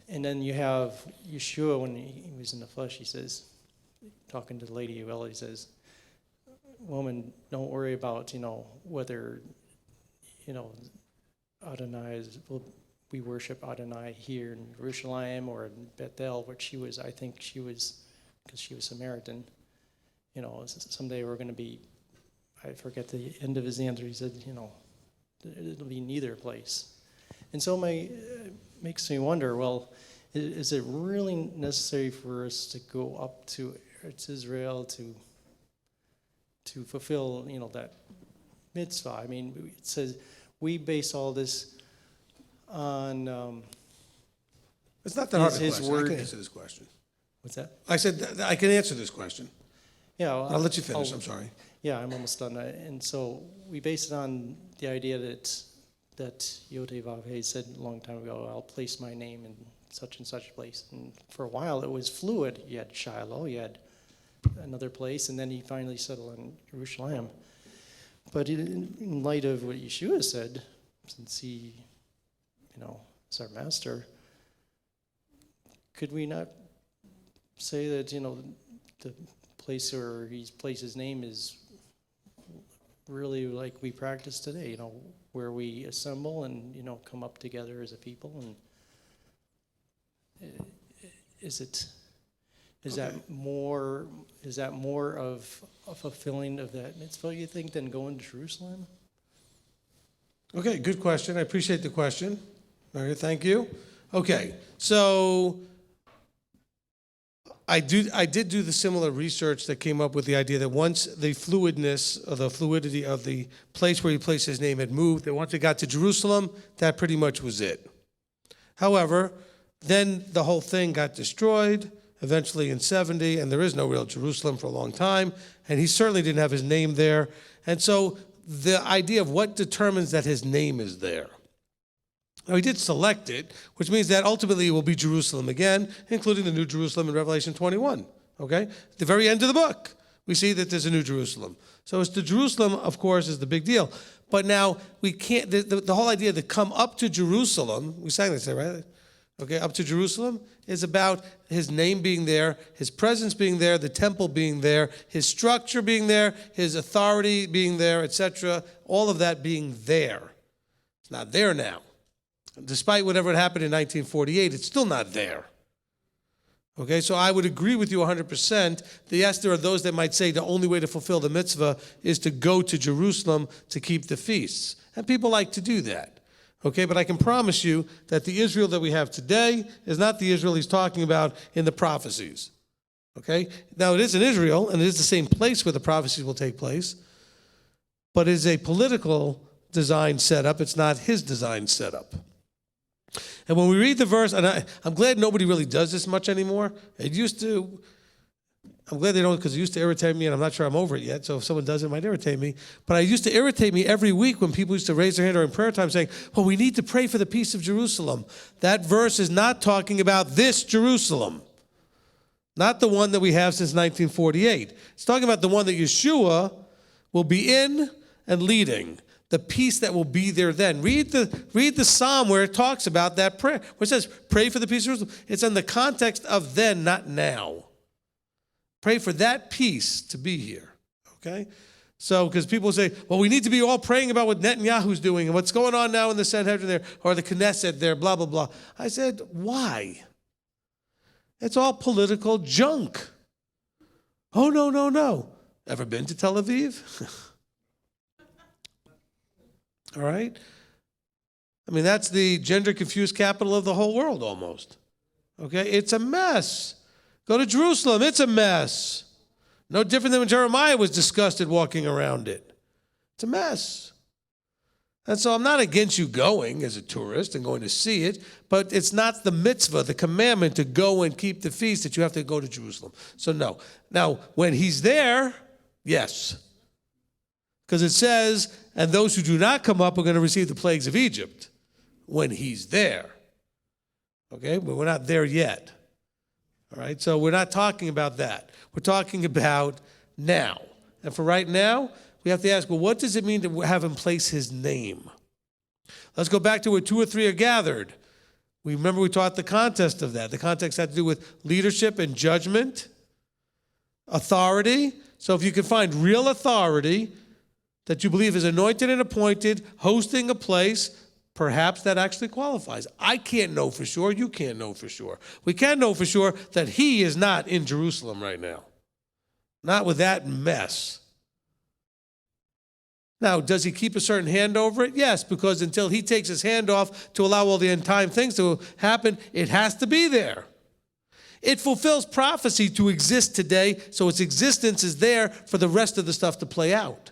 and then you have Yeshua when he was in the flesh. He says, talking to the lady of El, he says, woman, don't worry about, whether, Adonai is, we worship Adonai here in Jerusalem or in Bethel, which I think she was, because she was Samaritan. Someday we're going to be, I forget the end of his answer. He said, it'll be neither place. And so makes me wonder, well, is it really necessary for us to go up to Israel to fulfill, that mitzvah? I mean, it says we base all this on. It's not that hard a his question. word. I can answer this question. What's that? I said I can answer this question. Yeah, I'll let you finish. I'm sorry. Yeah, I'm almost done. And so we base it on the idea that Yod-Heh Vav-Heh said a long time ago, I'll place my name in such and such place. And for a while it was fluid. You had Shiloh, you had another place, and then he finally settled on Jerusalem. But in light of what Yeshua said, since he, is our master, could we not say that, the place where he's placed his name is really like we practice today, where we assemble and, come up together as a people? And is that more of a fulfilling of that mitzvah, you think, than going to Jerusalem? Okay, good question. I appreciate the question. All right, thank you. Okay, so I did do the similar research that came up with the idea that once the fluidness or the fluidity of the place where he placed his name had moved, that once it got to Jerusalem, that pretty much was it. However, then the whole thing got destroyed, eventually in 70, and there is no real Jerusalem for a long time, and he certainly didn't have his name there. And so the idea of what determines that his name is there. Now, he did select it, which means that ultimately it will be Jerusalem again, including the New Jerusalem in Revelation 21, okay? At the very end of the book, we see that there's a New Jerusalem. So it's the Jerusalem, of course, is the big deal. But now we can't, the whole idea to come up to Jerusalem, we sang this there, right? Okay, up to Jerusalem is about his name being there, his presence being there, the temple being there, his structure being there, his authority being there, etc. All of that being there. It's not there now. Despite whatever had happened in 1948, it's still not there. Okay, so I would agree with you 100% that yes, there are those that might say the only way to fulfill the mitzvah is to go to Jerusalem to keep the feasts. And people like to do that. Okay, but I can promise you that the Israel that we have today is not the Israel he's talking about in the prophecies. Okay, now it is in Israel, and it is the same place where the prophecies will take place, but it is a political design setup. It's not his design setup. And when we read the verse, and I'm glad nobody really does this much anymore. It used to, I'm glad they don't, because it used to irritate me, and I'm not sure I'm over it yet, so if someone does, it might irritate me. But it used to irritate me every week when people used to raise their hand or in prayer time saying, well, we need to pray for the peace of Jerusalem. That verse is not talking about this Jerusalem, not the one that we have since 1948. It's talking about the one that Yeshua will be in and leading, the peace that will be there then. Read the psalm where it talks about that prayer, where it says, pray for the peace of Jerusalem. It's in the context of then, not now. Pray for that peace to be here, okay? So, because people say, well, we need to be all praying about what Netanyahu's doing and what's going on now in the Sanhedrin there, or the Knesset there, blah, blah, blah. I said, why? It's all political junk. Oh, no, no, no. Ever been to Tel Aviv? All right? I mean, that's the gender-confused capital of the whole world almost. Okay? It's a mess. Go to Jerusalem. It's a mess. No different than when Jeremiah was disgusted walking around it. It's a mess. And so I'm not against you going as a tourist and going to see it, but it's not the mitzvah, the commandment to go and keep the feast that you have to go to Jerusalem. So no. Now, when he's there, yes. Because it says, and those who do not come up are going to receive the plagues of Egypt when he's there. Okay? But we're not there yet. All right? So we're not talking about that. We're talking about now. And for right now, we have to ask, well, what does it mean to have him place his name? Let's go back to where 2 or 3 are gathered. We taught the context of that. The context had to do with leadership and judgment, authority. So if you can find real authority that you believe is anointed and appointed, hosting a place, perhaps that actually qualifies. I can't know for sure. You can't know for sure. We can know for sure that he is not in Jerusalem right now. Not with that mess. Now, does he keep a certain hand over it? Yes, because until he takes his hand off to allow all the end time things to happen, it has to be there. It fulfills prophecy to exist today, so its existence is there for the rest of the stuff to play out.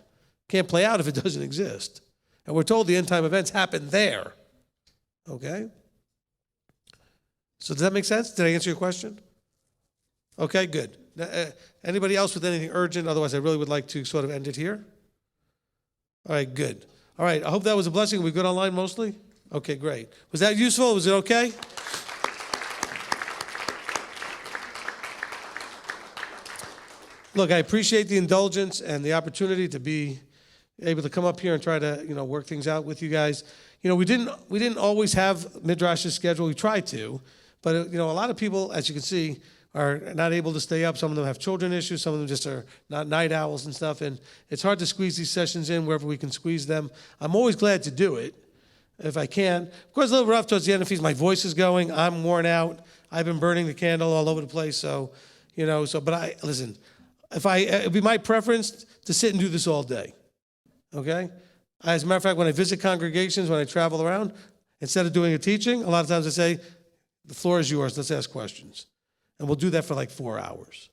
Can't play out if it doesn't exist. And we're told the end time events happen there. Okay? So does that make sense? Did I answer your question? Okay, good. Anybody else with anything urgent? Otherwise, I really would like to sort of end it here. All right, good. All right, I hope that was a blessing. Are we good online mostly? Okay, great. Was that useful? Was it okay? Look, I appreciate the indulgence and the opportunity to be able to come up here and try to, work things out with you guys. We didn't always have Midrash's schedule. We tried to, but a lot of people, as you can see, are not able to stay up. Some of them have children issues. Some of them just are not night owls and stuff. And it's hard to squeeze these sessions in wherever we can squeeze them. I'm always glad to do it if I can. Of course, a little rough towards the end of Feast. My voice is going. I'm worn out. I've been burning the candle all over the place. So, but listen, it'd be my preference to sit and do this all day. Okay? As a matter of fact, when I visit congregations, when I travel around, instead of doing a teaching, a lot of times I say, the floor is yours. Let's ask questions. And we'll do that for like 4 hours.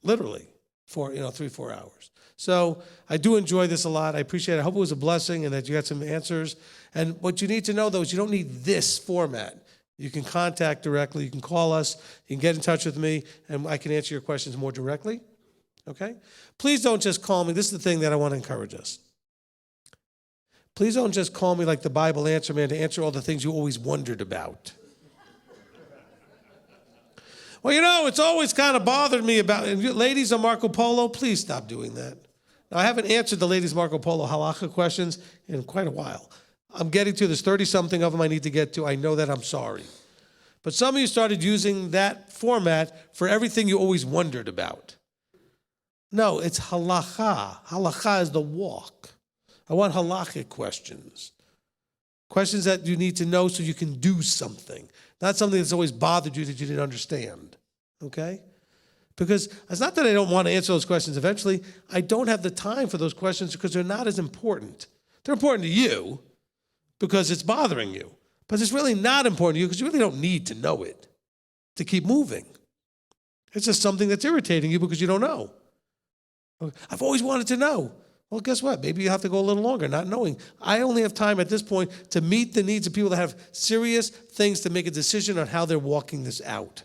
Literally, 3-4 hours. So I do enjoy this a lot. I appreciate it. I hope it was a blessing and that you got some answers. And what you need to know, though, is you don't need this format. You can contact directly. You can call us. You can get in touch with me, and I can answer your questions more directly. Okay? Please don't just call me. This is the thing that I want to encourage us. Please don't just call me like the Bible answer man to answer all the things you always wondered about. Well, it's always kind of bothered me about, and ladies on Marco Polo, please stop doing that. Now, I haven't answered the ladies Marco Polo halacha questions in quite a while. I'm getting to, there's 30-something of them I need to get to. I know that, I'm sorry. But some of you started using that format for everything you always wondered about. No, it's halacha. Halacha is the walk. I want halachic questions. Questions that you need to know so you can do something. Not something that's always bothered you that you didn't understand. Okay? Because it's not that I don't want to answer those questions eventually. I don't have the time for those questions because they're not as important. They're important to you because it's bothering you. But it's really not important to you because you really don't need to know it to keep moving. It's just something that's irritating you because you don't know. I've always wanted to know. Well, guess what? Maybe you have to go a little longer, not knowing. I only have time at this point to meet the needs of people that have serious things to make a decision on how they're walking this out.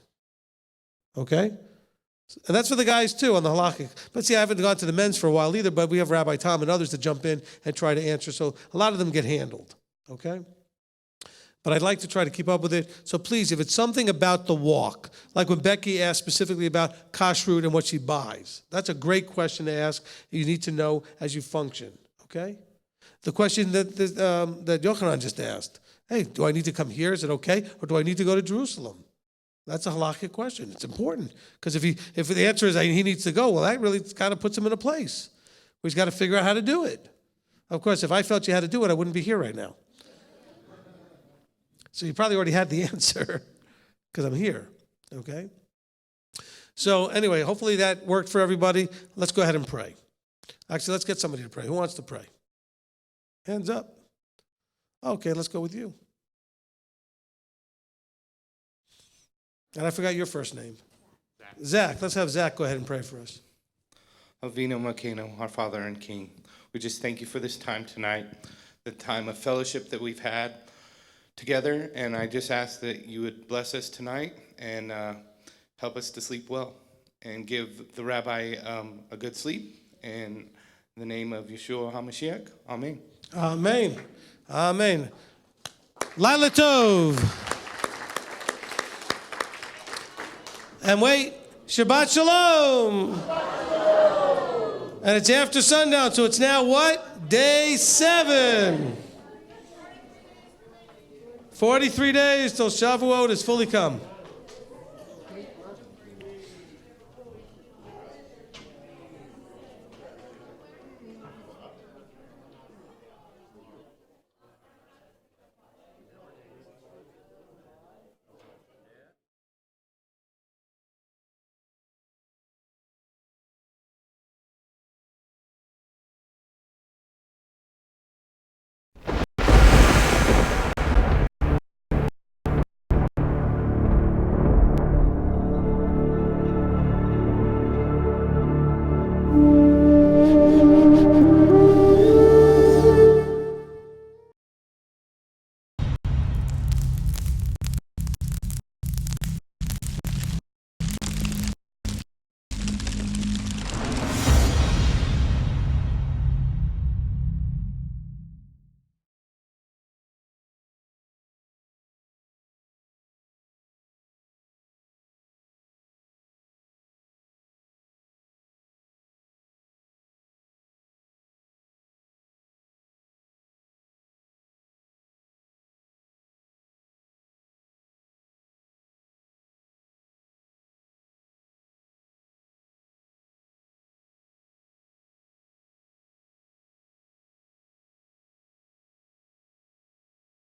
Okay? And that's for the guys too on the halakhic. But see, I haven't gone to the men's for a while either, but we have Rabbi Tom and others to jump in and try to answer. So a lot of them get handled. Okay? But I'd like to try to keep up with it. So please, if it's something about the walk, like when Becky asked specifically about Kashrut and what she buys, that's a great question to ask. You need to know as you function, okay? The question that Yochanan just asked, hey, do I need to come here? Is it okay? Or do I need to go to Jerusalem? That's a halakhic question. It's important. Because if the answer is he needs to go, well, that really kind of puts him in a place where he's got to figure out how to do it. Of course, if I felt you had to do it, I wouldn't be here right now. So you probably already had the answer because I'm here, okay? So anyway, hopefully that worked for everybody. Let's go ahead and pray. Actually, let's get somebody to pray. Who wants to pray? Hands up. Okay, let's go with you. And I forgot your first name. Zach. Let's have Zach go ahead and pray for us. Avinu Malkeinu, our Father and King, we just thank you for this time tonight, the time of fellowship that we've had together, and I just ask that you would bless us tonight and help us to sleep well and give the rabbi a good sleep. In the name of Yeshua HaMashiach, Amen. Amen. Amen. Laila Tov. And wait, Shabbat Shalom. And it's after sundown, so it's now what? Day 7. 43 days till Shavuot is fully come.